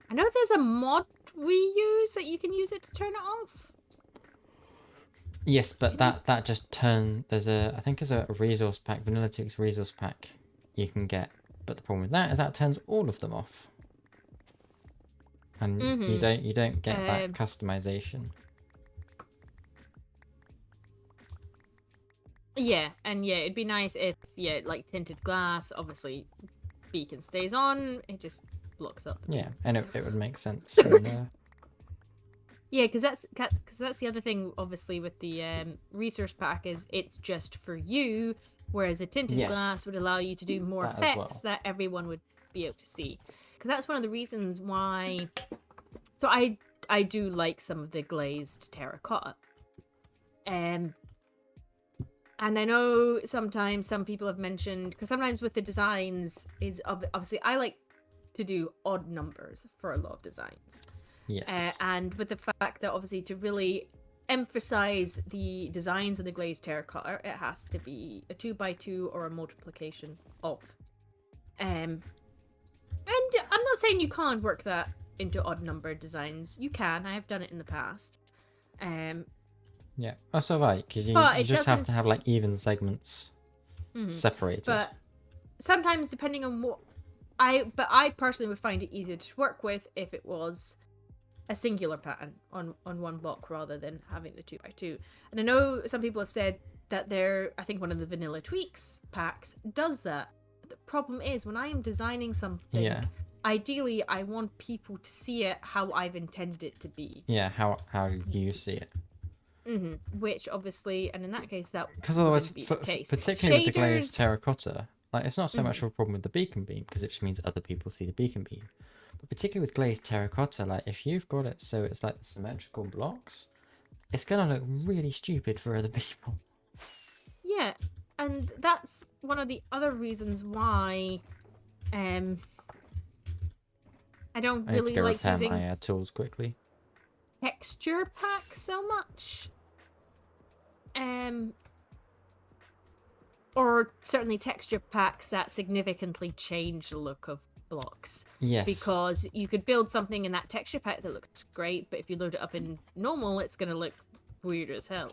B: I know there's a mod we use that you can use it to turn it off.
C: Yes, but that just there's I think there's a resource pack, Vanilla Tux resource pack you can get. But the problem with that is that turns all of them off. And you don't get that customization.
B: Yeah, and yeah, it'd be nice if like tinted glass, obviously beacon stays on, it just blocks up.
C: Yeah, and it would make sense. And,
B: yeah, because that's the other thing, obviously, with the resource pack is it's just for you, whereas a tinted glass would allow you to do more
C: that as
B: effects
C: well.
B: that everyone would be able to see. Because that's one of the reasons why. So I do like some of the glazed terracotta. And I know sometimes some people have mentioned, because sometimes with the designs is obviously I like to do odd numbers for a lot of designs.
C: yes.
B: And with the fact that obviously to really emphasize the designs of the glazed terracotta, it has to be a 2x2 or a multiplication of. And I'm not saying you can't work that into odd number designs. You can. I have done it in the past.
C: Yeah, that's all right, because you just have to have like even segments separated.
B: But sometimes, depending on what I personally would find it easier to work with if it was a singular pattern on one block rather than having the 2x2. And I know some people have said that I think one of the Vanilla Tweaks packs does that. But the problem is when I am designing something, ideally I want people to see it how I've intended it to be.
C: Yeah, how you see it.
B: Which obviously, and in that case, that
C: because otherwise,
B: be the case.
C: particularly with the glazed terracotta, like it's not so much of a problem with the beacon beam because it just means other people see the beacon beam. But particularly with glazed terracotta, like if you've got it so it's like symmetrical blocks, it's gonna look really stupid for other people.
B: Yeah, and that's one of the other reasons why I don't
C: I need to
B: really
C: go
B: like
C: repair
B: using
C: my tools quickly.
B: texture packs so much. Or certainly texture packs that significantly change the look of blocks.
C: Yes.
B: Because you could build something in that texture pack that looks great, but if you load it up in normal, it's going to look weird as hell.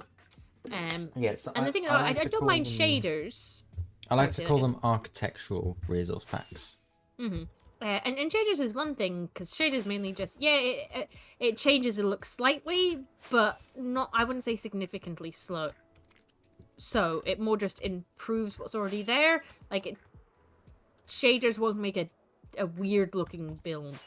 C: Yes.
B: And the thing, I don't mind shaders.
C: I like to call them architectural resource packs.
B: And shaders is one thing, because shaders mainly just, it changes the look slightly, but not, I wouldn't say significantly slow. So it more just improves what's already there. Like, shaders won't make a weird looking build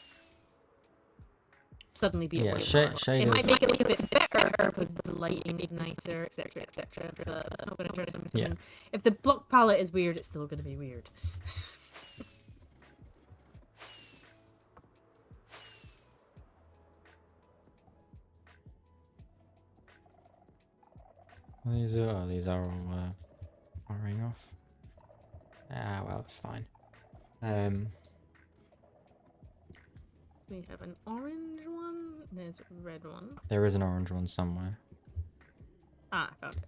B: suddenly be a way
C: shaders.
B: It might make it look a bit better because the lighting is nicer, etc., etc. That's not going to turn something.
C: Yeah.
B: If the block palette is weird, it's still going to be weird.
C: These are all firing off. Ah, well, it's fine.
B: We have an orange one. There's a red one.
C: There is an orange one somewhere.
B: Ah, I found it.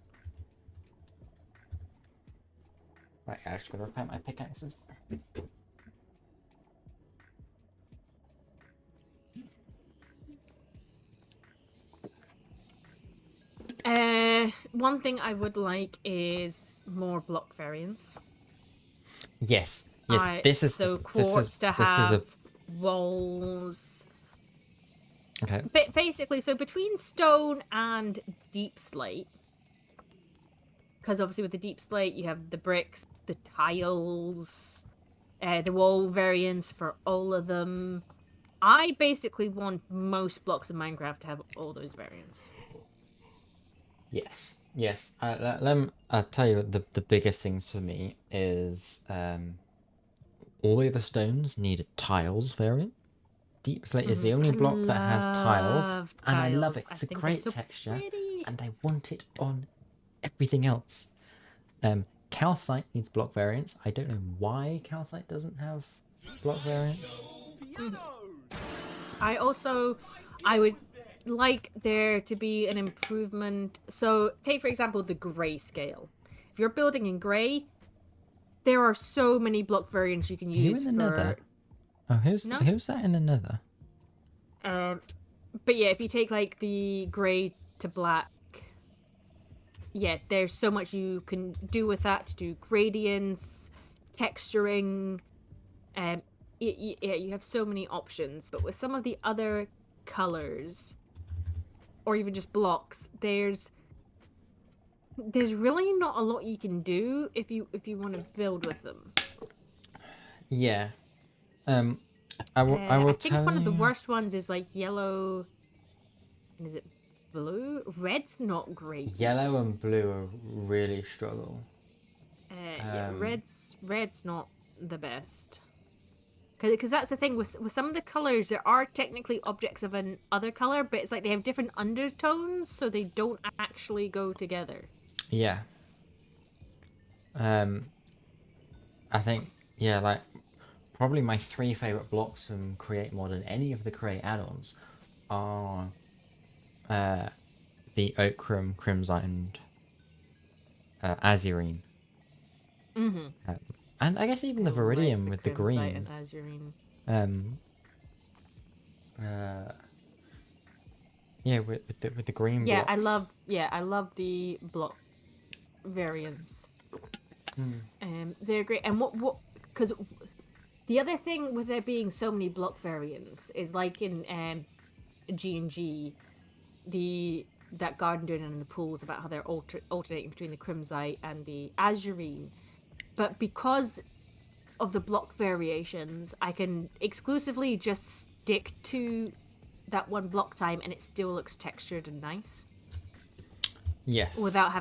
C: Right, I just gotta repair my pickaxes.
B: One thing I would like is more block variants.
C: Yes. This is
B: quartz to have walls.
C: Okay.
B: Basically, so between stone and deep slate, because obviously with the deep slate you have the bricks, the tiles, the wall variants for all of them. I basically want most blocks of Minecraft to have all those variants.
C: Yes. Yes, I'll tell you the biggest things for me is all the other stones need tiles variant. Deep slate is the only
B: I
C: block that has tiles,
B: love
C: and I love
B: tiles.
C: it.
B: I
C: It's a
B: think they're
C: great
B: so
C: texture,
B: pretty.
C: and I want it on everything else. Calcite needs block variants. I don't know why calcite doesn't have block variants.
B: I would like there to be an improvement. So take for example the grey scale. If you're building in grey, there are so many block variants you can
C: Who in
B: use
C: the
B: for.
C: Nether? Oh,
B: No?
C: who's that in the Nether?
B: But yeah, if you take like the grey to black, yeah, there's so much you can do with that to do gradients, texturing. Yeah, you have so many options. But with some of the other colors, or even just blocks, there's really not a lot you can do if you want to build with them.
C: Yeah. I will
B: I think
C: tell
B: one of the
C: you.
B: worst ones is like yellow. Is it blue? Red's not great.
C: Yellow and blue are really struggle.
B: Yeah, red's not the best. Because that's the thing with some of the colors, there are technically objects of an other color, but it's like they have different undertones, so they don't actually go together.
C: Yeah. I think like probably my 3 favorite blocks from Create Mod and any of the Create add-ons are the Ochre, Crimson, and Azurine. And I guess even the Viridium
B: like
C: with the
B: Crimsite
C: green.
B: and Azurine.
C: Yeah, with the green
B: Yeah,
C: blocks.
B: I love the block variants. They're great. And what because the other thing with there being so many block variants is like in G&G, that garden doing in the pools about how they're alternating between the Crimsite and the Azurine. But because of the block variations, I can exclusively just stick to that one block time and it still looks textured and nice.
C: Yes.
B: Without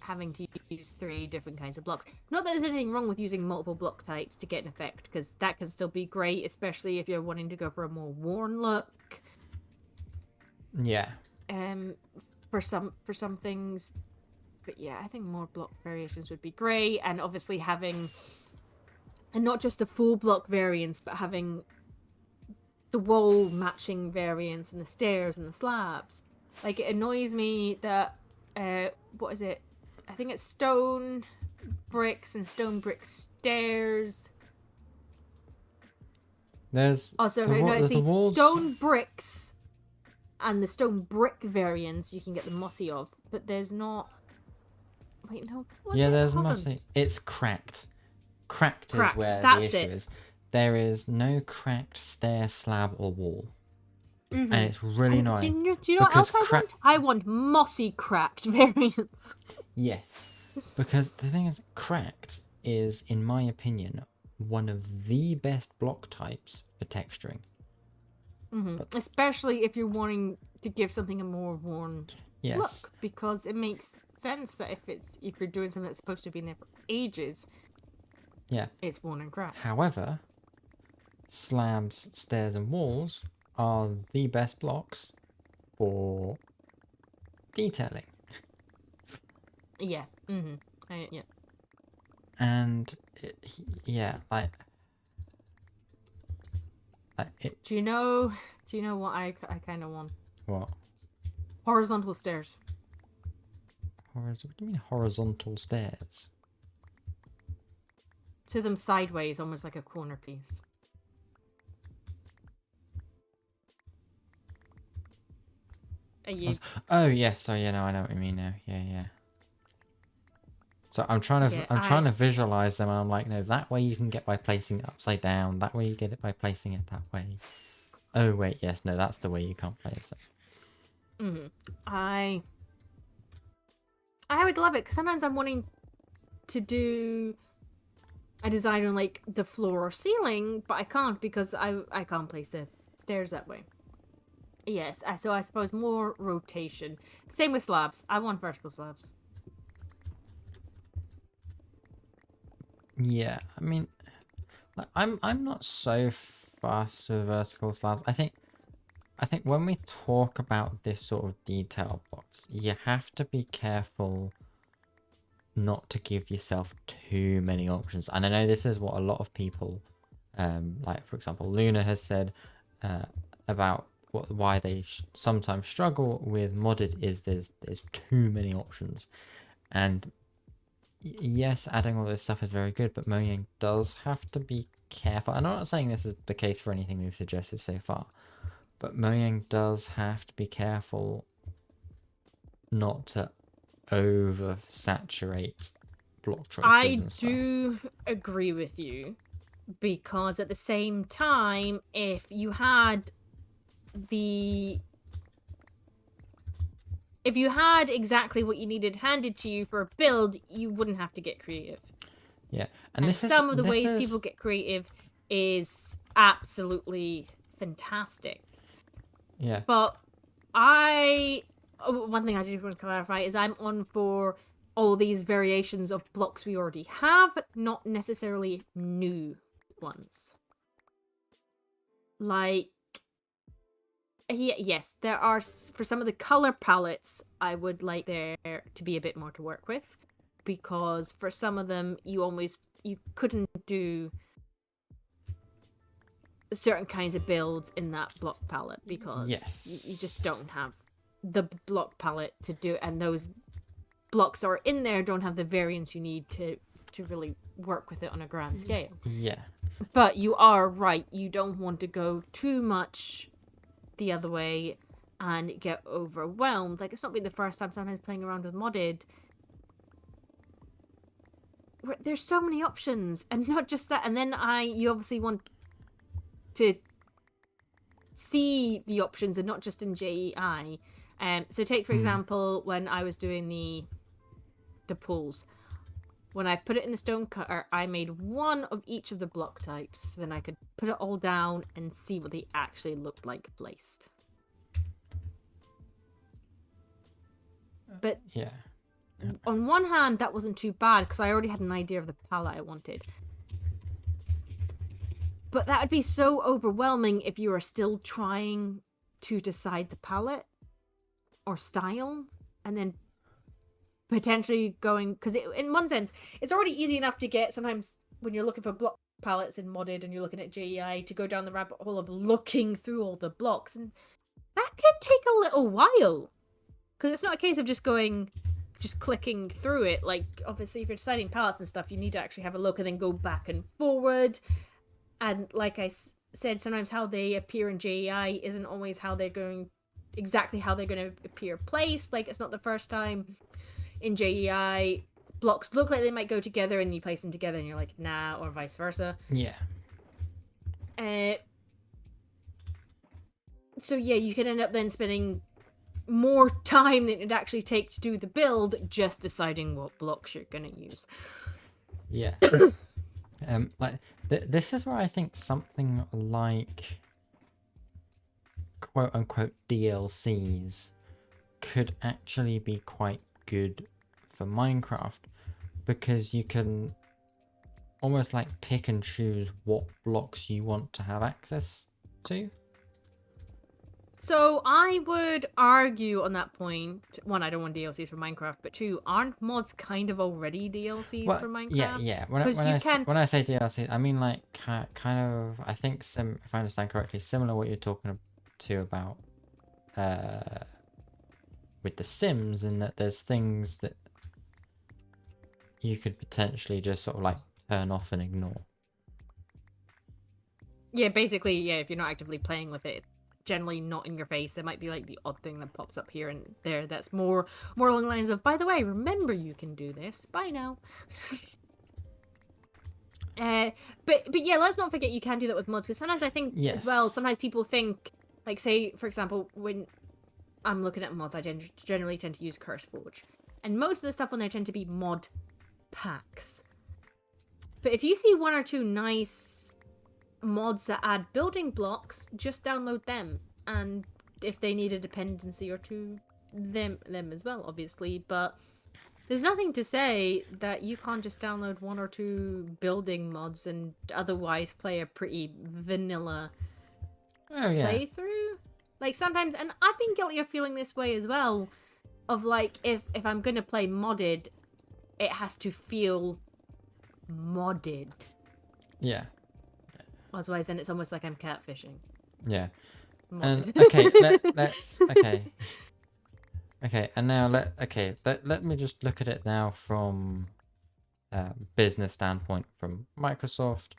B: having to use 3 different kinds of blocks. Not that there's anything wrong with using multiple block types to get an effect, because that can still be great, especially if you're wanting to go for a more worn look.
C: Yeah.
B: For some things. But yeah, I think more block variations would be great, and obviously having, and not just the full block variants, but having the wall matching variants and the stairs and the slabs. Like, it annoys me that what is it? I think it's stone bricks and stone brick stairs.
C: There's
B: Also,
C: the
B: the
C: walls.
B: stone bricks and the stone brick variants you can get the mossy of, but there's not. Wait, no.
C: There's
B: Hold on.
C: mossy. It's cracked. Cracked is where
B: That's
C: the issue
B: it.
C: is. There is no cracked stair, slab, or wall. And it's really annoying.
B: Do you know what else I want? I want mossy cracked variants.
C: Yes. Because the thing is, cracked is, in my opinion, one of the best block types for texturing.
B: Especially if you're wanting to give something a more worn look, because it makes sense that if you're doing something that's supposed to be in there for ages, it's worn and cracked.
C: However, slabs, stairs, and walls are the best blocks for detailing.
B: Yeah.
C: And
B: Do you know what I kind of want?
C: What?
B: Horizontal stairs.
C: What do you mean horizontal stairs?
B: To them sideways, almost like a corner piece.
C: Oh yes, so I know what you mean now. Yeah. So I'm trying to visualize them, and I'm like, no, that way you can get by placing it upside down. That way you get it by placing it that way. Oh wait, yes, no, that's the way you can't place it.
B: I would love it, because sometimes I'm wanting to do a design on like the floor or ceiling, but I can't because I can't place the stairs that way. Yes, so I suppose more rotation. Same with slabs. I want vertical slabs.
C: Yeah, I mean, like, I'm not so fast with vertical slabs. I think when we talk about this sort of detail blocks, you have to be careful not to give yourself too many options. And I know this is what a lot of people, like for example, Luna has said about why they sometimes struggle with modded is there's too many options. And yes, adding all this stuff is very good, but Mojang does have to be careful. And I'm not saying this is the case for anything we've suggested so far, but Mojang does have to be careful not to oversaturate block choices
B: I
C: and stuff.
B: do agree with you, because at the same time, if you had exactly what you needed handed to you for a build, you wouldn't have to get creative.
C: Yeah,
B: And some of the ways people get creative is absolutely fantastic.
C: Yeah.
B: But one thing I just want to clarify is I'm on for all these variations of blocks we already have, not necessarily new ones. Like, yes, there are, for some of the color palettes, I would like there to be a bit more to work with, because for some of them, you couldn't do certain kinds of builds in that block palette, because you just don't have the block palette to do it, and those blocks that are in there don't have the variance you need to really work with it on a grand scale.
C: Yeah.
B: But you are right, you don't want to go too much the other way and get overwhelmed. Like, it's not been the first time sometimes playing around with modded. There's so many options, and not just that. And then you obviously want to see the options and not just in JEI. So take, for example, when I was doing the pools. When I put it in the stone cutter, I made one of each of the block types. So then I could put it all down and see what they actually looked like placed. But
C: yeah,
B: on one hand, that wasn't too bad because I already had an idea of the palette I wanted. But that would be so overwhelming if you are still trying to decide the palette or style, and then potentially going, because in one sense it's already easy enough to get, sometimes when you're looking for block palettes in modded and you're looking at JEI, to go down the rabbit hole of looking through all the blocks, and that could take a little while, because it's not a case of just clicking through it. Like, obviously if you're deciding palettes and stuff, you need to actually have a look and then go back and forward. And like I said, sometimes how they appear in JEI isn't always exactly how they're going to appear placed. Like, it's not the first time in JEI blocks look like they might go together and you place them together and you're like, nah, or vice versa.
C: Yeah.
B: So yeah, you can end up then spending more time than it'd actually take to do the build just deciding what blocks you're going to use.
C: Yeah. Like this is where I think something like quote unquote DLCs could actually be quite good for Minecraft, because you can almost like pick and choose what blocks you want to have access to.
B: So I would argue on that point, one, I don't want DLCs for Minecraft, but two, aren't mods kind of already DLCs for Minecraft?
C: Yeah. When I say DLC, I mean like kind of, I think if I understand correctly, similar what you're talking to about with the Sims, in that there's things that you could potentially just sort of like turn off and ignore.
B: Yeah, basically, yeah, if you're not actively playing with it, generally not in your face. There might be like the odd thing that pops up here and there that's more along the lines of, by the way, remember you can do this. Bye now. But yeah, let's not forget you can do that with mods, because sometimes I think as well, sometimes people think, like, say, for example, when I'm looking at mods, I generally tend to use CurseForge. And most of the stuff on there tend to be mod packs. But if you see one or two nice mods that add building blocks, just download them. And if they need a dependency or two, them as well, obviously. But There's nothing to say that you can't just download 1 or 2 building mods and otherwise play a pretty vanilla
C: Oh yeah.
B: playthrough. Like sometimes, and I've been guilty of feeling this way as well. Of like, if I'm gonna play modded, it has to feel modded.
C: Yeah.
B: Otherwise, then it's almost like I'm catfishing.
C: Yeah.
B: Modded.
C: And okay, let's okay. Okay, and now let me just look at it now from business standpoint from Microsoft.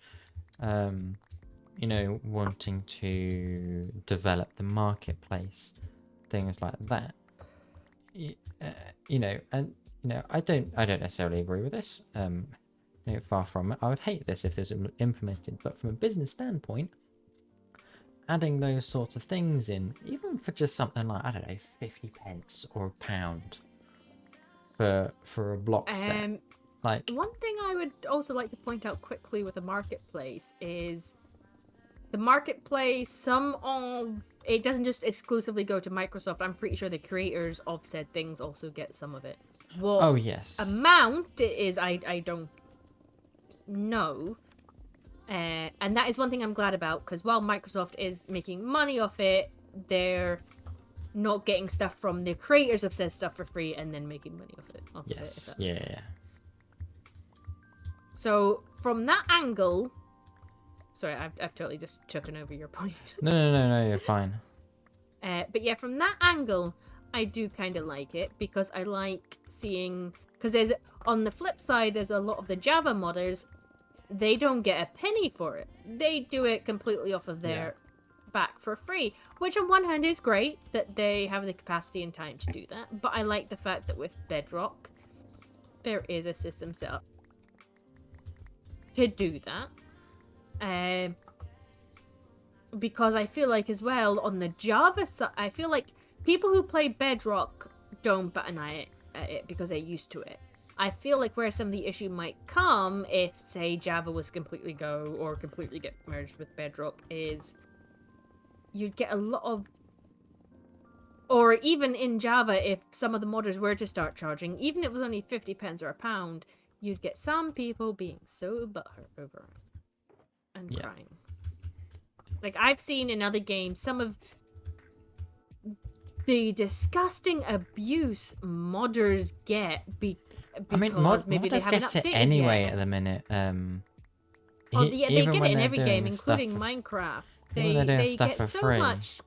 C: You know, wanting to develop the marketplace, things like that. You know, and you know, I don't necessarily agree with this. You know, far from it. I would hate this if it was implemented, but from a business standpoint, adding those sorts of things in, even for just something like, I don't know, 50 pence or £1 for a block set. Like,
B: one thing I would also like to point out quickly with the marketplace is the marketplace, some of it doesn't just exclusively go to Microsoft. I'm pretty sure the creators of said things also get some of it. What
C: oh yes.
B: amount it is, I don't know. And that is one thing I'm glad about, because while Microsoft is making money off it, they're not getting stuff from the creators of said stuff for free and then making money off it.
C: Yes. Yeah.
B: So from that angle, sorry, I've totally just taken over your point.
C: No, you're fine.
B: But yeah, from that angle, I do kind of like it, because I like seeing, because there's, on the flip side, there's a lot of the Java modders, they don't get a penny for it. They do it completely off of their back for free, which on one hand is great that they have the capacity and time to do that, but I like the fact that with Bedrock, there is a system set up to do that. Because I feel like as well on the Java side, I feel like people who play Bedrock don't bat an eye at it because they're used to it. I feel like where some of the issue might come if, say, Java was completely Go or completely get merged with Bedrock is you'd get a lot of, or even in Java, if some of the modders were to start charging, even if it was only 50 pence or £1, you'd get some people being so butthurt over it and crying. Like, I've seen in other games some of the disgusting abuse modders get because
C: I mean,
B: maybe they
C: modders
B: haven't
C: get it
B: updated
C: anyway
B: yet.
C: at the minute.
B: Oh, yeah, they get it in every game, including Minecraft. They get so much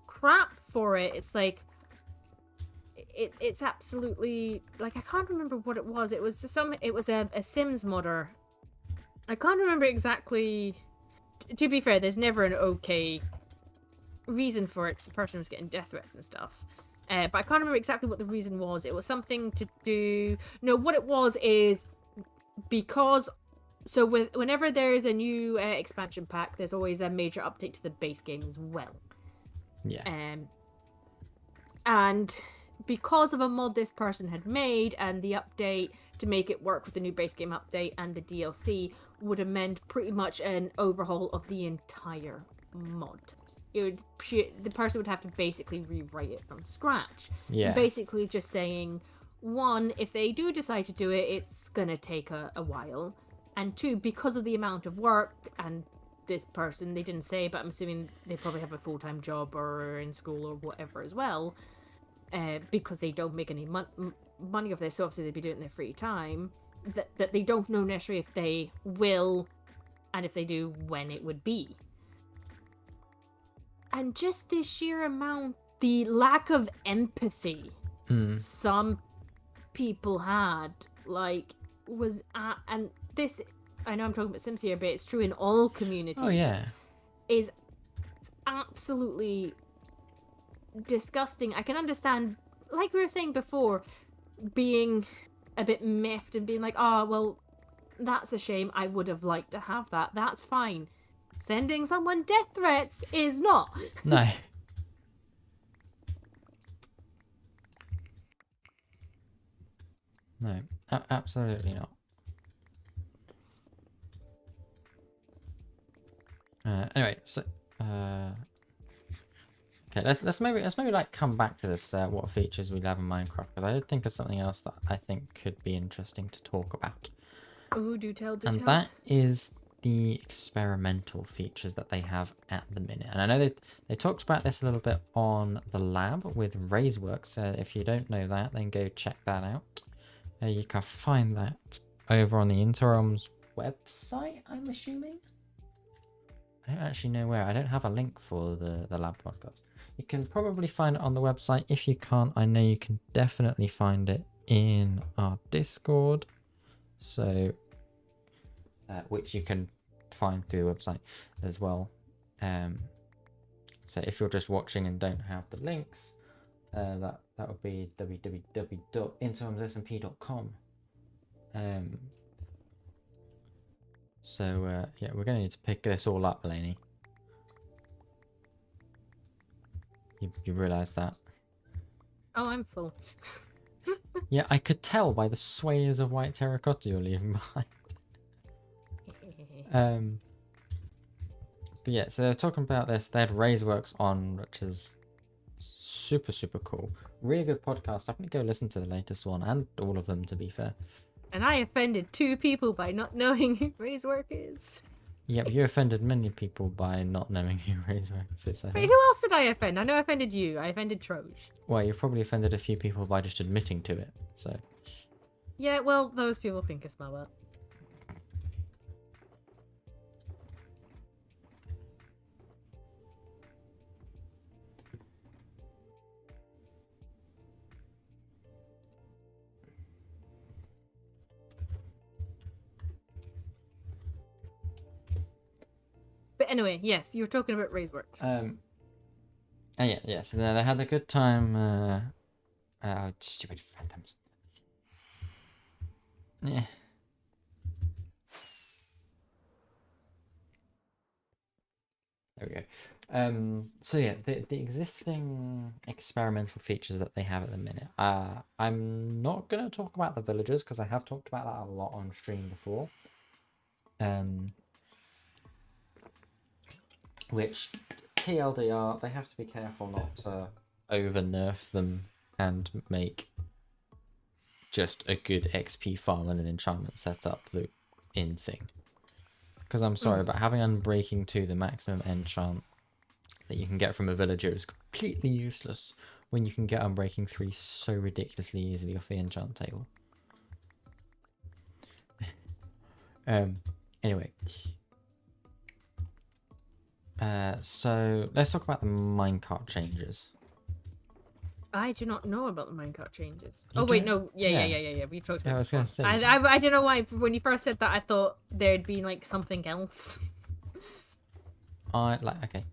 B: crap for it. It's like it's absolutely, like, I can't remember what it was. It was a Sims modder. I can't remember exactly. To be fair, there's never an okay reason for it, 'cause the person was getting death threats and stuff. But I can't remember exactly what the reason was. It was something to do. No, what it was is because. So whenever there is a new expansion pack, there's always a major update to the base game as well.
C: Yeah.
B: And because of a mod this person had made, and the update to make it work with the new base game update and the DLC would amend pretty much an overhaul of the entire mod. The person would have to basically rewrite it from scratch.
C: Yeah.
B: Basically just saying, one, if they do decide to do it, it's gonna take a while. And two, because of the amount of work, and this person, they didn't say, but I'm assuming they probably have a full-time job or in school or whatever as well, because they don't make any money off this, so obviously they'd be doing it in their free time, that they don't know necessarily if they will, and if they do, when it would be. And just the sheer amount, the lack of empathy some people had, like, was at, and this, I know I'm talking about Sims here, but it's true in all communities.
C: Oh yeah.
B: Is absolutely disgusting. I can understand, like we were saying before, being a bit miffed and being like, oh, well, that's a shame. I would have liked to have that. That's fine. Sending someone death threats is not.
C: No. No, absolutely not. Anyway, so Okay, let's maybe like come back to this. What features we have in Minecraft, because I did think of something else that I think could be interesting to talk about.
B: Oh, do tell, do
C: And
B: tell.
C: that is the experimental features that they have at the minute. And I know they talked about this a little bit on the lab with RaiseWorks. If you don't know that, then go check that out. You can find that over on the Interrom's website, I'm assuming. I don't actually know where. I don't have a link for the lab podcast. You can probably find it on the website. If you can't, I know you can definitely find it in our Discord. So, which you can find through the website as well. So if you're just watching and don't have the links, that would be www.interromsmp.com. So yeah, we're gonna need to pick this all up, Lainey. You realise that?
B: Oh, I'm full.
C: Yeah, I could tell by the swathes of white terracotta you're leaving behind. But yeah, so they're talking about this. They had RaiseWorks on, which is super cool. Really good podcast. Definitely go listen to the latest one and all of them, to be fair.
B: And I offended 2 people by not knowing who RaiseWork is.
C: Yep, you offended many people by not knowing who RaiseWorks is, I
B: Wait,
C: think.
B: who else did I offend? I know I offended you. I offended Troj.
C: Well, you've probably offended a few people by just admitting to it, so...
B: Yeah, well, those people think I smell that. But anyway, yes, you were talking about RaiseWorks.
C: And yeah, so they had a good time. Oh, stupid phantoms. Yeah. There we go. So yeah, the existing experimental features that they have at the minute. I'm not gonna talk about the villagers because I have talked about that a lot on stream before. Which TLDR, they have to be careful not to over nerf them and make just a good XP farm and an enchantment setup the in thing. Because I'm sorry, but having Unbreaking 2, the maximum enchant that you can get from a villager, is completely useless when you can get Unbreaking 3 so ridiculously easily off the enchant table. Anyway. So let's talk about the minecart changes.
B: I do not know about the minecart changes.
C: You
B: Oh wait,
C: don't?
B: no, yeah. We've talked about.
C: Yeah, I was gonna say.
B: I don't know why. When you first said that, I thought there'd be like something else.
C: Okay.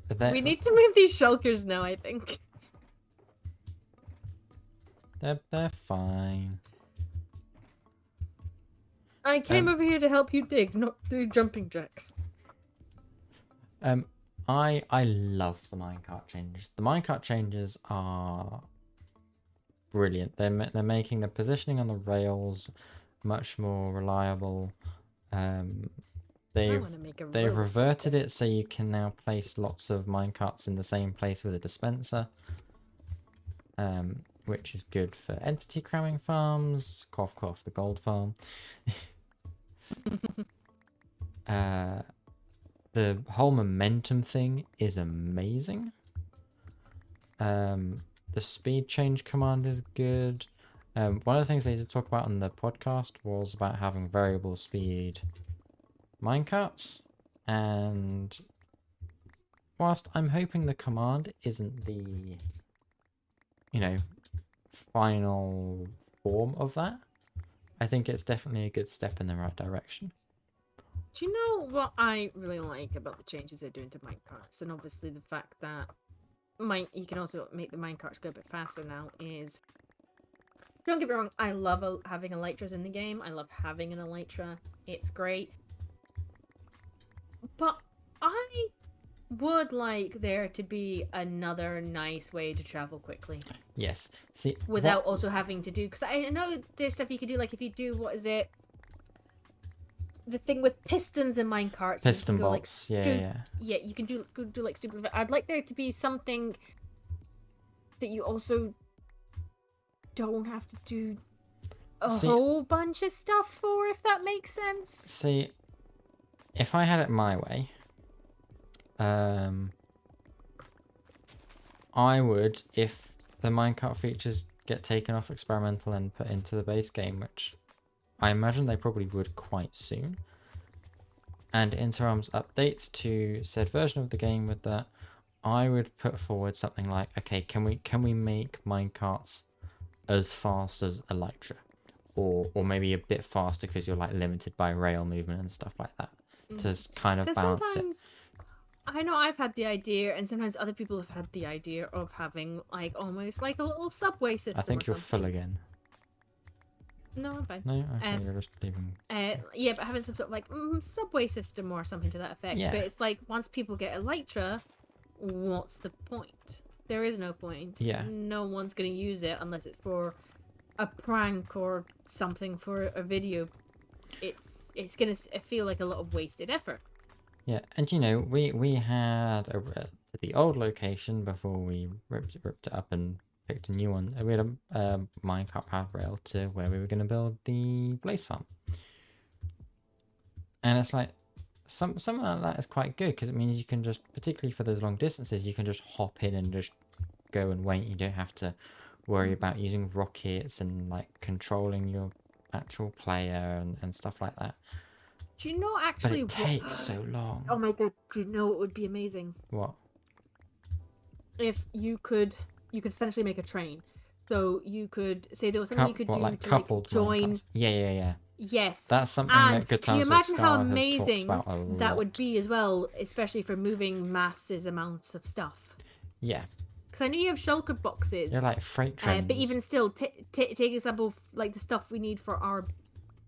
B: We need to move these shulkers now, I think.
C: They're fine.
B: I came over here to help you dig, not do jumping jacks.
C: I love the minecart changes. The minecart changes are brilliant. They're making the positioning on the rails much more reliable. They've reverted it so you can now place lots of minecarts in the same place with a dispenser. Which is good for entity cramming farms. Cough cough, the gold farm. The whole momentum thing is amazing. The speed change command is good. One of the things they did talk about on the podcast was about having variable speed minecarts, and whilst I'm hoping the command isn't the, final form of that, I think it's definitely a good step in the right direction.
B: Do you know what I really like about the changes they're doing to minecarts, and obviously the fact that you can also make the minecarts go a bit faster now is, don't get me wrong, I love having elytras in the game. I love having an elytra. It's great. But I would like there to be another nice way to travel quickly.
C: Yes. See,
B: without also having to do, because I know there's stuff you could do, like if you do, what is it? the thing with pistons in minecarts.
C: Piston
B: you can go,
C: bolts.
B: like,
C: Yeah.
B: yeah, you can do like super. I'd like there to be something that you also don't have to do a whole bunch of stuff for, if that makes sense.
C: See, if I had it my way, I would, if the minecart features get taken off experimental and put into the base game, which I imagine they probably would quite soon, and Interarms updates to said version of the game with that, I would put forward something like, okay, can we make minecarts as fast as Elytra, or maybe a bit faster because you're like limited by rail movement and stuff like that, to kind of balance
B: sometimes, I know I've had the idea, and sometimes other people have had the idea of having like almost like a little subway system.
C: I think
B: or
C: you're full
B: something.
C: again.
B: No, I'm fine.
C: No, okay, you're just leaving.
B: Yeah, but having some sort of like subway system or something to that effect.
C: Yeah.
B: But it's like once people get Elytra, what's the point? There is no point.
C: Yeah.
B: No one's gonna use it unless it's for a prank or something for a video. It's gonna feel like a lot of wasted effort.
C: Yeah, and you know, we had the old location before we ripped it up and picked a new one. We had a minecart path rail to where we were going to build the blaze farm, and it's like something like that is quite good because it means you can just, particularly for those long distances, you can just hop in and just go and wait. You don't have to worry about using rockets and like controlling your actual player and stuff like that.
B: Do you know
C: But
B: actually
C: it takes so long.
B: Oh my god, do you know what would be amazing?
C: What?
B: If you could essentially make a train. So you could say there was something you could do
C: like
B: to
C: coupled
B: like join.
C: minecarts? Yeah.
B: Yes.
C: That's something
B: And
C: that Good
B: can you
C: Times with
B: imagine how
C: Scar has
B: amazing
C: talked about a
B: that
C: lot.
B: would be as well, especially for moving masses amounts of stuff?
C: Yeah,
B: Because I know you have shulker boxes,
C: they're like freight trains.
B: but even still, take example of, like the stuff we need for our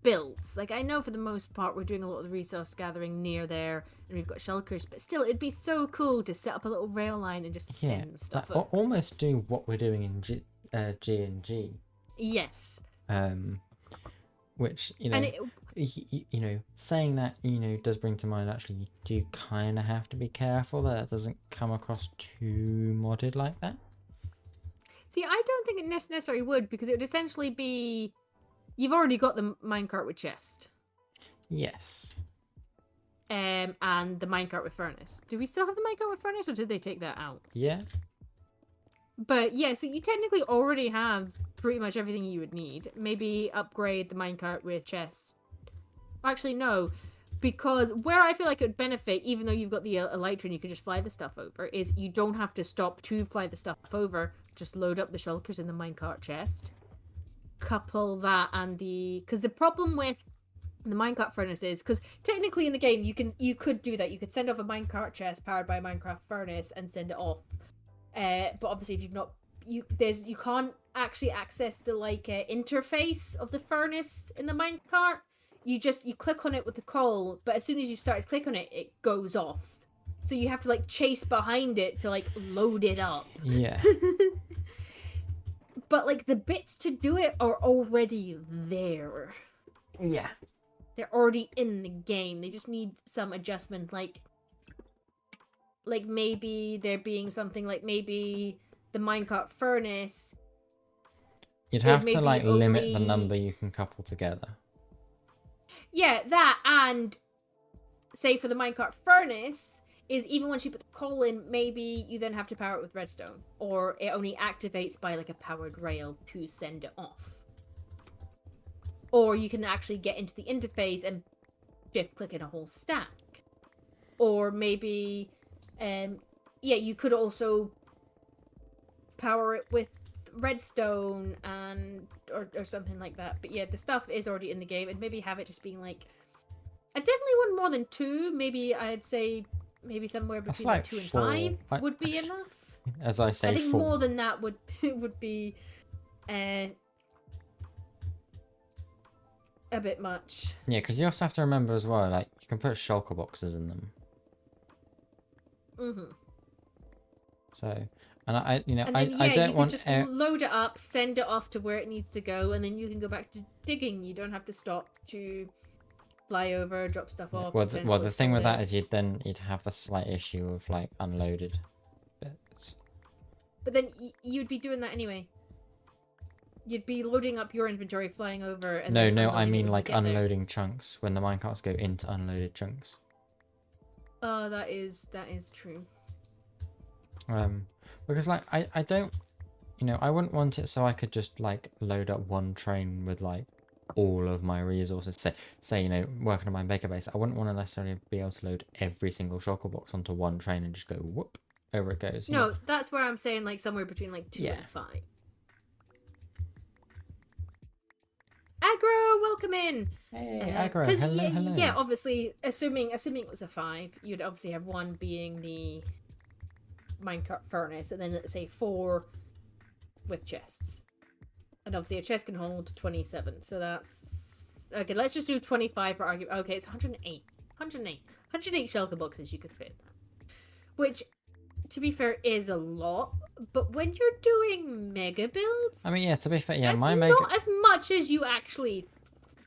B: builds. Like I know for the most part we're doing a lot of the resource gathering near there, and we've got shulkers, but still, it'd be so cool to set up a little rail line and just send stuff
C: like,
B: up.
C: almost do what we're doing in G and G.
B: Yes.
C: Which you know,
B: And
C: you know, saying that, you know, does bring to mind, actually, do you kind of have to be careful that it doesn't come across too modded like that?
B: See, I don't think it necessarily would, because it would essentially be, you've already got the minecart with chest.
C: Yes.
B: And the minecart with furnace. Do we still have the minecart with furnace, or did they take that out?
C: Yeah.
B: But yeah, so you technically already have pretty much everything you would need. Maybe upgrade the minecart with chest. Actually, no. Because where I feel like it would benefit, even though you've got the elytra and you could just fly the stuff over, is you don't have to stop to fly the stuff over. Just load up the shulkers in the minecart chest. Couple that and the... Because the problem with the minecart furnace is, because technically in the game you could do that. You could send off a minecart chest powered by a minecart furnace and send it off. But obviously if you've not... You can't actually access the interface of the furnace in the minecart. You click on it with the coal, but as soon as you start to click on it, it goes off. So you have to chase behind it to load it up.
C: Yeah.
B: But the bits to do it are already there.
C: Yeah.
B: They're already in the game. They just need some adjustment, like maybe there being something maybe the minecart furnace.
C: You'd have to limit the
B: only...
C: number you can couple together.
B: Yeah, that, and say for the minecart furnace is even once you put the coal in, maybe you then have to power it with redstone, or it only activates by a powered rail to send it off. Or you can actually get into the interface and shift click in a whole stack. Or maybe, you could also power it with redstone and or something like that. But yeah, the stuff is already in the game, and maybe have it just being I definitely want more than 2. Maybe I'd say somewhere between 2 and 5 would be enough.
C: As I say,
B: I think
C: 4.
B: more than that would be a bit much.
C: Yeah, because you also have to remember as well, you can put shulker boxes in them.
B: Mm-hmm.
C: So, and I
B: you
C: don't
B: could
C: want
B: just load it up, send it off to where it needs to go, and then you can go back to digging. You don't have to stop to fly over, drop stuff off.
C: Well, the thing with that
B: is,
C: is you'd have the slight issue of like unloaded bits.
B: but then you'd be doing that anyway. You'd be loading up your inventory, flying over, and
C: No,
B: then
C: no, I
B: unloading it
C: mean
B: when you
C: like
B: get there.
C: unloading chunks when the minecarts go into unloaded chunks.
B: Oh, that is true.
C: Because like I don't, I wouldn't want it so I could just like load up one train with like all of my resources. Say working on my mega base. I wouldn't want to necessarily be able to load every single shulker box onto one train and just go whoop over it goes. you know?
B: No, that's where I'm saying like somewhere between like 2 and 5. Aggro, welcome in.
C: Hey, Aggro,
B: 'cause
C: hello,
B: yeah,
C: hello.
B: Yeah, obviously, assuming it was a 5, you'd obviously have 1 being the minecart furnace, and then let's say 4 with chests. And obviously, a chest can hold 27, so that's okay. Let's just do 25 for argument. Okay, it's 108, 108 shulker boxes you could fit, which, to be fair, is a lot. But when you're doing mega builds,
C: I mean, yeah, to be fair, yeah,
B: it's
C: my
B: not as much as you actually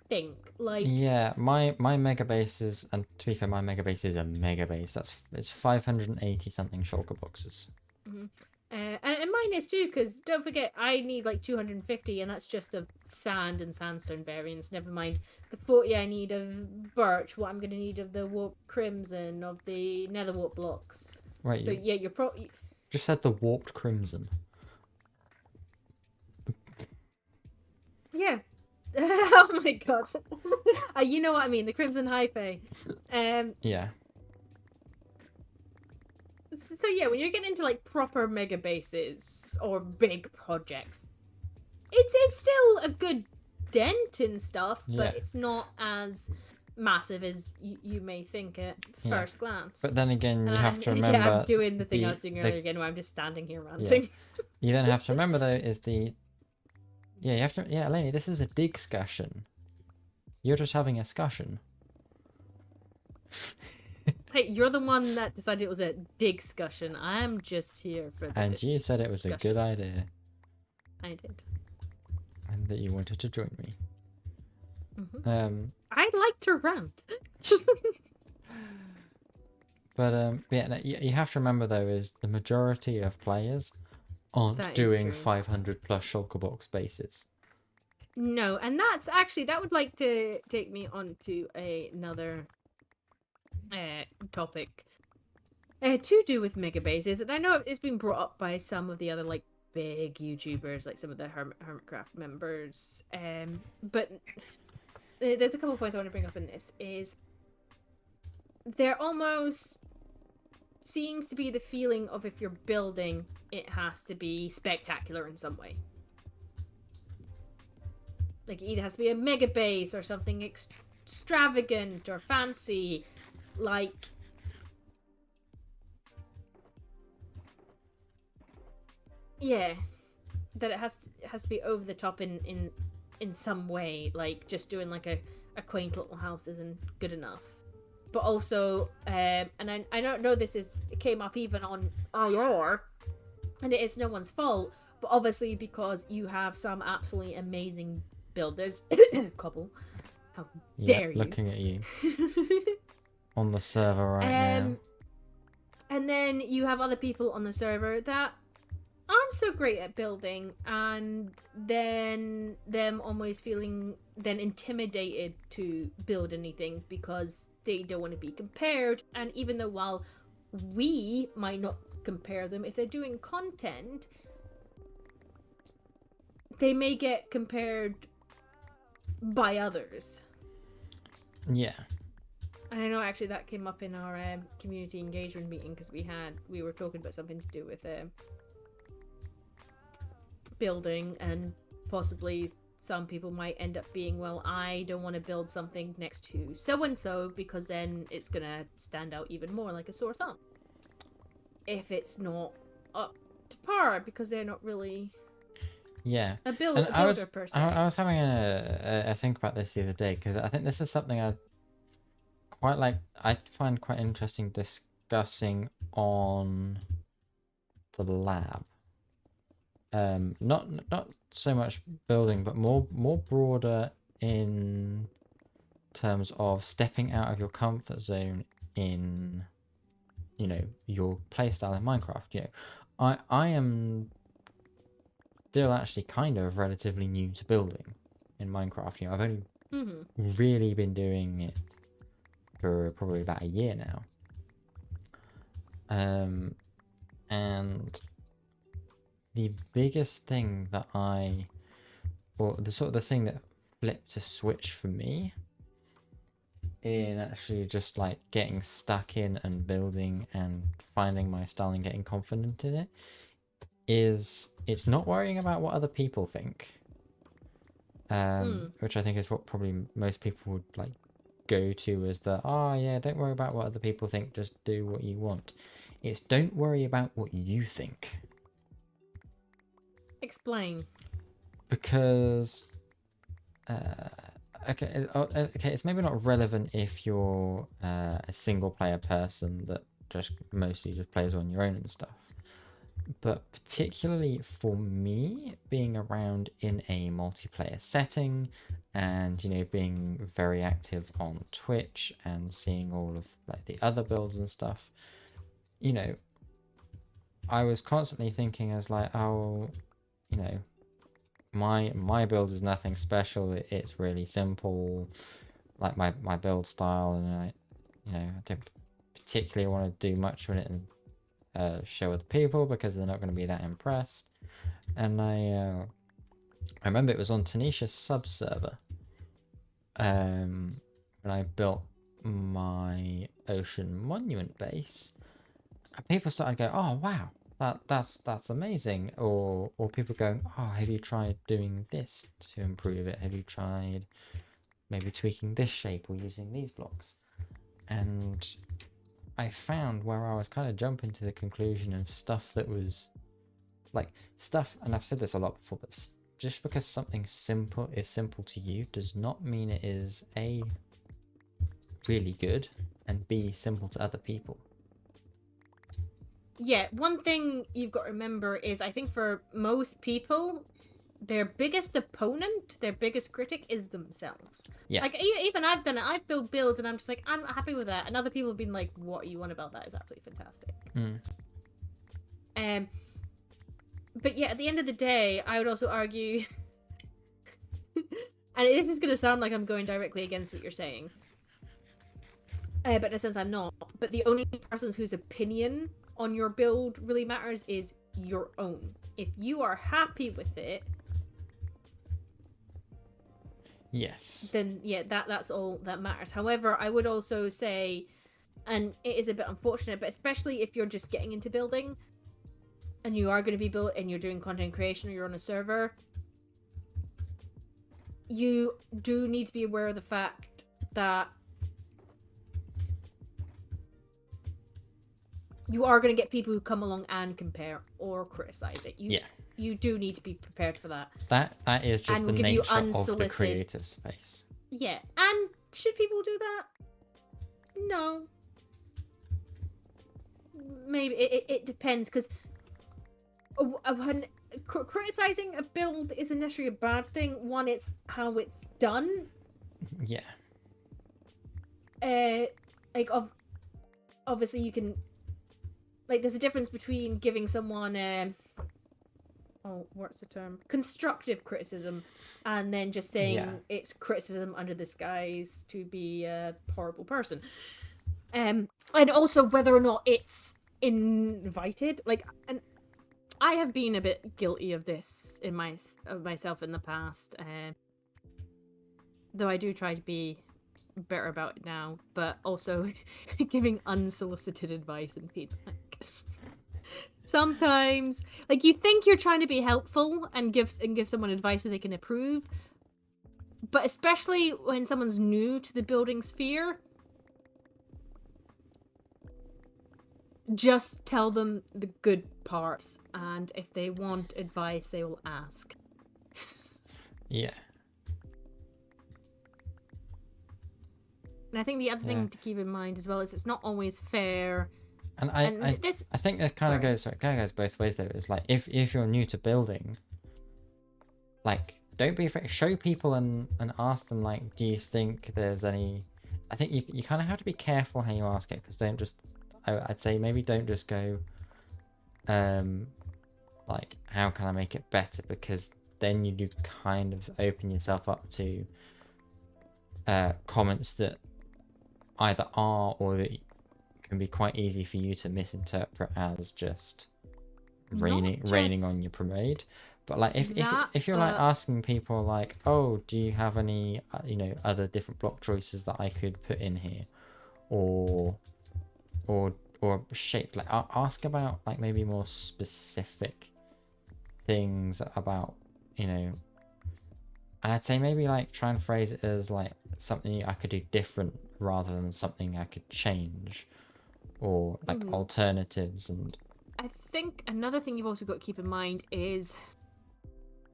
B: think. Like,
C: yeah, my mega base is, and to be fair, my mega base is a mega base. It's 580 something shulker boxes.
B: and mine is too, because don't forget, I need like 250, and that's just of sand and sandstone variants. Never mind the 40 I need of birch. What I'm gonna need of the warp crimson, of the nether warp blocks.
C: Right,
B: So
C: you
B: yeah, you're probably.
C: just said the warped crimson.
B: Yeah. Oh my god. You know what I mean, the crimson hyphae.
C: Yeah.
B: So yeah, when you're getting into like proper mega bases or big projects, it's still a good dent and stuff,
C: Yeah.
B: but it's not as massive as you may think at first glance.
C: But then again, you
B: And
C: have to
B: yeah,
C: remember.
B: I'm doing the thing I was doing
C: the-
B: earlier again, where I'm just standing here ranting.
C: You then have to remember though is you have to Eleni, this is a dig-scussion. You're just having a scussion.
B: Hey, you're the one that decided it was a dig-scussion. I'm just here for the
C: And you said it was a
B: discussion.
C: good idea.
B: I did.
C: And that you wanted to join me.
B: Mhm. I like to rant.
C: But yeah, no, you have to remember though is the majority of players aren't
B: That is
C: doing
B: true.
C: 500 plus shulker box bases.
B: No, and that's actually, that would like to take me on to another topic to do with mega bases. And I know it's been brought up by some of the other like big YouTubers, like some of the Hermitcraft members. But there's a couple of points I want to bring up in this. Is there almost seems to be the feeling of, if you're building, it has to be spectacular in some way. Like, it either has to be a mega base or something extravagant or fancy. Like, yeah, that it has to be over the top in some way. Like, just doing like a quaint little house isn't good enough. But also, and I don't know, it came up even on IR, and it is no one's fault, but obviously because you have some absolutely amazing builders, couple, how dare you?
C: Looking at you on the server right now.
B: And then you have other people on the server that aren't so great at building, and then them almost feeling then intimidated to build anything because they don't want to be compared. And even though while we might not compare them, if they're doing content, they may get compared by others.
C: Yeah.
B: And I know actually that came up in our community engagement meeting, because we were talking about something to do with building, and possibly some people might end up being, well, I don't want to build something next to so and so because then it's gonna stand out even more like a sore thumb if it's not up to par, because they're not really a builder person.
C: I was having a think about this the other day, because I think this is something I find quite interesting discussing on the lab. Not so much building, but more broader in terms of stepping out of your comfort zone in, you know, your playstyle in Minecraft. You know, I am still actually kind of relatively new to building in Minecraft. You know, I've only really been doing it for probably about a year now. And the biggest thing that or the sort of the thing that flipped a switch for me in actually just like getting stuck in and building and finding my style and getting confident in it is it's not worrying about what other people think, which I think is what probably most people would like go to as the, oh yeah, don't worry about what other people think, just do what you want. It's don't worry about what you think.
B: Explain.
C: Because okay, it's maybe not relevant if you're a single player person that just mostly just plays on your own and stuff. But particularly for me, being around in a multiplayer setting and, you know, being very active on Twitch and seeing all of like the other builds and stuff, you know, I was constantly thinking as like, oh, you know, my build is nothing special. It's really simple, like my build style, and I don't particularly want to do much with it and show other people because they're not going to be that impressed. And I remember it was on Tanish's sub server when I built my ocean monument base, and people started going, oh wow, that's amazing, or people going, oh, have you tried doing this to improve it? Have you tried maybe tweaking this shape or using these blocks? And I found where I was kind of jumping to the conclusion of stuff that was like stuff, and I've said this a lot before, but just because something simple is simple to you does not mean it is A, really good, and B, simple to other people.
B: Yeah, one thing you've got to remember is I think for most people, their biggest opponent, their biggest critic is themselves.
C: Yeah.
B: Like, even I've done it. I've built builds and I'm just like, I'm not happy with that. And other people have been like, what you want about that is absolutely fantastic. But yeah, at the end of the day, I would also argue, and this is going to sound like I'm going directly against what you're saying, but in a sense I'm not. But the only person whose opinion on your build really matters is your own. If you are happy with it,
C: yes,
B: then yeah, that's all that matters. However, I would also say, and it is a bit unfortunate, but especially if you're just getting into building and you are going to be built and you're doing content creation or you're on a server, you do need to be aware of the fact that you are going to get people who come along and compare or criticize it. You do need to be prepared for that.
C: That is just
B: and
C: the
B: give you
C: nature of the
B: unsolicited
C: creator space.
B: Yeah, and should people do that? No. Maybe it depends, because when criticizing a build isn't necessarily a bad thing. One, it's how it's done.
C: Yeah.
B: Like obviously you can, like, there's a difference between giving someone what's the term? Constructive criticism, and then just saying it's criticism under the guise to be a horrible person. And also whether or not it's invited. Like, and I have been a bit guilty of this in myself in the past. Though I do try to be better about it now, but also giving unsolicited advice and feedback. Sometimes, like, you think you're trying to be helpful and give someone advice so they can improve, but especially when someone's new to the building sphere, just tell them the good parts, and if they want advice, they will ask.
C: Yeah.
B: And I think the other thing to keep in mind as well is it's not always fair.
C: And I think it kind of goes both ways though. It's like if you're new to building, like, don't be afraid. Show people and ask them, like, do you think there's any... I think you kind of have to be careful how you ask it, because don't just... I'd say maybe don't just go, like, how can I make it better? Because then you do kind of open yourself up to comments that either are or that can be quite easy for you to misinterpret as just raining on your parade. But like if you're like asking people like, oh, do you have any other different block choices that I could put in here, or shape, like ask about like maybe more specific things about and I'd say maybe like try and phrase it as like something I could do different rather than something I could change, or like alternatives. And
B: I think another thing you've also got to keep in mind is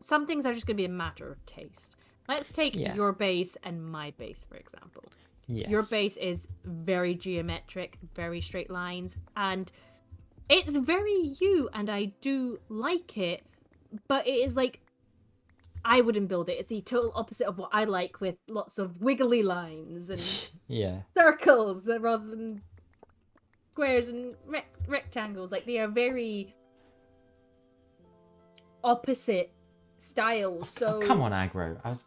B: some things are just going to be a matter of taste. Let's take your base and my base, for example.
C: Yes.
B: Your base is very geometric, very straight lines, and it's very you, and I do like it, but it is like, I wouldn't build it. It's the total opposite of what I like, with lots of wiggly lines and circles rather than squares and rectangles. Like, they are very opposite styles. So
C: come on, Aggro. I was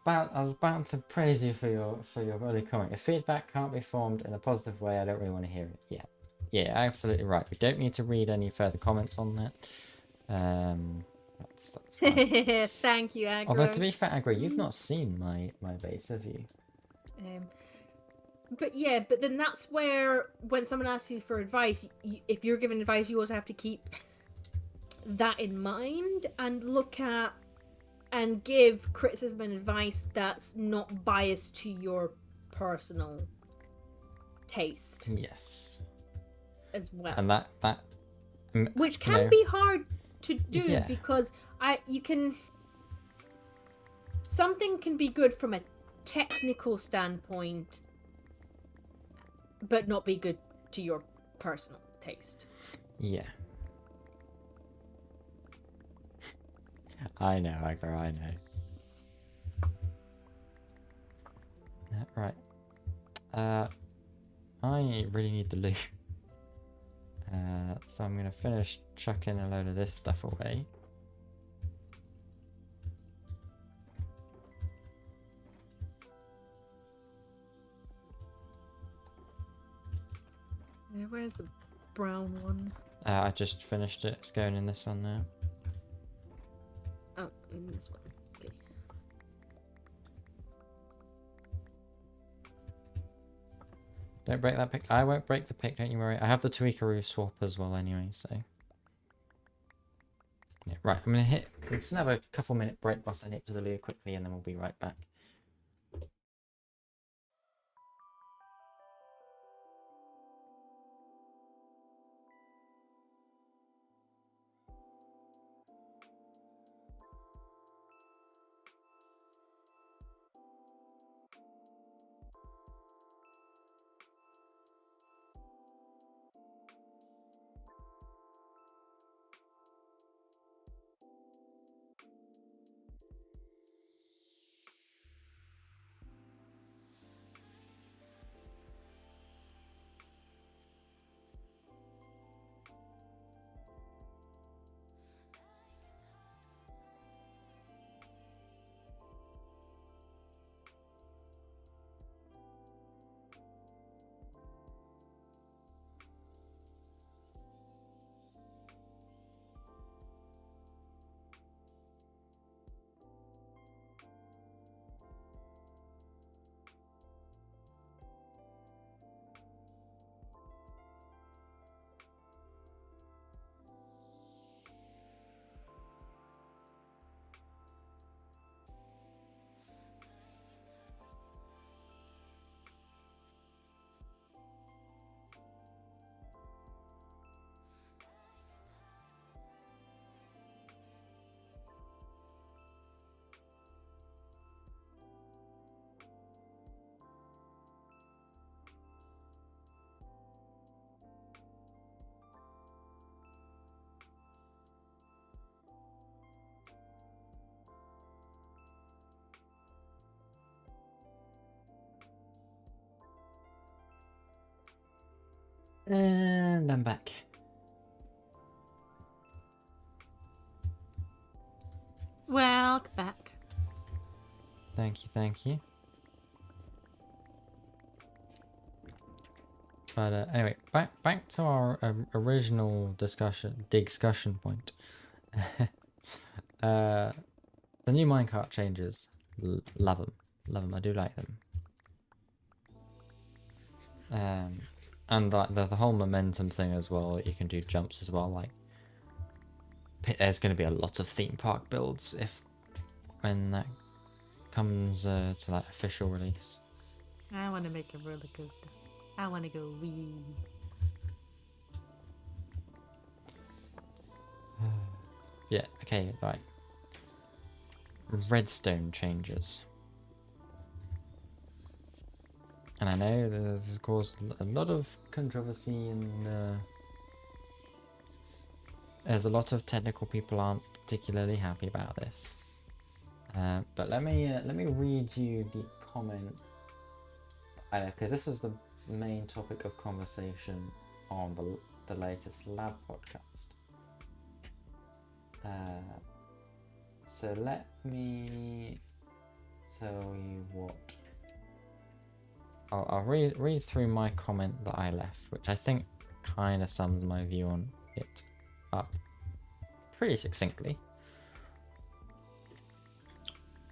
C: about to praise you for your early comment. If feedback can't be formed in a positive way, I don't really want to hear it. Yeah, absolutely right. We don't need to read any further comments on that. That's fine.
B: Thank you, Aggro.
C: Although to be fair, Aggro, you've not seen my base, have you?
B: But then that's where, when someone asks you for advice, if you're giving advice, you also have to keep that in mind and look at and give criticism and advice that's not biased to your personal taste.
C: Yes.
B: As well.
C: And that
B: which can be hard to do, because something can be good from a technical standpoint but not be good to your personal taste.
C: Yeah. I know, Aggro, I know. Right. I really need the loot. So I'm going to finish chucking a load of this stuff away.
B: Where's the brown one?
C: I just finished it. It's going in this one now.
B: Oh, in this one. Okay.
C: Don't break that pick. I won't break the pick, don't you worry. I have the Tweakaroo swap as well anyway, so... Yeah, right, I'm going to hit... We're just going to have a couple minute break whilst I nip to the loo quickly, and then we'll be right back. And I'm back.
B: Welcome back.
C: Thank you, thank you. But anyway, back to our original dig-scussion point. The new minecart changes, love them. I do like them. And the whole momentum thing as well. You can do jumps as well. Like, there's going to be a lot of theme park builds when that comes to that official release.
B: I want to make a roller coaster. I want to go wee.
C: Yeah. Okay. Right. Redstone changes. And I know this has caused a lot of controversy, and there's a lot of technical people aren't particularly happy about this. But let me read you the comment, because this was the main topic of conversation on the latest lab podcast. So let me tell you what. I'll read through my comment that I left, which I think kind of sums my view on it up pretty succinctly.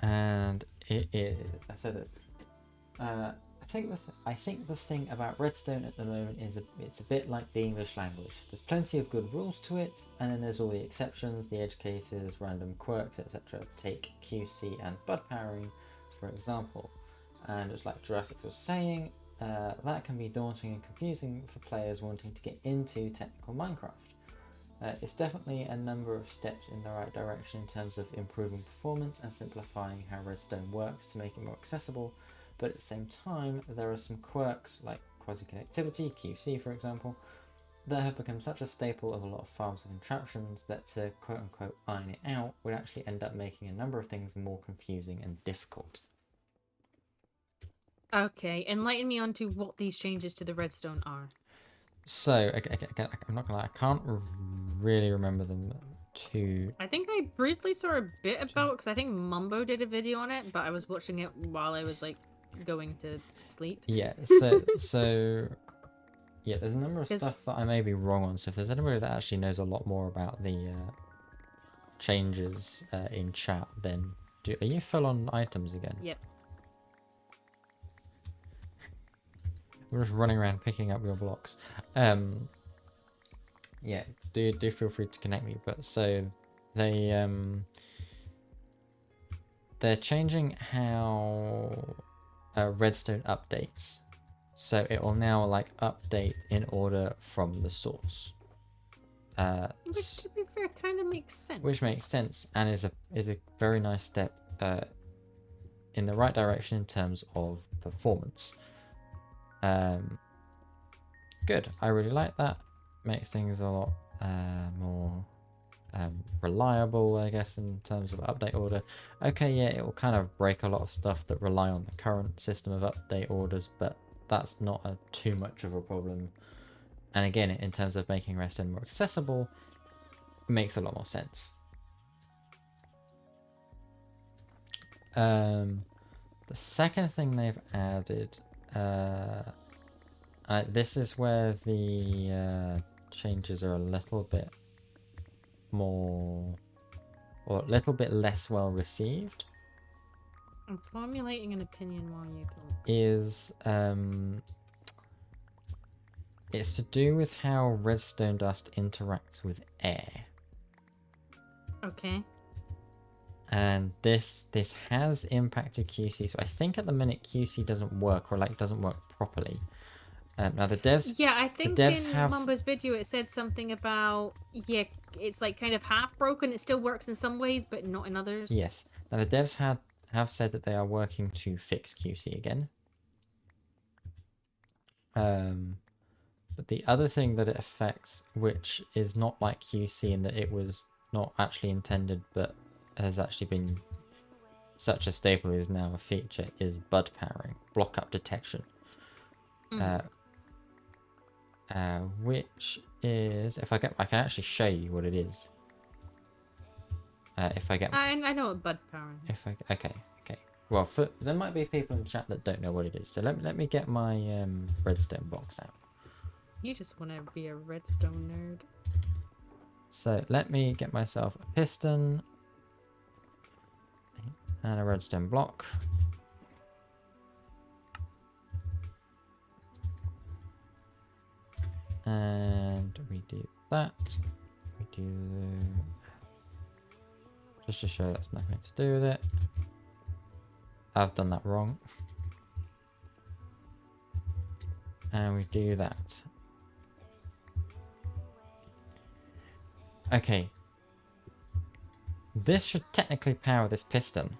C: And it is. I said this. I think the thing about Redstone at the moment is it's a bit like the English language. There's plenty of good rules to it, and then there's all the exceptions, the edge cases, random quirks, etc. Take QC and bud powering, for example. And it's like Jurassic was saying, that can be daunting and confusing for players wanting to get into technical Minecraft. It's definitely a number of steps in the right direction in terms of improving performance and simplifying how Redstone works to make it more accessible, but at the same time there are some quirks like quasi-connectivity, QC for example, that have become such a staple of a lot of farms and contraptions that to quote-unquote iron it out would actually end up making a number of things more confusing and difficult.
B: Okay, enlighten me on to what these changes to the redstone are.
C: So, okay, I'm not gonna lie, I can't really remember them too.
B: I think I briefly saw a bit about, because I think Mumbo did a video on it, but I was watching it while I was like going to sleep.
C: Yeah, so yeah, there's a number of stuff that I may be wrong on. So if there's anybody that actually knows a lot more about the changes in chat, then are you full on items again?
B: Yep.
C: We're just running around picking up your blocks. Yeah, do feel free to connect me. But so they're changing how Redstone updates. So it will now like update in order from the source.
B: Which, to be fair, kind of makes sense.
C: Which makes sense and is a very nice step in the right direction in terms of performance. Good. I really like that. Makes things a lot more reliable, I guess, in terms of update order. Okay, yeah, it will kind of break a lot of stuff that rely on the current system of update orders, but that's not too much of a problem. And again, in terms of making Redstone more accessible, it makes a lot more sense. The second thing they've added, this is where the changes are a little bit more, or a little bit less well received.
B: I'm formulating an opinion while you talk.
C: Is it's to do with how redstone dust interacts with air.
B: Okay.
C: And this has impacted QC. So I think at the minute QC doesn't work, or like doesn't work properly. Now the devs.
B: Yeah, I think in Mumbo's video it said something about, yeah, it's like kind of half broken. It still works in some ways, but not in others.
C: Yes. Now the devs have said that they are working to fix QC again. But the other thing that it affects, which is not like QC in that it was not actually intended, but has actually been such a staple, is now a feature, is bud powering, block up detection. which is, if I can actually show you what it is. If I get,
B: I know what bud powering.
C: okay. Well, there might be people in the chat that don't know what it is. So let me get my redstone box out.
B: You just want to be a redstone nerd.
C: So let me get myself a piston and a redstone block. And we do that. We do just to show that's nothing to do with it. I've done that wrong. And we do that. Okay. This should technically power this piston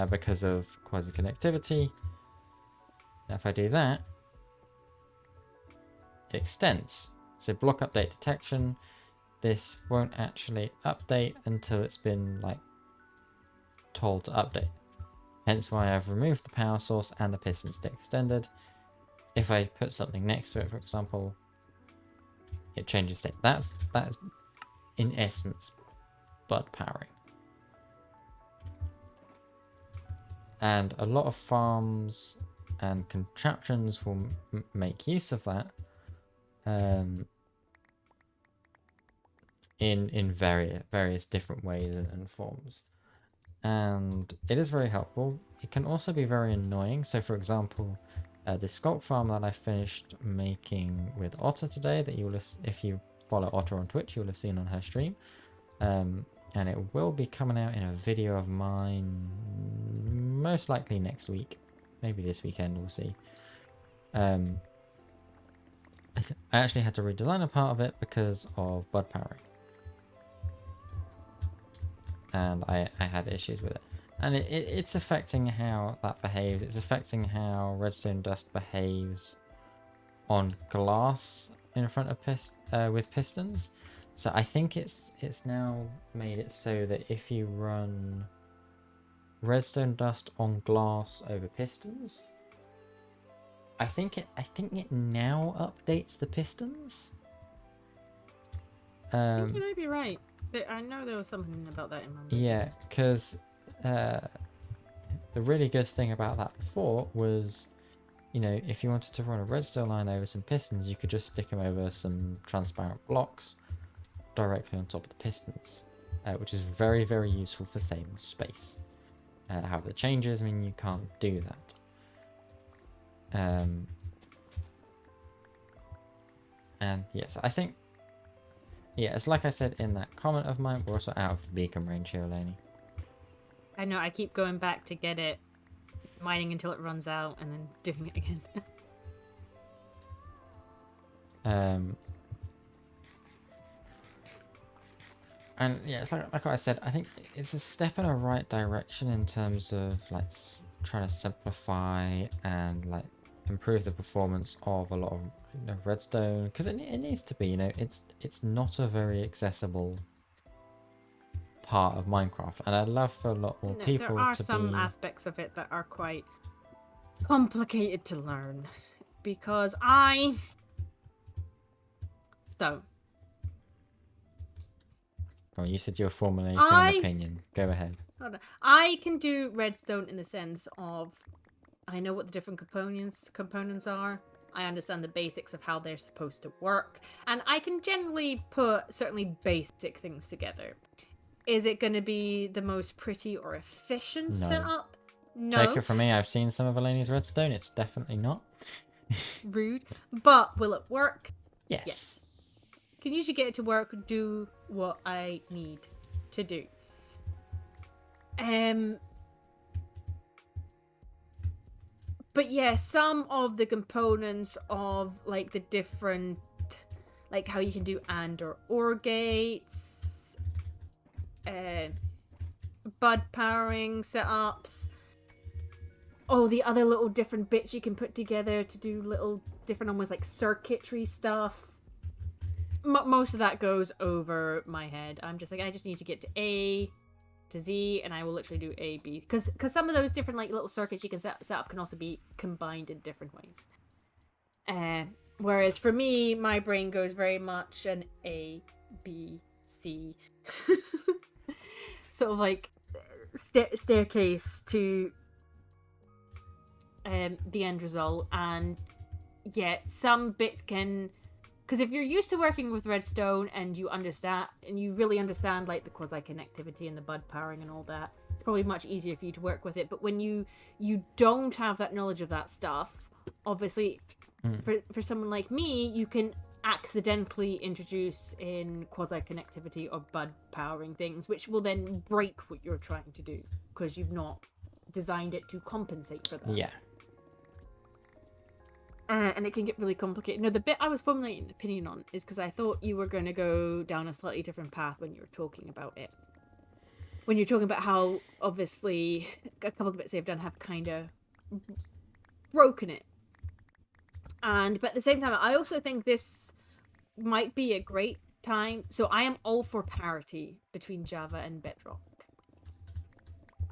C: because of quasi-connectivity. Now if I do that, it extends. So block update detection. This won't actually update until it's been like told to update. Hence why I've removed the power source and the piston stick extended. If I put something next to it, for example, it changes state. That's in essence bud powering. And a lot of farms and contraptions will make use of that in various different ways and forms. And it is very helpful. It can also be very annoying. So for example, the sculpt farm that I finished making with Otter today, that you will, if you follow Otter on Twitch, you'll have seen on her stream. And it will be coming out in a video of mine most likely next week, maybe this weekend, we'll see. I actually had to redesign a part of it because of bud powering. And I had issues with it. And it's affecting how that behaves. It's affecting how redstone dust behaves on glass in front of with pistons. So I think it's now made it so that if you run redstone dust on glass over pistons, I think it now updates the pistons.
B: I think you may be right. I know there was something about that in my mind.
C: Yeah, because the really good thing about that before was, you know, if you wanted to run a redstone line over some pistons, you could just stick them over some transparent blocks directly on top of the pistons, which is very, very useful for saving space. However, the changes mean you can't do that. And yes, I think, yeah, it's like I said in that comment of mine, we're also out of the beacon range here, Lainey.
B: I know, I keep going back to get it, mining until it runs out, and then doing it again.
C: And yeah, it's like I said, I think it's a step in the right direction in terms of like trying to simplify and like improve the performance of a lot of, you know, redstone, because it needs to be, you know, it's not a very accessible part of Minecraft, and I'd love for a lot more people to be.
B: There are some aspects of it that are quite complicated to learn, because
C: Oh, you said you were formulating an opinion. Go ahead.
B: Hold on. I can do redstone in the sense of I know what the different components are. I understand the basics of how they're supposed to work, and I can generally put certainly basic things together. Is it going to be the most pretty or efficient setup? No.
C: Take it from me, I've seen some of Eleni's redstone. It's definitely not.
B: Rude. But will it work?
C: Yes.
B: Can usually get it to work, do what I need to do. But yeah, some of the components of like the different, like how you can do and or gates, bud powering setups, the other little different bits you can put together to do little different almost like circuitry stuff. Most of that goes over my head. I'm just like, I just need to get to A to Z, and I will literally do A, B. Because some of those different like little circuits you can set up can also be combined in different ways. Whereas for me, my brain goes very much an A, B, C, sort of like staircase to the end result. And yeah, some bits can, because if you're used to working with redstone and you understand, and you really understand like the quasi connectivity and the bud powering and all that, it's probably much easier for you to work with it. But when you don't have that knowledge of that stuff, obviously for someone like me, you can accidentally introduce in quasi connectivity or bud powering things, which will then break what you're trying to do because you've not designed it to compensate for that.
C: Yeah.
B: And it can get really complicated. No, the bit I was formulating an opinion on is because I thought you were going to go down a slightly different path when you were talking about it. When you're talking about how, obviously, a couple of the bits they've done have kind of broken it. But at the same time, I also think this might be a great time. So I am all for parity between Java and Bedrock.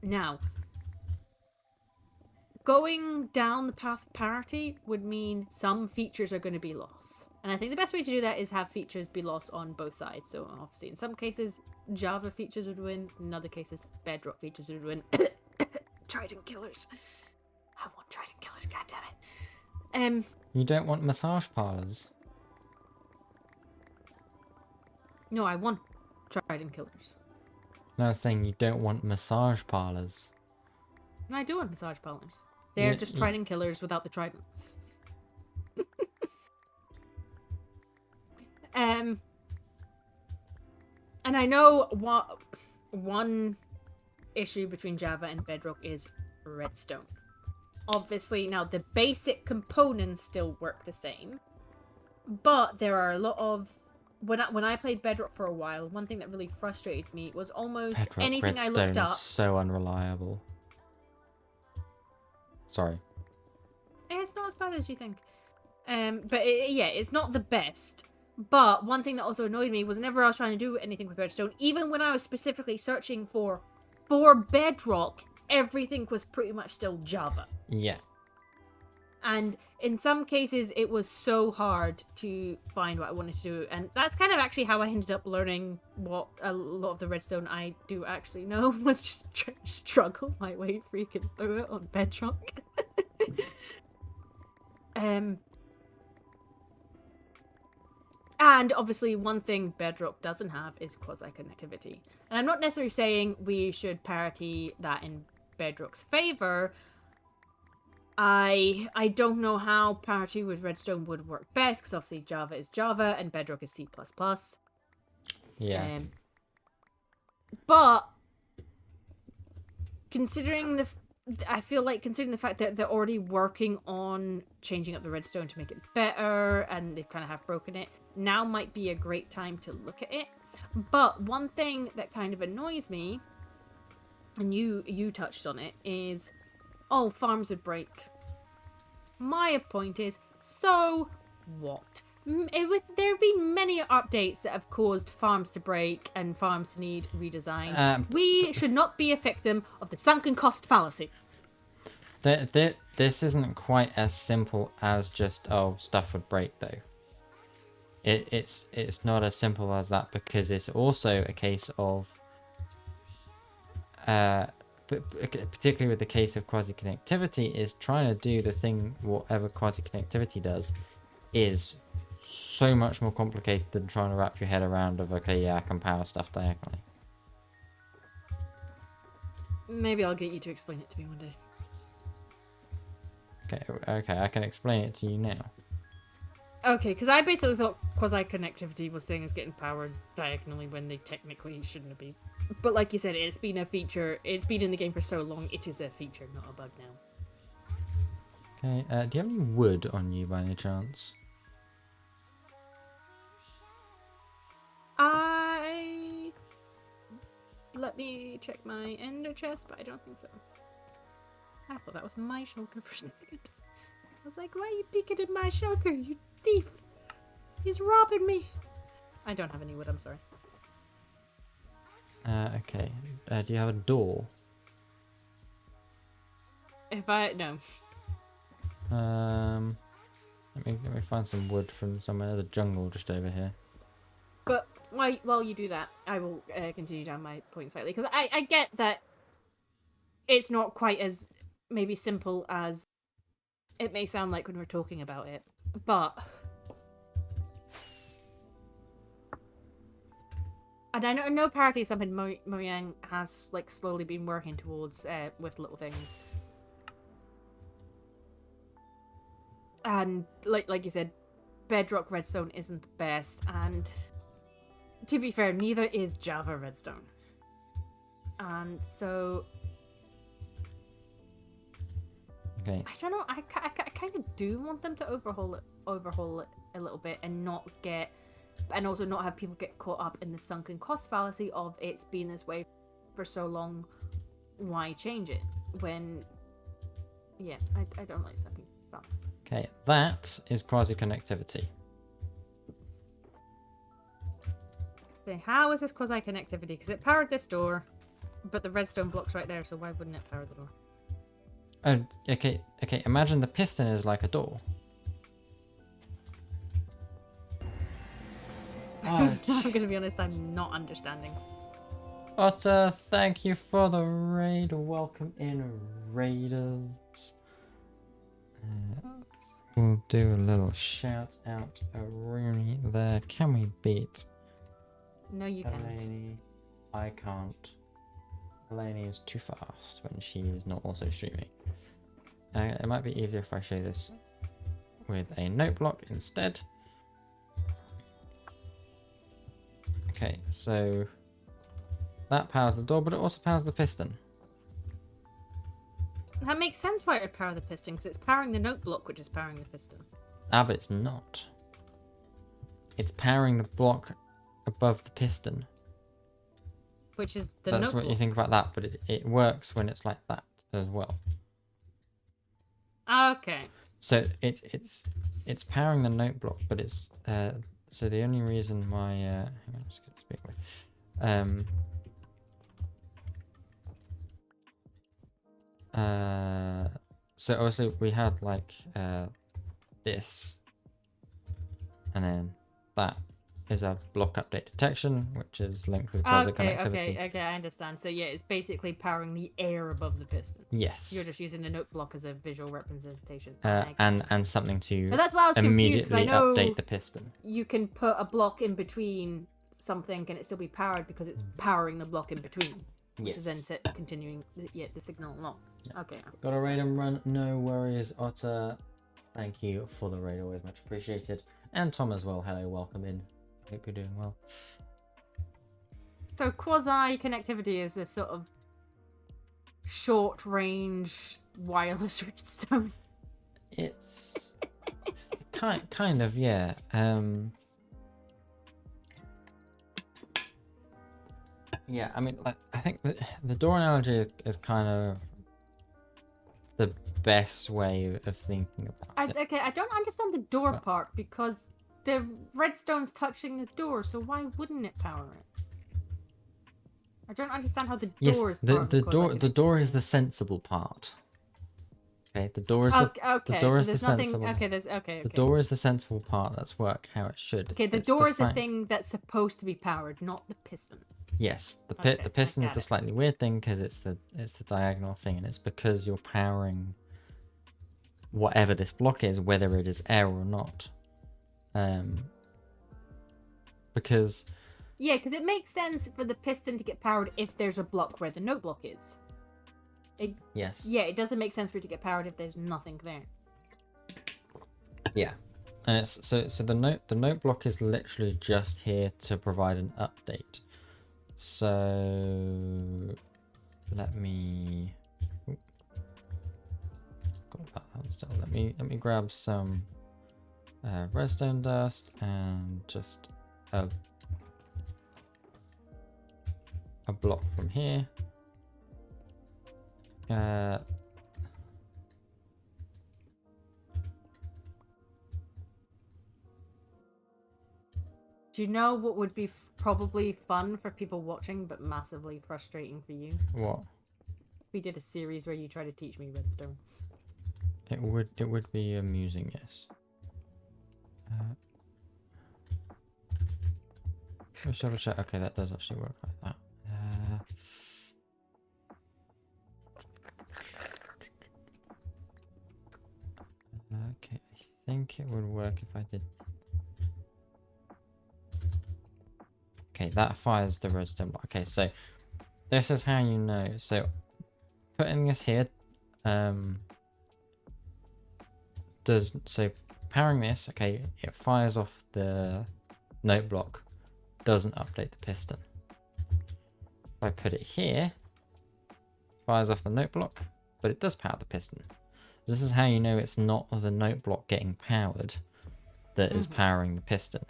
B: Now, going down the path of parity would mean some features are going to be lost. And I think the best way to do that is have features be lost on both sides. So obviously in some cases, Java features would win. In other cases, Bedrock features would win. Trident killers. I want Trident killers, goddammit.
C: You don't want massage parlors?
B: No, I want Trident killers.
C: No, I was saying you don't want massage parlors.
B: And I do want massage parlors. They're just Trident killers without the tridents. And I know what one issue between Java and Bedrock is redstone. Obviously, now the basic components still work the same, but there are a lot of when I played Bedrock for a while, one thing that really frustrated me was almost
C: Bedrock
B: anything I
C: redstone
B: looked up.
C: is so unreliable. Sorry.
B: It's not as bad as you think. But it's not the best. But one thing that also annoyed me was whenever I was trying to do anything with redstone, even when I was specifically searching for Bedrock, everything was pretty much still Java.
C: Yeah.
B: And in some cases, it was so hard to find what I wanted to do. And that's kind of actually how I ended up learning what a lot of the redstone I do actually know, was just struggle my way freaking through it on Bedrock. And obviously one thing Bedrock doesn't have is quasi-connectivity. And I'm not necessarily saying we should parity that in Bedrock's favor. I don't know how parity with redstone would work best, because obviously Java is Java and Bedrock is C++.
C: Yeah.
B: But considering I feel like considering the fact that they're already working on changing up the redstone to make it better, and they kind of have broken it, now might be a great time to look at it. But one thing that kind of annoys me, and you touched on it, is, oh, farms would break. My point is, so what? There have been many updates that have caused farms to break and farms to need redesign. We should not be a victim of the sunken cost fallacy.
C: This isn't quite as simple as just, oh, stuff would break, though. It's not as simple as that, because it's also a case of, particularly with the case of quasi-connectivity, is trying to do the thing whatever quasi-connectivity does is so much more complicated than trying to wrap your head around of, okay, yeah, I can power stuff diagonally.
B: Maybe I'll get you to explain it to me one day.
C: Okay, I can explain it to you now.
B: Okay, because I basically thought quasi-connectivity was things getting powered diagonally when they technically shouldn't have been. But like you said, it's been a feature. It's been in the game for so long, it is a feature, not a bug now.
C: Okay, do you have any wood on you by any chance?
B: Let me check my ender chest, but I don't think so. I thought that was my shulker for a second. I was like, why are you peeking in my shulker, you thief? He's robbing me. I don't have any wood, I'm sorry.
C: Okay. Do you have a door?
B: No.
C: Let Let me find some wood from somewhere. There's a jungle just over here.
B: But while you do that, I will continue down my point slightly, because I get that it's not quite as maybe simple as it may sound like when we're talking about it, but and I know parity is something Mojang has like slowly been working towards with little things, and like you said, Bedrock Redstone isn't the best, and to be fair, neither is Java Redstone, and so.
C: Okay.
B: I don't know. I kind of do want them to overhaul it a little bit and not get, and also not have people get caught up in the sunken cost fallacy of it's been this way for so long. Why change it when? Yeah, I don't like sunken fallacy.
C: Okay, that is quasi connectivity.
B: Okay, how is this quasi connectivity? Because it powered this door, but the redstone block's right there. So why wouldn't it power the door?
C: Oh, okay. Imagine the piston is like a door.
B: I'm gonna be honest, I'm not understanding.
C: Otter, thank you for the raid. Welcome in, raiders. We'll do a little shout out a Rooney there. Can we beat
B: No, you can't.
C: Eleni? I can't. Eleni is too fast when she is not also streaming. It might be easier if I show this with a note block instead. Okay, so that powers the door, but it also powers the piston.
B: That makes sense why it would power the piston, because it's powering the note block, which is powering the piston.
C: Ah, but it's not. It's powering the block above the piston.
B: Which is the
C: That's
B: note
C: what
B: block.
C: you think about that, but it works when it's like that as well.
B: Okay.
C: So it's powering the note block, but it's so the only reason why hang on, just get this big way. So obviously we had like this, and then that is a block update detection, which is linked with quasi connectivity.
B: Okay, I understand. So yeah, it's basically powering the air above the piston.
C: Yes.
B: You're just using the note block as a visual representation.
C: And something to
B: But that's why I was confused, 'cause I
C: immediately
B: know
C: update the piston.
B: you can put a block in between something and it still be powered because it's powering the block in between, which is then continuing the signal along. Yeah. Okay.
C: Got a raid and run, no worries, Otter. Thank you for the raid, always much appreciated. And Tom as well, hello, welcome in. Hope you're doing well.
B: So quasi connectivity is a sort of short range wireless redstone.
C: It's kind of, yeah. Yeah, I mean, like, I think the door analogy is kind of the best way of thinking about it.
B: Okay, I don't understand the door part because the redstone's touching the door, so why wouldn't it power it? I don't understand how the door is part of
C: the door is the sensible part. Okay, the door is the door is the sensible.
B: Okay.
C: The door is the sensible part. That's how it should.
B: Okay, the door is the thing that's supposed to be powered, not the piston.
C: Yes, the piston is the slightly weird thing because it's the diagonal thing, and it's because you're powering whatever this block is, whether it is air or not. Because
B: it makes sense for the piston to get powered if there's a block where the note block is.
C: Yes.
B: Yeah, it doesn't make sense for it to get powered if there's nothing there.
C: Yeah, and it's so the note block is literally just here to provide an update. So let me let me grab some redstone dust and just a block from here.
B: Do you know what would be probably fun for people watching, but massively frustrating for you?
C: What?
B: We did a series where you try to teach me redstone.
C: It would be amusing, yes. Let's double check. Okay, that does actually work like that. Okay, I think it would work if I did. Okay, that fires the redstone block. Okay, so this is how you know. So putting this here, powering this. Okay, it fires off the note block. Doesn't update the piston. If I put it here, fires off the note block, but it does power the piston. This is how you know it's not the note block getting powered that is powering the piston.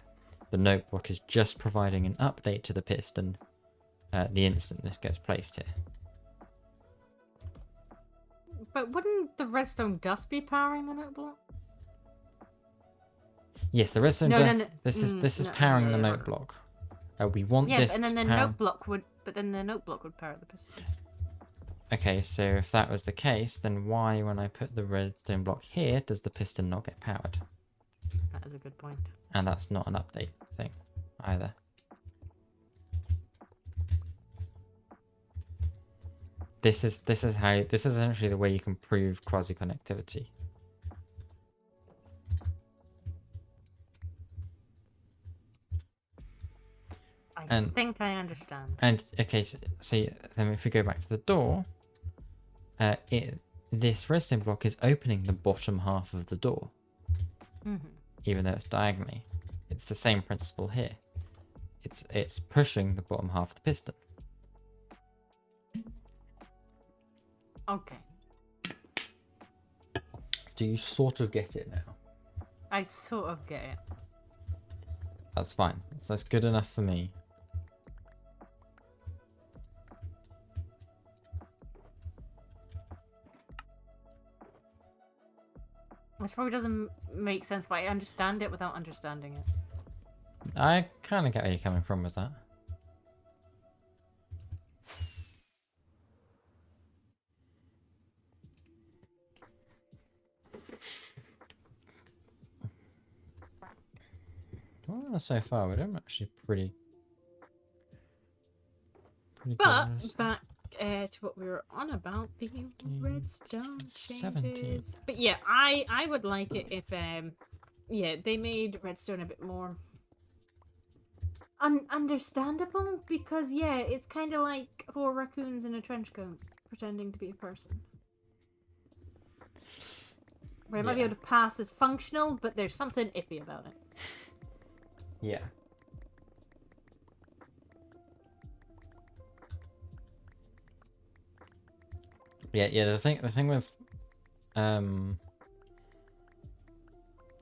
C: The note block is just providing an update to the piston the instant this gets placed here.
B: But wouldn't the redstone dust be powering the note block?
C: Yes, the redstone dust. No. This is powering the note block. We want this.
B: Yeah, and then the note block would. But then the note block would power the piston.
C: Okay, so if that was the case, then why, when I put the redstone block here, does the piston not get powered?
B: That is a good point.
C: And that's not an update thing either. This is essentially the way you can prove quasi connectivity.
B: I think I understand.
C: And okay, so then if we go back to the door, this redstone block is opening the bottom half of the door, even though it's diagonally. It's the same principle here. It's pushing the bottom half of the piston.
B: Okay.
A: Do you sort of get it now?
B: I sort of get it.
C: That's fine. That's good enough for me.
B: This probably doesn't make sense, but I understand it without understanding it.
C: I kind of get where you're coming from with that. Well, so far we're doing actually pretty
B: But
C: good.
B: back to what we were on about, the redstone
C: 17.
B: changes. But yeah, I would like it if yeah, they made redstone a bit more understandable, because yeah, it's kind of like 4 raccoons in a trench coat pretending to be a person. Where it might be able to pass as functional, but there's something iffy about it.
A: Yeah.
C: Yeah. The thing with the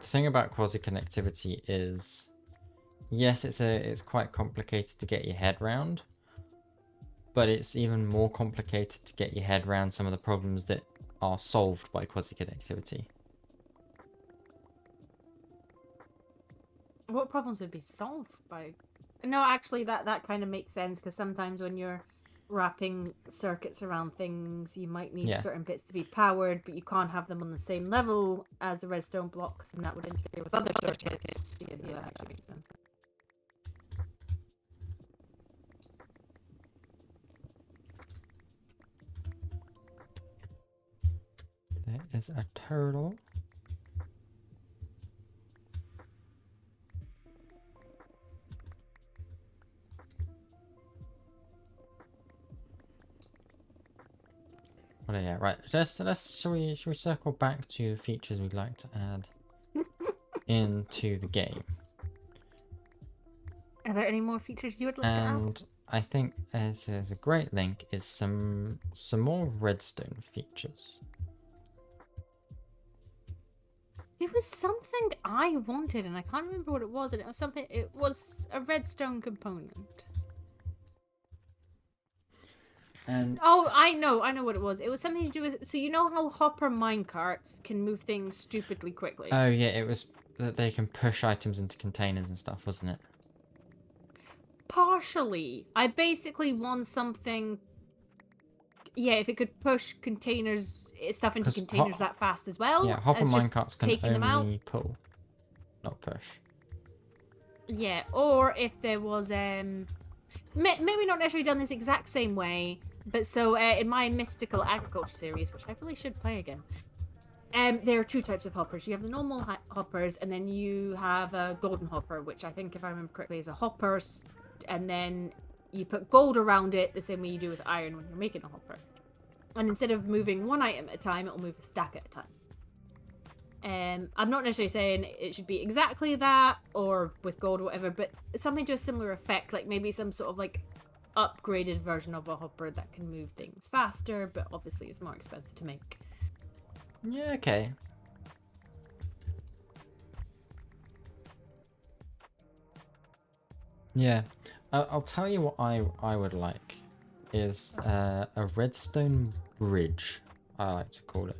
C: thing about quasi connectivity is, yes, it's quite complicated to get your head round, but it's even more complicated to get your head around some of the problems that are solved by quasi connectivity.
B: What problems would be solved by... No, actually, that kind of makes sense, because sometimes when you're wrapping circuits around things, you might need certain bits to be powered, but you can't have them on the same level as the redstone blocks, and that would interfere with other circuits. Yeah, that actually makes sense.
C: There is a turtle. Well, yeah, right. Shall we circle back to the features we'd like to add into the game?
B: Are there any more features you would like to add?
C: And I think there's a great link is some more redstone features.
B: There was something I wanted, and I can't remember what it was, and it was a redstone component.
C: And
B: oh, I know what it was. It was something to do with, so you know how hopper minecarts can move things stupidly quickly?
C: oh yeah, it was that they can push items into containers and stuff, wasn't it?
B: Partially. I basically want something... Yeah, if it could push containers, stuff into containers that fast as well.
C: Yeah, hopper
B: as just
C: minecarts can
B: taking them out.
C: only pull. not push.
B: Yeah, or if there was maybe not necessarily done this exact same way, but so in my mystical agriculture series, which I really should play again, there are two types of hoppers. You have the normal hoppers, and then you have a golden hopper, which I think, if I remember correctly, is a hopper, and then you put gold around it the same way you do with iron when you're making a hopper. And instead of moving one item at a time, it will move a stack at a time. I'm not necessarily saying it should be exactly that, or with gold or whatever, but something to a similar effect, like maybe some sort of like upgraded version of a hopper that can move things faster, but obviously it's more expensive to make.
C: Yeah, okay. Yeah, I'll tell you what I would like is a redstone bridge, I like to call it.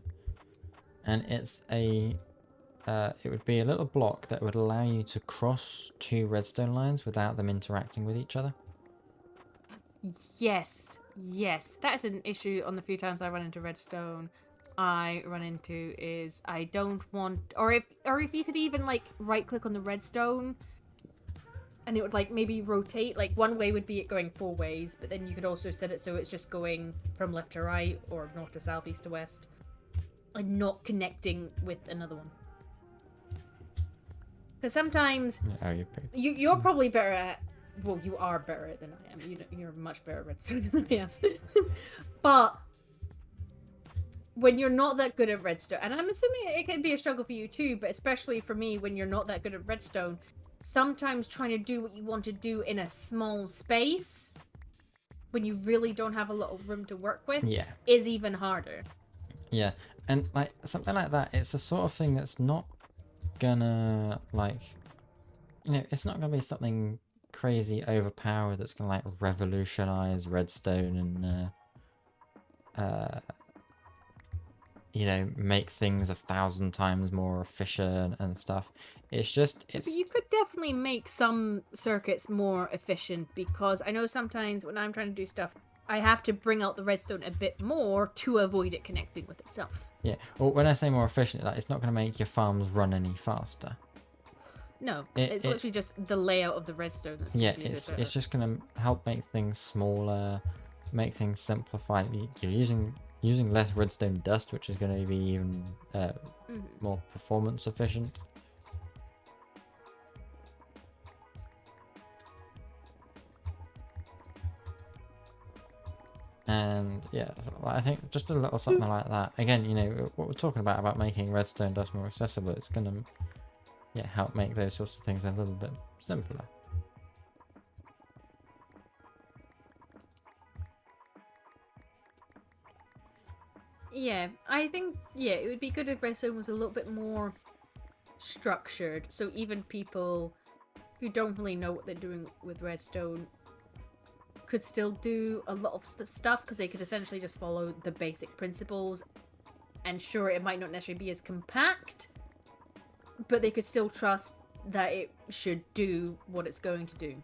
C: And it's a it would be a little block that would allow you to cross two redstone lines without them interacting with each other.
B: Yes, that is an issue on the few times I run into redstone. I run into is I don't want, or if you could even like right click on the redstone and it would like maybe rotate, like one way would be it going 4 ways, but then you could also set it so it's just going from left to right or north to south, east to west, and not connecting with another one. Because sometimes
C: Oh,
B: you're probably better at, well, you are better at it than I am. You're much better at redstone than I am. But when you're not that good at redstone, and I'm assuming it can be a struggle for you too, but especially for me, when you're not that good at redstone, sometimes trying to do what you want to do in a small space, when you really don't have a lot of room to work with,
C: yeah.
B: is even harder.
C: Yeah, and like something like that, it's the sort of thing that's not gonna like, you know, it's not gonna be something crazy overpowered that's gonna like revolutionize redstone and you know, make things 1,000 times more efficient and stuff. It's just,
B: But you could definitely make some circuits more efficient, because I know sometimes when I'm trying to do stuff, I have to bring out the redstone a bit more to avoid it connecting with itself.
C: Yeah, well, when I say more efficient, like, it's not going to make your farms run any faster.
B: No, it's literally just the layout of the redstone that's
C: Yeah,
B: going to be
C: it's just going to help make things smaller, make things simplified. You're using less redstone dust, which is going to be even more performance efficient. And yeah, I think just a little something like that. Again, you know, what we're talking about making redstone dust more accessible, it's going to help make those sorts of things a little bit simpler.
B: Yeah, I think, it would be good if redstone was a little bit more structured, so even people who don't really know what they're doing with redstone could still do a lot of stuff, because they could essentially just follow the basic principles, and sure, it might not necessarily be as compact, but they could still trust that it should do what it's going to do.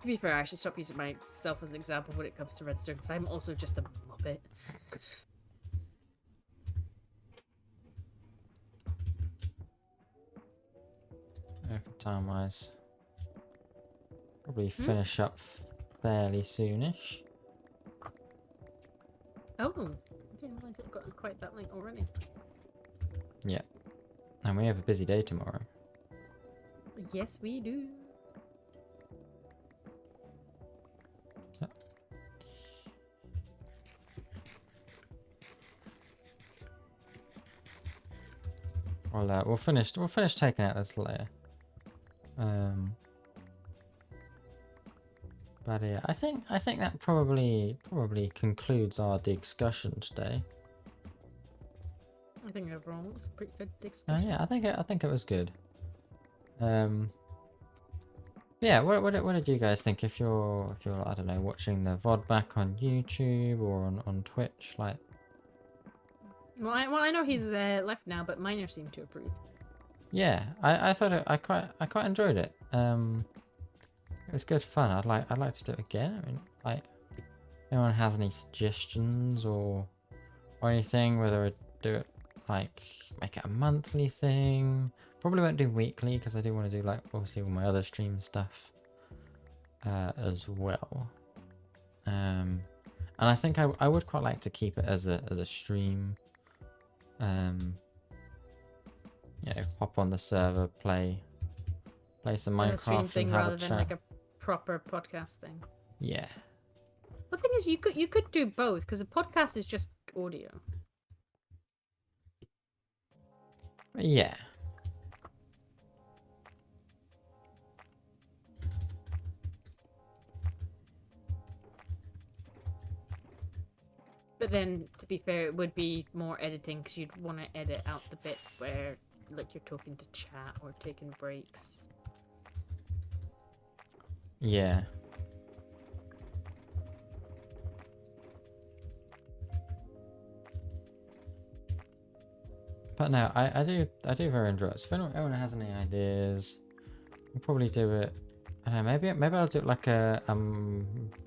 B: To be fair, I should stop using myself as an example when it comes to redstone, because I'm also just a muppet.
C: Time wise, probably finish up fairly soonish.
B: Oh, I didn't realise it got quite that late already.
C: Yeah, and we have a busy day tomorrow.
B: Yes, we do.
C: Well, we'll finish taking out this layer. But yeah, I think that probably concludes our discussion today.
B: I think overall it was a pretty good discussion.
C: Yeah, I think it was good. Yeah, what did you guys think? If you're I don't know, watching the VOD back on YouTube or on Twitch, like.
B: Well, I know he's left now, but Miner seemed to approve.
C: Yeah, I thought I quite enjoyed it. It was good fun. I'd like to do it again. I mean, like, anyone has any suggestions or anything, whether I do it like make it a monthly thing. Probably won't do weekly because I do want to do like obviously all my other stream stuff as well. And I think I would quite like to keep it as a stream. You know, hop on the server, play some
B: A stream
C: Minecraft
B: thing
C: and have
B: rather
C: a
B: than
C: chat.
B: like a proper podcast thing.
C: Yeah.
B: The thing is, you could do both because a podcast is just audio.
C: Yeah.
B: But then, to be fair, it would be more editing because you'd want to edit out the bits where, like, you're talking to chat or taking breaks.
C: Yeah. But no, I do very enjoy it. So if anyone has any ideas, we'll probably do it. I don't know, maybe I'll do it like a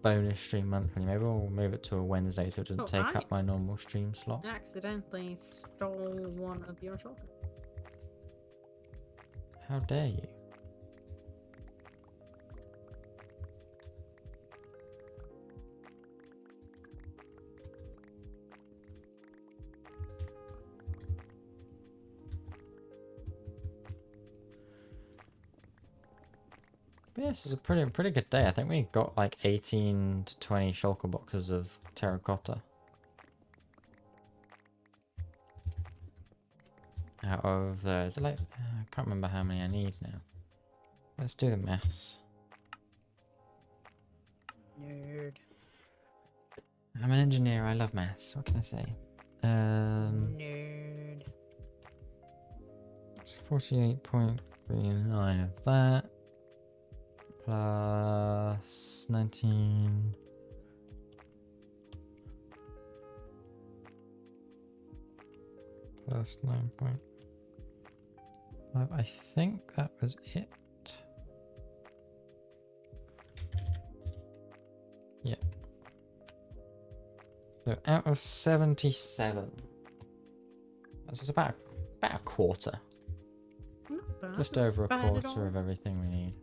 C: bonus stream monthly. Maybe we'll move it to a Wednesday so it doesn't take up my normal stream slot.
B: Accidentally stole one of your shotguns.
C: How dare you? But yeah, this is a pretty good day. I think we got like 18 to 20 shulker boxes of terracotta. Out of those, like, I can't remember how many I need now. Let's do the maths.
B: Nerd.
C: I'm an engineer, I love maths. What can I say?
B: Nerd.
C: It's 48.39 of that. Plus 19. Plus 9.5. I think that was it. Yeah. So out of 77. This is about a quarter.
B: Not bad,
C: Just
B: not
C: over a
B: bad at
C: quarter
B: all.
C: of everything we need.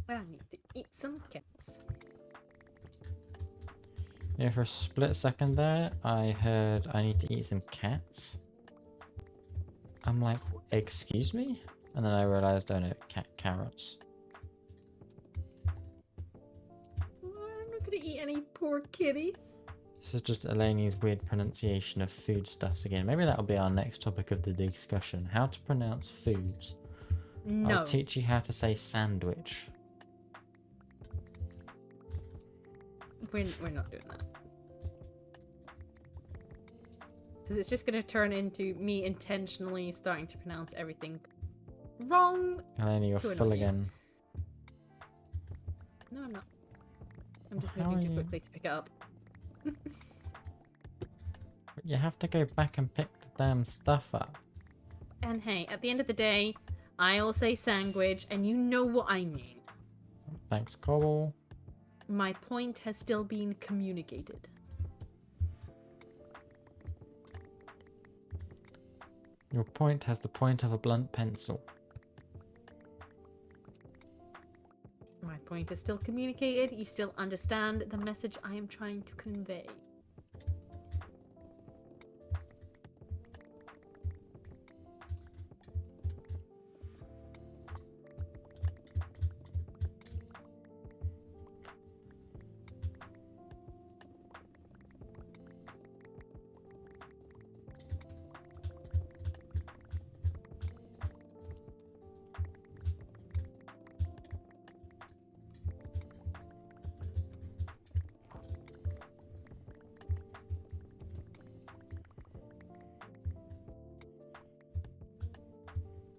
B: I need to eat some cats.
C: Yeah, for a split second there, I heard I need to eat some cats. I'm like, excuse me? And then I realized, oh no, carrots.
B: I'm not gonna eat any poor kitties.
C: This is just Eleni's weird pronunciation of foodstuffs again. Maybe that'll be our next topic of the discussion. How to pronounce foods.
B: No.
C: I'll teach you how to say sandwich.
B: We're not doing that. Because it's just going to turn into me intentionally starting to pronounce everything wrong.
C: Eleni, you're
B: To annoy
C: full
B: you.
C: again.
B: No, I'm not. I'm just
C: How
B: moving
C: are
B: too
C: you?
B: quickly to pick it up.
C: But you have to go back and pick the damn stuff up.
B: And hey, at the end of the day, I'll say sandwich, and you know what I mean.
C: Thanks, Cobble.
B: My point has still been communicated.
C: Your point has the point of a blunt pencil.
B: My point is still communicated. You still understand the message I am trying to convey.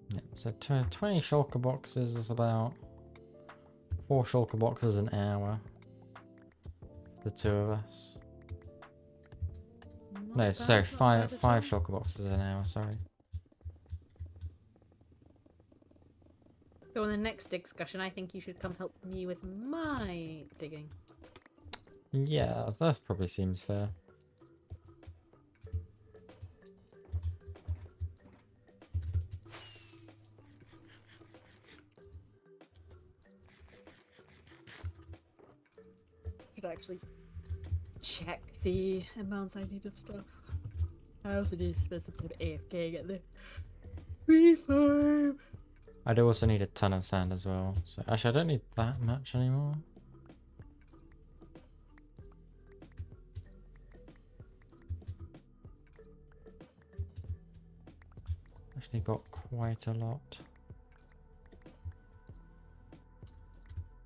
C: Yep, so 20 shulker boxes is about 4 shulker boxes an hour. The two of us. No,
B: Not
C: sorry,
B: bad, not bad at
C: five
B: all.
C: shulker boxes an hour. Sorry.
B: So in the next discussion, I think you should come help me with my digging.
C: Yeah, that probably seems fair.
B: Could actually check the amounts I need of stuff. I also need to spend some time AFK get the reform.
C: I do also need a ton of sand as well. So actually, I don't need that much anymore. Actually got quite a lot.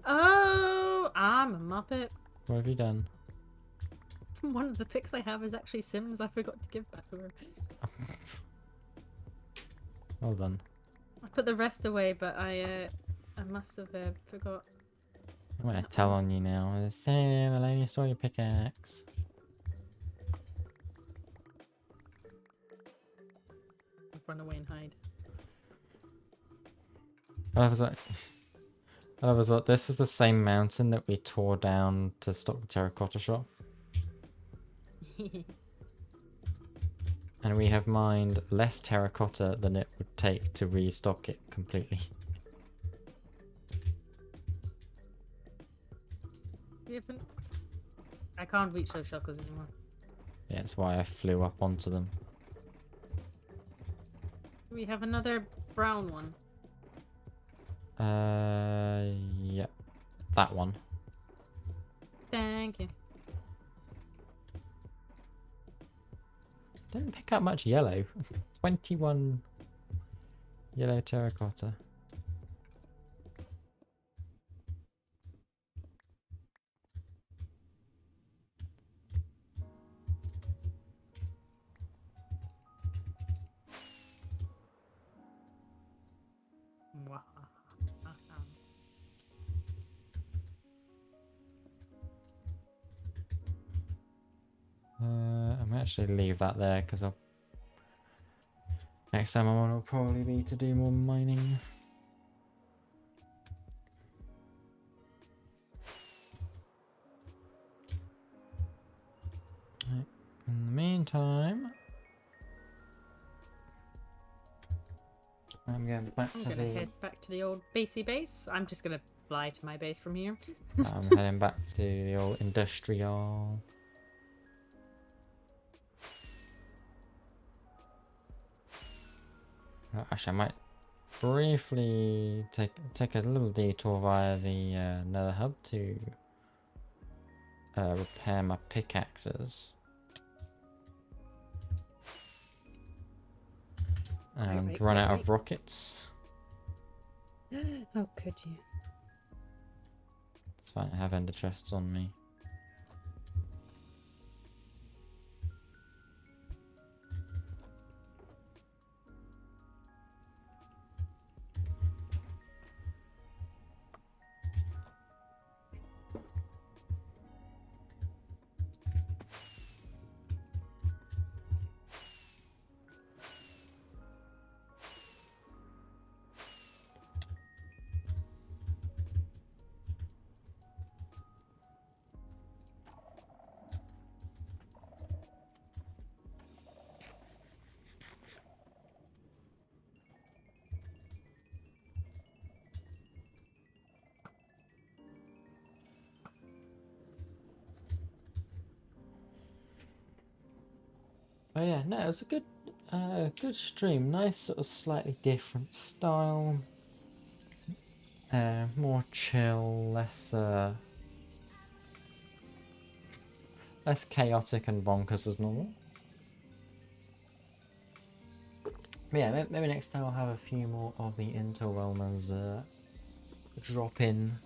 B: Oh, I'm a muppet.
C: What have you done?
B: One of the pics I have is actually Sims I forgot to give back to her.
C: Well done.
B: I put the rest away, but I must have forgot.
C: I'm gonna tell on you now. Sam, Melania stole your pickaxe.
B: Run away and hide.
C: I love as well. This is the same mountain that we tore down to stock the terracotta shop. And we have mined less terracotta than it would take to restock it completely.
B: I can't reach those shulkers anymore.
C: Yeah, that's why I flew up onto them.
B: We have another brown one.
C: Yeah. That one.
B: Thank you.
C: Didn't pick up much yellow. 21 yellow terracotta. I'm actually leave that there because I'll. Next time I want will probably be to do more mining. Right. In the meantime, I'm going back
B: I'm
C: to
B: gonna
C: the.
B: head back to the old basey base. I'm just gonna fly to my base from here.
C: I'm heading back to the old industrial. Actually, I might briefly take a little detour via the nether hub to repair my pickaxes and run out of rockets.
B: How could you?
C: It's fine, I have ender chests on me. Oh yeah, no, it was a good stream. Nice sort of slightly different style. More chill, less chaotic and bonkers as normal. But yeah, maybe next time I'll have a few more of the interwhelmers drop in,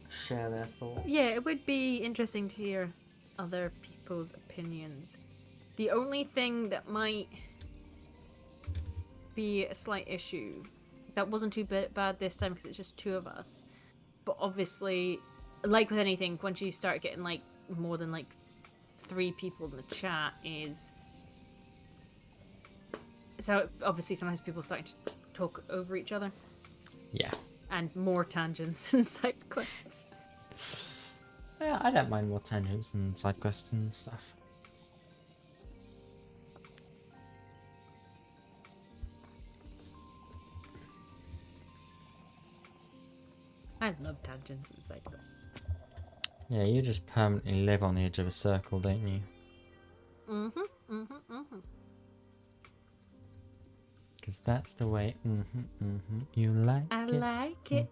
C: share their thoughts.
B: Yeah, it would be interesting to hear other people's opinions. The only thing that might be a slight issue, that wasn't too bad this time because it's just two of us. But obviously, like with anything, once you start getting like more than like 3 people in the chat is... So, obviously, sometimes people starting to talk over each other.
C: Yeah.
B: And more tangents and side quests.
C: Yeah, I don't mind more tangents and side quests and stuff.
B: I love tangents and side quests.
C: Yeah, you just permanently live on the edge of a circle, don't you? Because that's the way you like
B: I
C: it.
B: like it.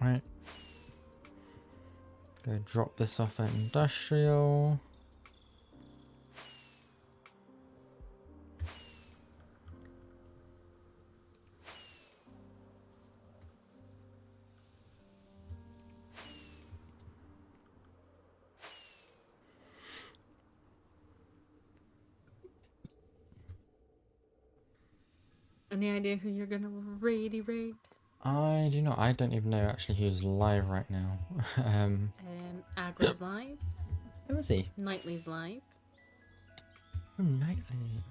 C: Right. Go drop this off at industrial.
B: Any idea who you're gonna raid?
C: I do not. I don't even know actually who's live right now.
B: Agra's live.
C: Who is he?
B: Nightly's live.
C: Oh, Nightly.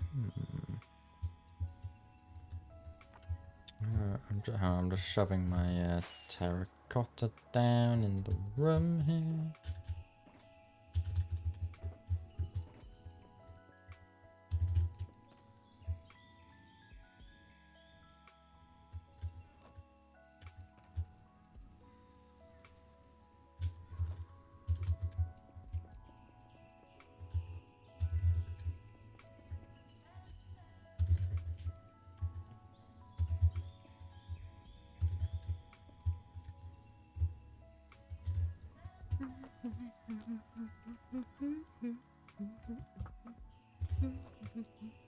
C: I'm just shoving my terracotta down in the room here.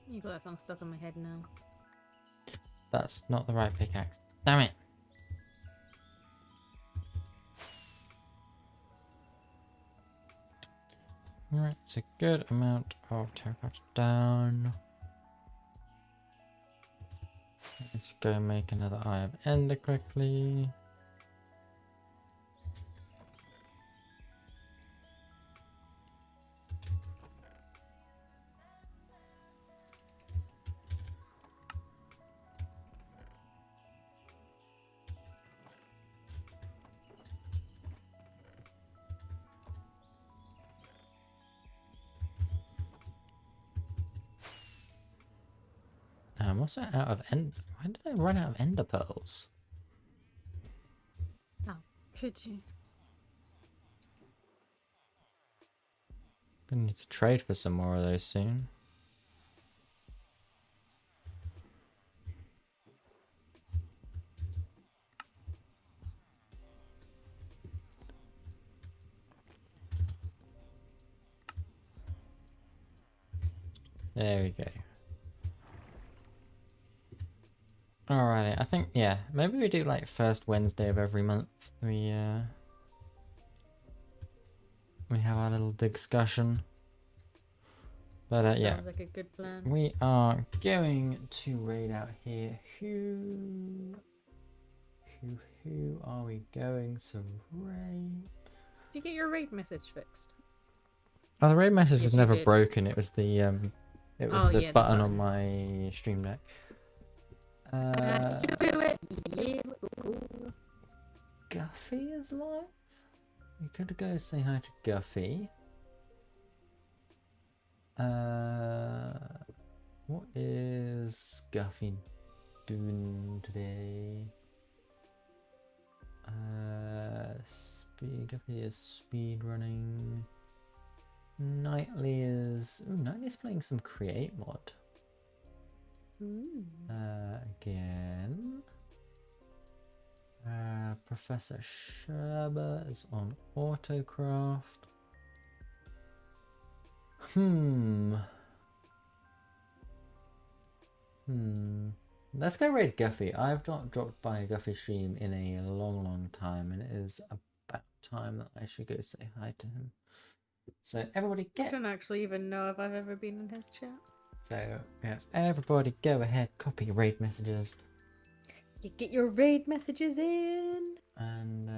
B: You got that song stuck in my head now.
C: That's not the right pickaxe. Damn it. Alright, it's a good amount of terracotta down. Let's go make another Eye of Ender quickly. What's that out of end? Why did I run out of ender pearls?
B: How could you?
C: Gonna need to trade for some more of those soon. There we go. Alrighty, I think, yeah, maybe we do like first Wednesday of every month. We have our little discussion. But yeah.
B: Sounds like a good plan.
C: We are going to raid out here. Who are we going to raid?
B: Did you get your raid message fixed?
C: Oh, the raid message
B: Yes,
C: was
B: you
C: never
B: did.
C: broken. It was the
B: The
C: button on my stream deck.
B: You do it. Yes.
C: Guffy is live. We could go say hi to Guffy. What is Guffy doing today? Guffy is speed running. Nightly's playing some create mod. Again. Professor Sherber is on autocraft. Let's go raid Guffy. I've not dropped by a Guffy stream in a long time, and it is about time that I should go say hi to him. So everybody
B: I
C: get.
B: don't actually even know if I've ever been in his chat.
A: So yeah, everybody go ahead, copy your raid messages,
B: You get your raid messages in.
A: and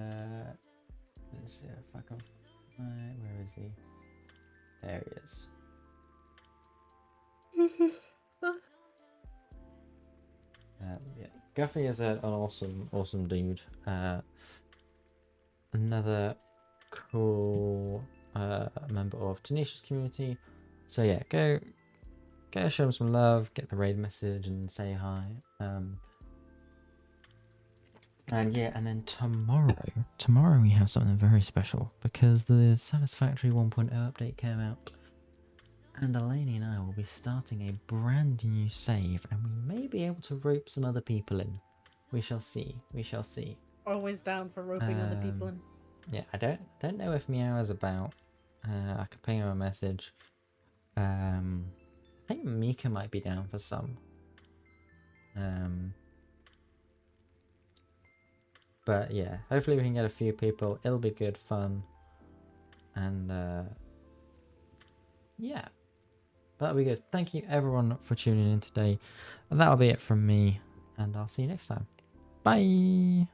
A: let's see if I can find, where is he? There he is. Yeah, Guffy is an awesome dude. Another cool member of Tanisha's community. So yeah, go show him some love, get the raid message, and say hi. And yeah, and then tomorrow we have something very special because the Satisfactory 1.0 update came out. And Eleni and I will be starting a brand new save, and we may be able to rope some other people in. We shall see. We shall see.
B: Always down for roping other people in.
A: Yeah, I don't know if Meow is about. I could ping him a message. I think Mika might be down for some. But yeah, hopefully we can get a few people. It'll be good fun, and yeah. That'll be good. Thank you everyone for tuning in today. That'll be it from me, and I'll see you next time. Bye!